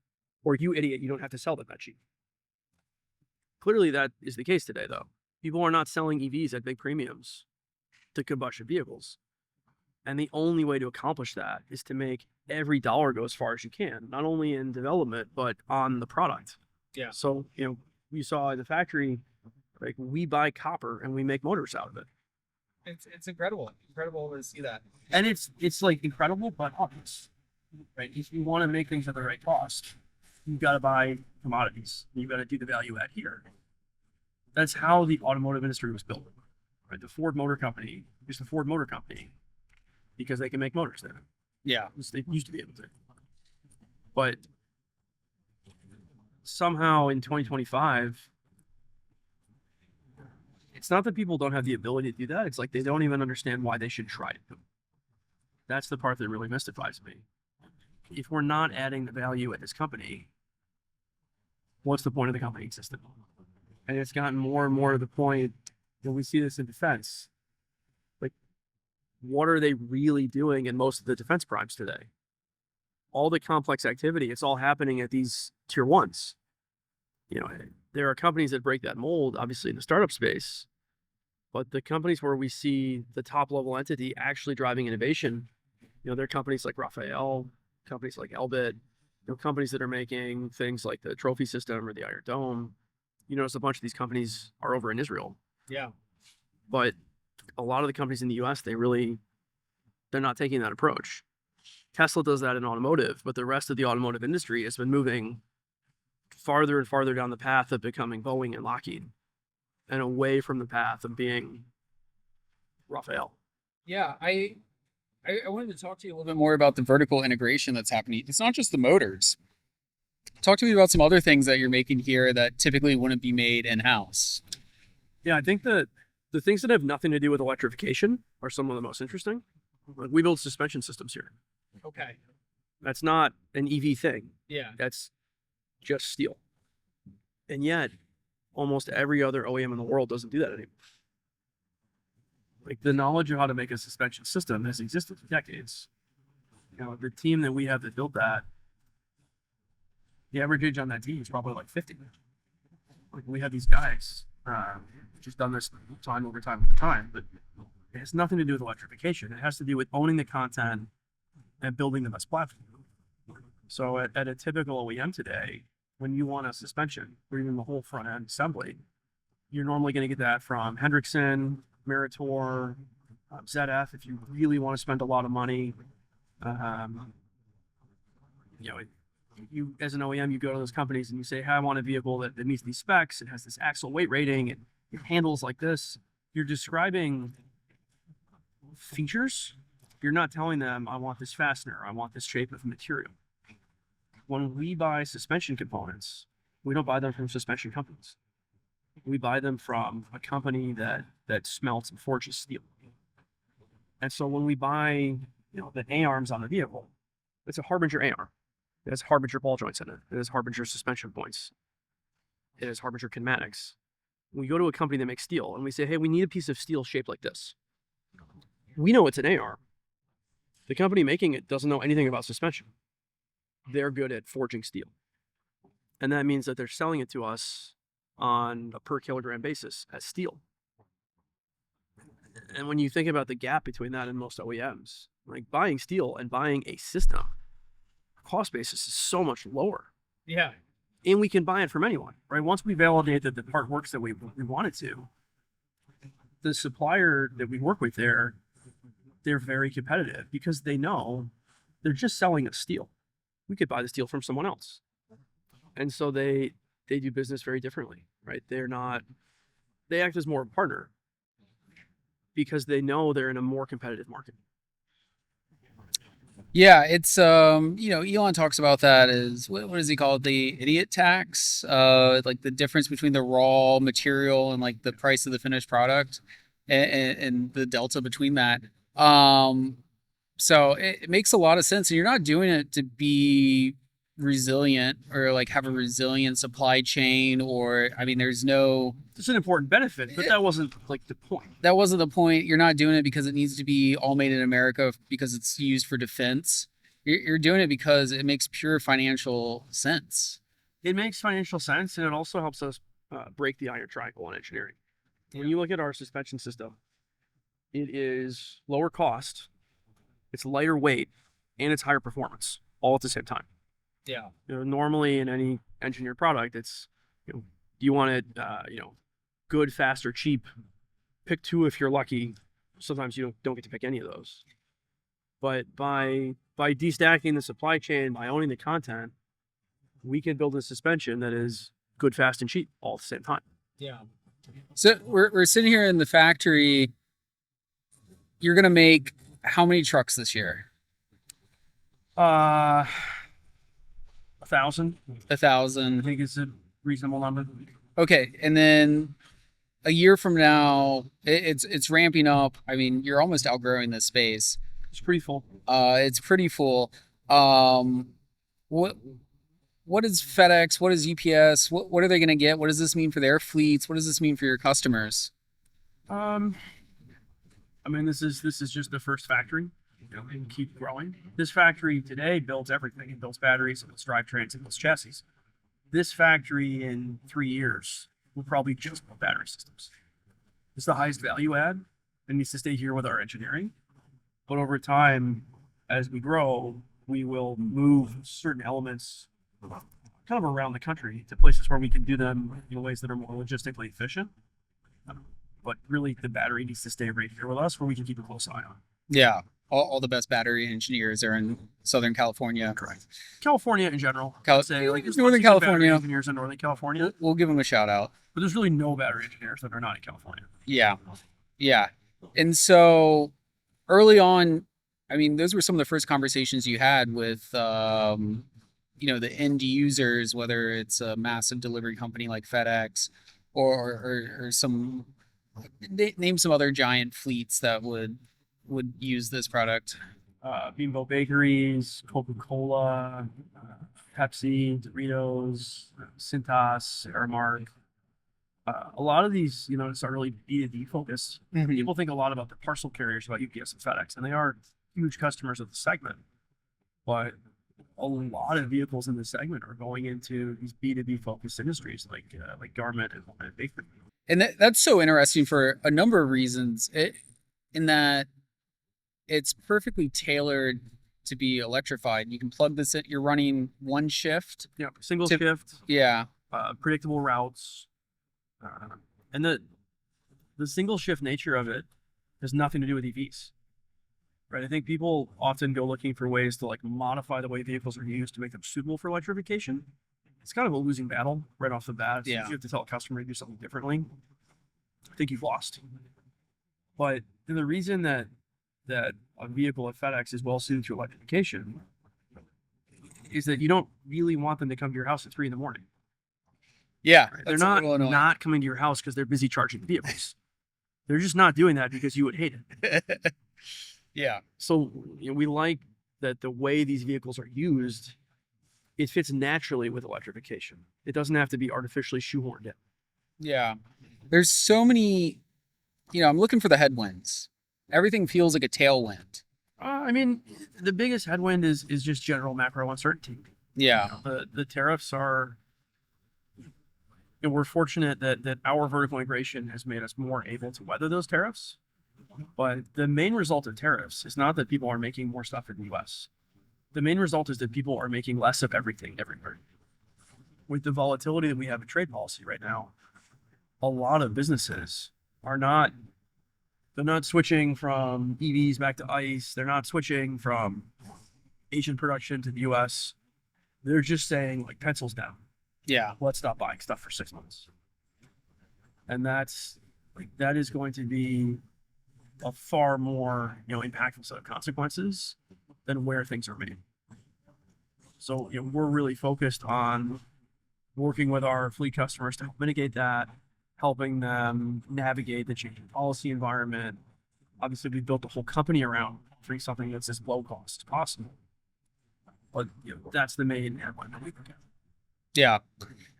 Speaker 7: or you idiot, you don't have to sell them that cheap. Clearly that is the case today, though. People are not selling EVs at big premiums to combustion vehicles. And the only way to accomplish that is to make every dollar go as far as you can, not only in development, but on the product.
Speaker 1: Yeah.
Speaker 7: So, you saw in the factory, like, we buy copper and we make motors out of it.
Speaker 1: It's incredible to see that.
Speaker 7: And it's like incredible, but obvious, right? If you want to make things at the right cost, you've got to buy commodities. You've got to do the value add here. That's how the automotive industry was built, right? The Ford Motor Company is the Ford Motor Company because they can make motors there.
Speaker 1: Yeah.
Speaker 7: They used to be able to. But somehow in 2025, it's not that people don't have the ability to do that. It's like they don't even understand why they should try to do it. That's the part that really mystifies me. If we're not adding the value at this company, what's the point of the company existing? And it's gotten more and more to the point, we see this in defense. Like, what are they really doing in most of the defense primes today? All the complex activity, it's all happening at these tier ones. There are companies that break that mold, obviously in the startup space, but the companies where we see the top level entity actually driving innovation, there are companies like Rafael, companies like Elbit, companies that are making things like the trophy system or the Iron Dome. You notice a bunch of these companies are over in Israel.
Speaker 1: Yeah.
Speaker 7: But a lot of the companies in the US, they're not taking that approach. Tesla does that in automotive, but the rest of the automotive industry has been moving farther and farther down the path of becoming Boeing and Lockheed and away from the path of being Rafael.
Speaker 1: Yeah, I wanted to talk to you a little bit more about the vertical integration that's happening. It's not just the motors. Talk to me about some other things that you're making here that typically wouldn't be made in-house.
Speaker 7: Yeah, I think that the things that have nothing to do with electrification are some of the most interesting. Like, we build suspension systems here.
Speaker 1: Okay.
Speaker 7: That's not an EV thing.
Speaker 1: Yeah.
Speaker 7: That's just steel. And yet, almost every other OEM in the world doesn't do that anymore. Like, the knowledge of how to make a suspension system has existed for decades. The team that we have that built that, the average age on that team is probably like 50. Like, we have these guys just done this time over time, but it has nothing to do with electrification. It has to do with owning the content and building the best platform. So at a typical OEM today, when you want a suspension or even the whole front end assembly, you're normally going to get that from Hendrickson, Meritor, ZF. If you really want to spend a lot of money, you as an OEM, you go to those companies and you say, hey, I want a vehicle that meets these specs. It has this axle weight rating. It handles like this. You're describing features. You're not telling them, I want this fastener. I want this shape of material. When we buy suspension components, we don't buy them from suspension companies. We buy them from a company that smelts and forges steel. And so when we buy, the A-arms on the vehicle, it's a Harbinger A-arm. It has Harbinger ball joints in it. It has Harbinger suspension points. It has Harbinger kinematics. We go to a company that makes steel and we say, hey, we need a piece of steel shaped like this. We know it's an A-arm. The company making it doesn't know anything about suspension. They're good at forging steel. And that means that they're selling it to us on a per kilogram basis as steel. And when you think about the gap between that and most OEMs, like buying steel and buying a system, cost basis is so much lower.
Speaker 1: Yeah.
Speaker 7: And we can buy it from anyone, right? Once we validate that the part works that we want it to, the supplier that we work with there, they're very competitive because they know they're just selling us steel. We could buy the steel from someone else. And so they do business very differently, right? They act as more of a partner because they know they're in a more competitive market.
Speaker 1: Yeah, it's Elon talks about that as what does he call it? The idiot tax, like the difference between the raw material and like the price of the finished product and the delta between that. So it makes a lot of sense. And you're not doing it to be resilient or like have a resilient supply chain, or I mean, there's no.
Speaker 7: It's an important benefit, but that wasn't like the point.
Speaker 1: That wasn't the point. You're not doing it because it needs to be all made in America because it's used for defense. You're doing it because it makes pure financial sense.
Speaker 7: It makes financial sense, and it also helps us break the iron triangle in engineering. When you look at our suspension system, it is lower cost, it's lighter weight, and it's higher performance all at the same time.
Speaker 1: Yeah.
Speaker 7: Normally in any engineered product, it's you want it good, fast, or cheap. Pick two if you're lucky. Sometimes you don't get to pick any of those. But by destacking the supply chain, by owning the content, we can build a suspension that is good, fast, and cheap all at the same time.
Speaker 1: Yeah. So we're sitting here in the factory. You're gonna make how many trucks this year?
Speaker 7: 1,000.
Speaker 1: 1,000.
Speaker 7: I think it's a reasonable number.
Speaker 1: Okay, and then a year from now, it's ramping up. I mean, you're almost outgrowing this space.
Speaker 7: It's pretty full.
Speaker 1: It's pretty full. What is FedEx? What is UPS? What are they going to get? What does this mean for their fleets? What does this mean for your customers?
Speaker 7: I mean, this is just the first factory. And keep growing. This factory today builds everything. It builds batteries, it builds drivetrains, it builds chassis. This factory in 3 years will probably just build battery systems. It's the highest value add. It needs to stay here with our engineering. But over time, as we grow, we will move certain elements kind of around the country to places where we can do them in ways that are more logistically efficient. But really, the battery needs to stay right here with us where we can keep a close eye on.
Speaker 1: Yeah. All the best battery engineers are in Southern California.
Speaker 7: Correct. California in general. Say, like,
Speaker 1: Northern California.
Speaker 7: Engineers in Northern California.
Speaker 1: We'll give them a shout out.
Speaker 7: But there's really no battery engineers that are not in California.
Speaker 1: Yeah. Yeah. And so early on, I mean, those were some of the first conversations you had with, the end users, whether it's a massive delivery company like FedEx or some, name some other giant fleets that would use this product.
Speaker 7: Bimbo Bakeries, Coca-Cola, Pepsi, Doritos, Cintas, Aramark. A lot of these, it's not really B2B focused.
Speaker 1: Mm-hmm.
Speaker 7: People think a lot about the parcel carriers, about UPS and FedEx, and they are huge customers of the segment. But a lot of vehicles in this segment are going into these B2B focused industries like garment and bakery.
Speaker 1: And that's so interesting for a number of reasons. In that it's perfectly tailored to be electrified. You can plug this in. You're running one shift.
Speaker 7: Yeah, single shift.
Speaker 1: Yeah.
Speaker 7: Predictable routes. And the single shift nature of it has nothing to do with EVs. Right? I think people often go looking for ways to modify the way vehicles are used to make them suitable for electrification. It's kind of a losing battle right off the bat.
Speaker 1: Yeah.
Speaker 7: You have to tell a customer to do something differently. I think you've lost. But the reason that a vehicle at FedEx is well suited to electrification is that you don't really want them to come to your house at 3 a.m.
Speaker 1: Yeah.
Speaker 7: Right? They're not coming to your house because they're busy charging vehicles. They're just not doing that because you would hate it.
Speaker 1: Yeah.
Speaker 7: So we like that the way these vehicles are used, it fits naturally with electrification. It doesn't have to be artificially shoehorned in.
Speaker 1: Yeah. There's so many, I'm looking for the headwinds. Everything feels like a tailwind.
Speaker 7: I mean, the biggest headwind is just general macro uncertainty.
Speaker 1: Yeah.
Speaker 7: The tariffs are, we're fortunate that our vertical integration has made us more able to weather those tariffs. But the main result of tariffs is not that people are making more stuff in the US. The main result is that people are making less of everything everywhere. With the volatility that we have in trade policy right now, a lot of businesses they're not switching from EVs back to ICE. They're not switching from Asian production to the US. They're just saying, pencils down.
Speaker 1: Yeah.
Speaker 7: Let's stop buying stuff for 6 months. And that is going to be a far more, impactful set of consequences than where things are made. So, we're really focused on working with our fleet customers to help mitigate that, helping them navigate the changing policy environment. Obviously, we built the whole company around offering something that's as low cost as possible. But that's the main headline that we look at.
Speaker 1: Yeah,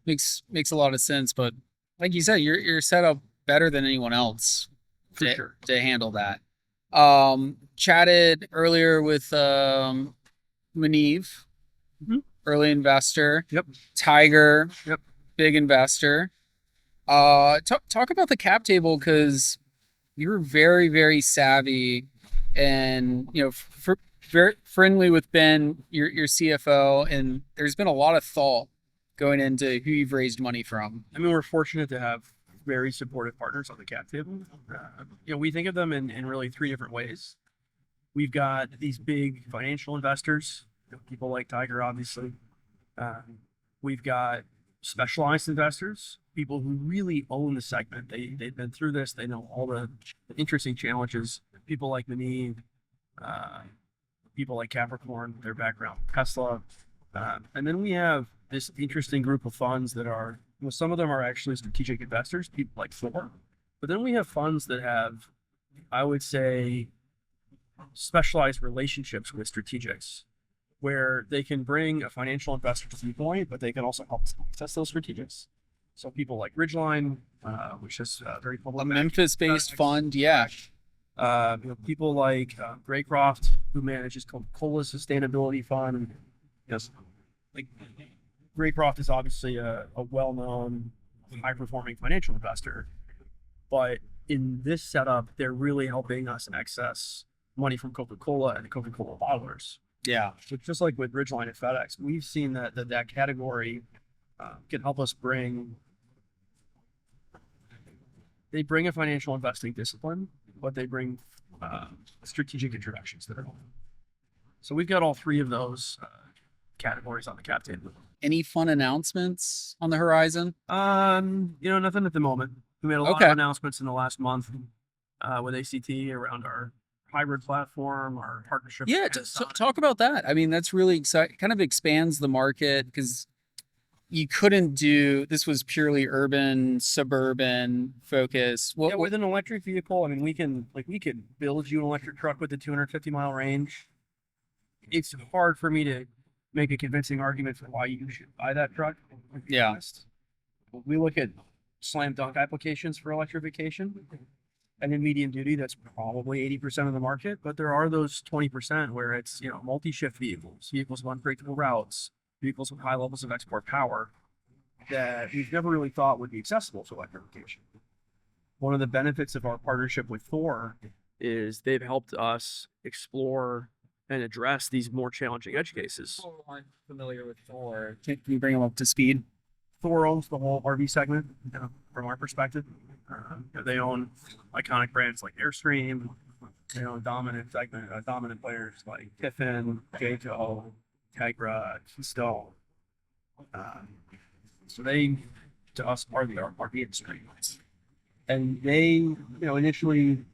Speaker 1: makes a lot of sense. But like you said, you're set up better than anyone else
Speaker 7: For sure.
Speaker 1: to handle that. Chatted earlier with Maniv, early investor.
Speaker 7: Yep.
Speaker 1: Tiger.
Speaker 7: Yep.
Speaker 1: Big investor. Talk about the cap table, because you're very, very savvy, and very friendly with Ben, your CFO, and there's been a lot of thought going into who you've raised money from.
Speaker 7: I mean, we're fortunate to have very supportive partners on the cap table. We think of them in really three different ways. We've got these big financial investors, people like Tiger, obviously. We've got specialized investors, people who really own the segment. They've been through this. They know all the interesting challenges. People like Maniv, people like Capricorn, their background, Tesla. And then we have this interesting group of funds that are, some of them are actually strategic investors, people like Thor. But then we have funds that have, I would say, specialized relationships with strategics, where they can bring a financial investor to the point, but they can also help access those strategics. So people like Ridgeline, which is very public.
Speaker 1: A Memphis-based fund, yeah.
Speaker 7: People like Graycroft, who manages Coca-Cola's sustainability fund. Like Graycroft is obviously a well-known, high-performing financial investor, but in this setup, they're really helping us access money from Coca-Cola and Coca-Cola bottlers.
Speaker 1: Yeah.
Speaker 7: So just like with Ridgeline and FedEx, we've seen that category can help us bring a financial investing discipline, but they bring strategic introductions that are helpful. So we've got all three of those categories on the cap table.
Speaker 1: Any fun announcements on the horizon?
Speaker 7: Nothing at the moment. We made a lot of announcements in the last month with ACT around our hybrid platform, our partnership.
Speaker 1: Yeah, talk about that. I mean, that's really exciting. Kind of expands the market, because you couldn't do this, was purely urban, suburban focus.
Speaker 7: With an electric vehicle, I mean, we can build you an electric truck with a 250-mile range. It's hard for me to make a convincing argument for why you should buy that truck.
Speaker 1: Yeah.
Speaker 7: Honest. We look at slam dunk applications for electrification, and in medium duty, that's probably 80% of the market. But there are those 20% where it's multi-shift vehicles with unpredictable routes, vehicles with high levels of export power that we've never really thought would be accessible to electrification. One of the benefits of our partnership with Thor is they've helped us explore and address these more challenging edge cases.
Speaker 1: I'm familiar with Thor. Can you bring them up to speed?
Speaker 7: Thor owns the whole RV segment, from our perspective. They own iconic brands like Airstream. They own dominant players like Tiffin, Jayco, Tegra, Keystone. So they, to us, are the RV industry. And they, initially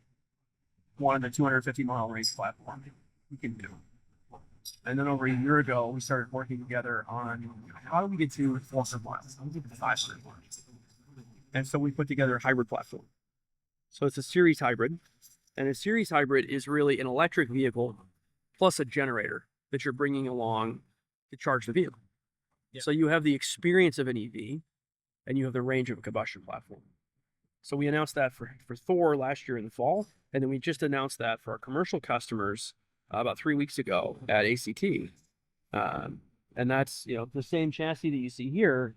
Speaker 7: wanted a 250-mile range platform. We can do. And then over a year ago, we started working together on how do we get to 400 miles? How do we get to 500 miles? And so we put together a hybrid platform. So it's a series hybrid. And a series hybrid is really an electric vehicle plus a generator that you're bringing along to charge the vehicle. Yeah. So you have the experience of an EV and you have the range of a combustion platform. So we announced that for Thor last year in the fall. And then we just announced that for our commercial customers about 3 weeks ago at ACT. And that's, the same chassis that you see here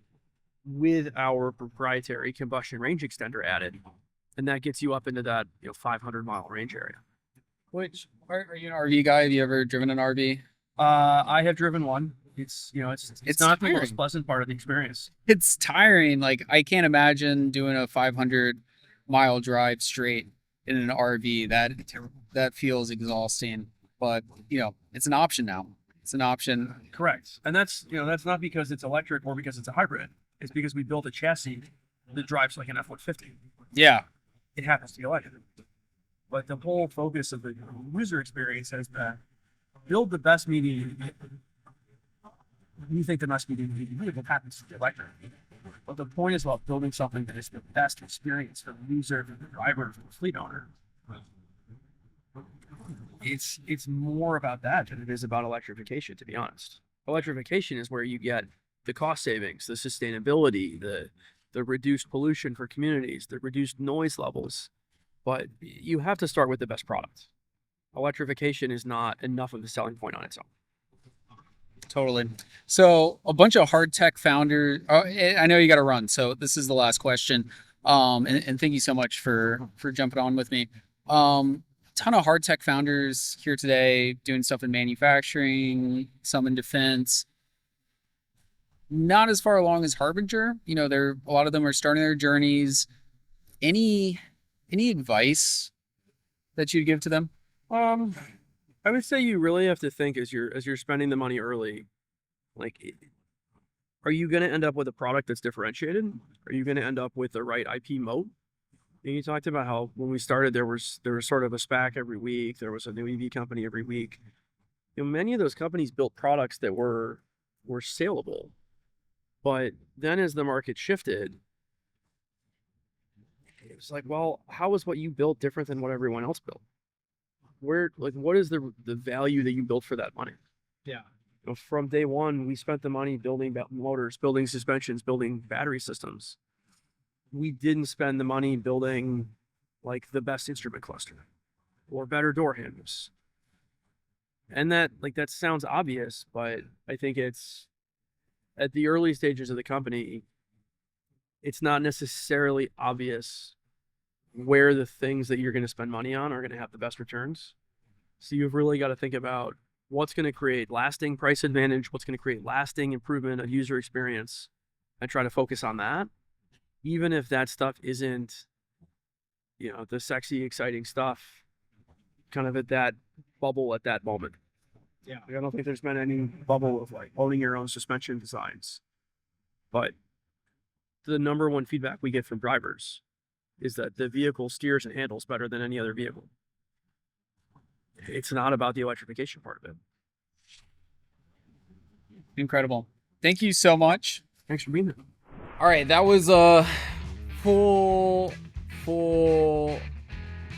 Speaker 7: with our proprietary combustion range extender added. And that gets you up into that 500-mile range area.
Speaker 1: Which, are you an RV guy? Have you ever driven an RV?
Speaker 7: I have driven one. It's not
Speaker 1: tiring.
Speaker 7: The most pleasant part of the experience.
Speaker 1: It's tiring. Like, I can't imagine doing a 500-mile drive straight in an RV. That feels exhausting. But it's an option now. It's an option.
Speaker 7: Correct. And that's not because it's electric or because it's a hybrid. It's because we built a chassis that drives like an F-150.
Speaker 1: Yeah.
Speaker 7: It happens to be electric. But the whole focus of the user experience has been build the best medium. You think the best medium vehicle happens to be electric. But the point is about building something that is the best experience for the user, for the driver, for the fleet owner. It's more about that than it is about electrification, to be honest. Electrification is where you get the cost savings, the sustainability, the reduced pollution for communities, the reduced noise levels. But you have to start with the best product. Electrification is not enough of a selling point on its own.
Speaker 1: Totally. So a bunch of hard tech founders. I know you got to run, so this is the last question. And thank you so much for jumping on with me. Ton of hard tech founders here today doing stuff in manufacturing, some in defense. Not as far along as Harbinger. You know, a lot of them are starting their journeys. Any advice that you'd give to them?
Speaker 7: I would say you really have to think as you're spending the money early, like, are you going to end up with a product that's differentiated? Are you going to end up with the right IP moat? And you talked about how when we started, there was sort of a SPAC every week. There was a new EV company every week. You know, many of those companies built products that were saleable, but then as the market shifted, it was like, well, how is what you built different than what everyone else built? What is the value that you built for that money?
Speaker 5: Yeah.
Speaker 7: You know, from day one, we spent the money building motors, building suspensions, building battery systems. We didn't spend the money building like the best instrument cluster or better door handles. And that sounds obvious, but I think it's at the early stages of the company, it's not necessarily obvious where the things that you're going to spend money on are going to have the best returns. So you've really got to think about what's going to create lasting price advantage, what's going to create lasting improvement of user experience, and try to focus on that. Even if that stuff isn't, you know, the sexy, exciting stuff, kind of at that bubble at that moment.
Speaker 5: Yeah.
Speaker 7: I don't think there's been any bubble of like owning your own suspension designs. But the number one feedback we get from drivers is that the vehicle steers and handles better than any other vehicle. It's not about the electrification part of it.
Speaker 1: Incredible. Thank you so much.
Speaker 7: Thanks for being there.
Speaker 1: All right, that was a full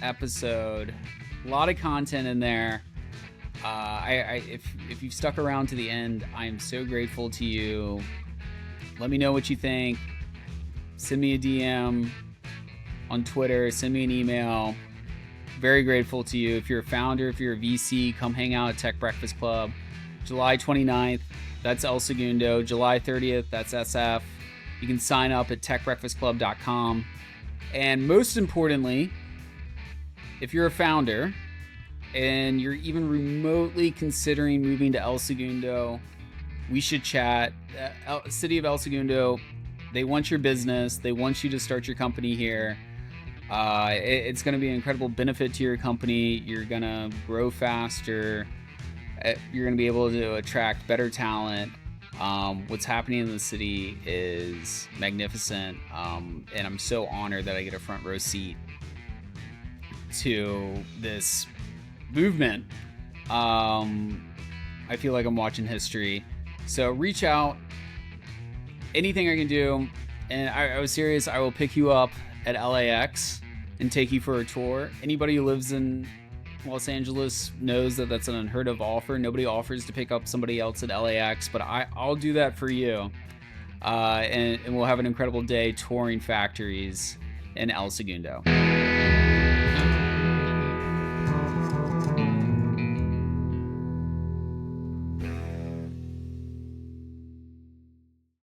Speaker 1: episode. A lot of content in there. If you've stuck around to the end, I am so grateful to you. Let me know what you think. Send me a DM on Twitter. Send me an email. Very grateful to you. If you're a founder, if you're a VC, come hang out at Tech Breakfast Club. July 29th, that's El Segundo. July 30th, that's SF. You can sign up at techbreakfastclub.com. And most importantly, if you're a founder and you're even remotely considering moving to El Segundo, we should chat. City of El Segundo, they want your business. They want you to start your company here. It's going to be an incredible benefit to your company. You're going to grow faster. You're going to be able to attract better talent. What's happening in the city is magnificent. And I'm so honored that I get a front row seat to this movement. I feel like I'm watching history. So reach out. Anything I can do. And I was serious. I will pick you up at LAX and take you for a tour. Anybody who lives in Los Angeles knows that that's an unheard of offer. Nobody offers to pick up somebody else at LAX, but I'll do that for you. And we'll have an incredible day touring factories in El Segundo.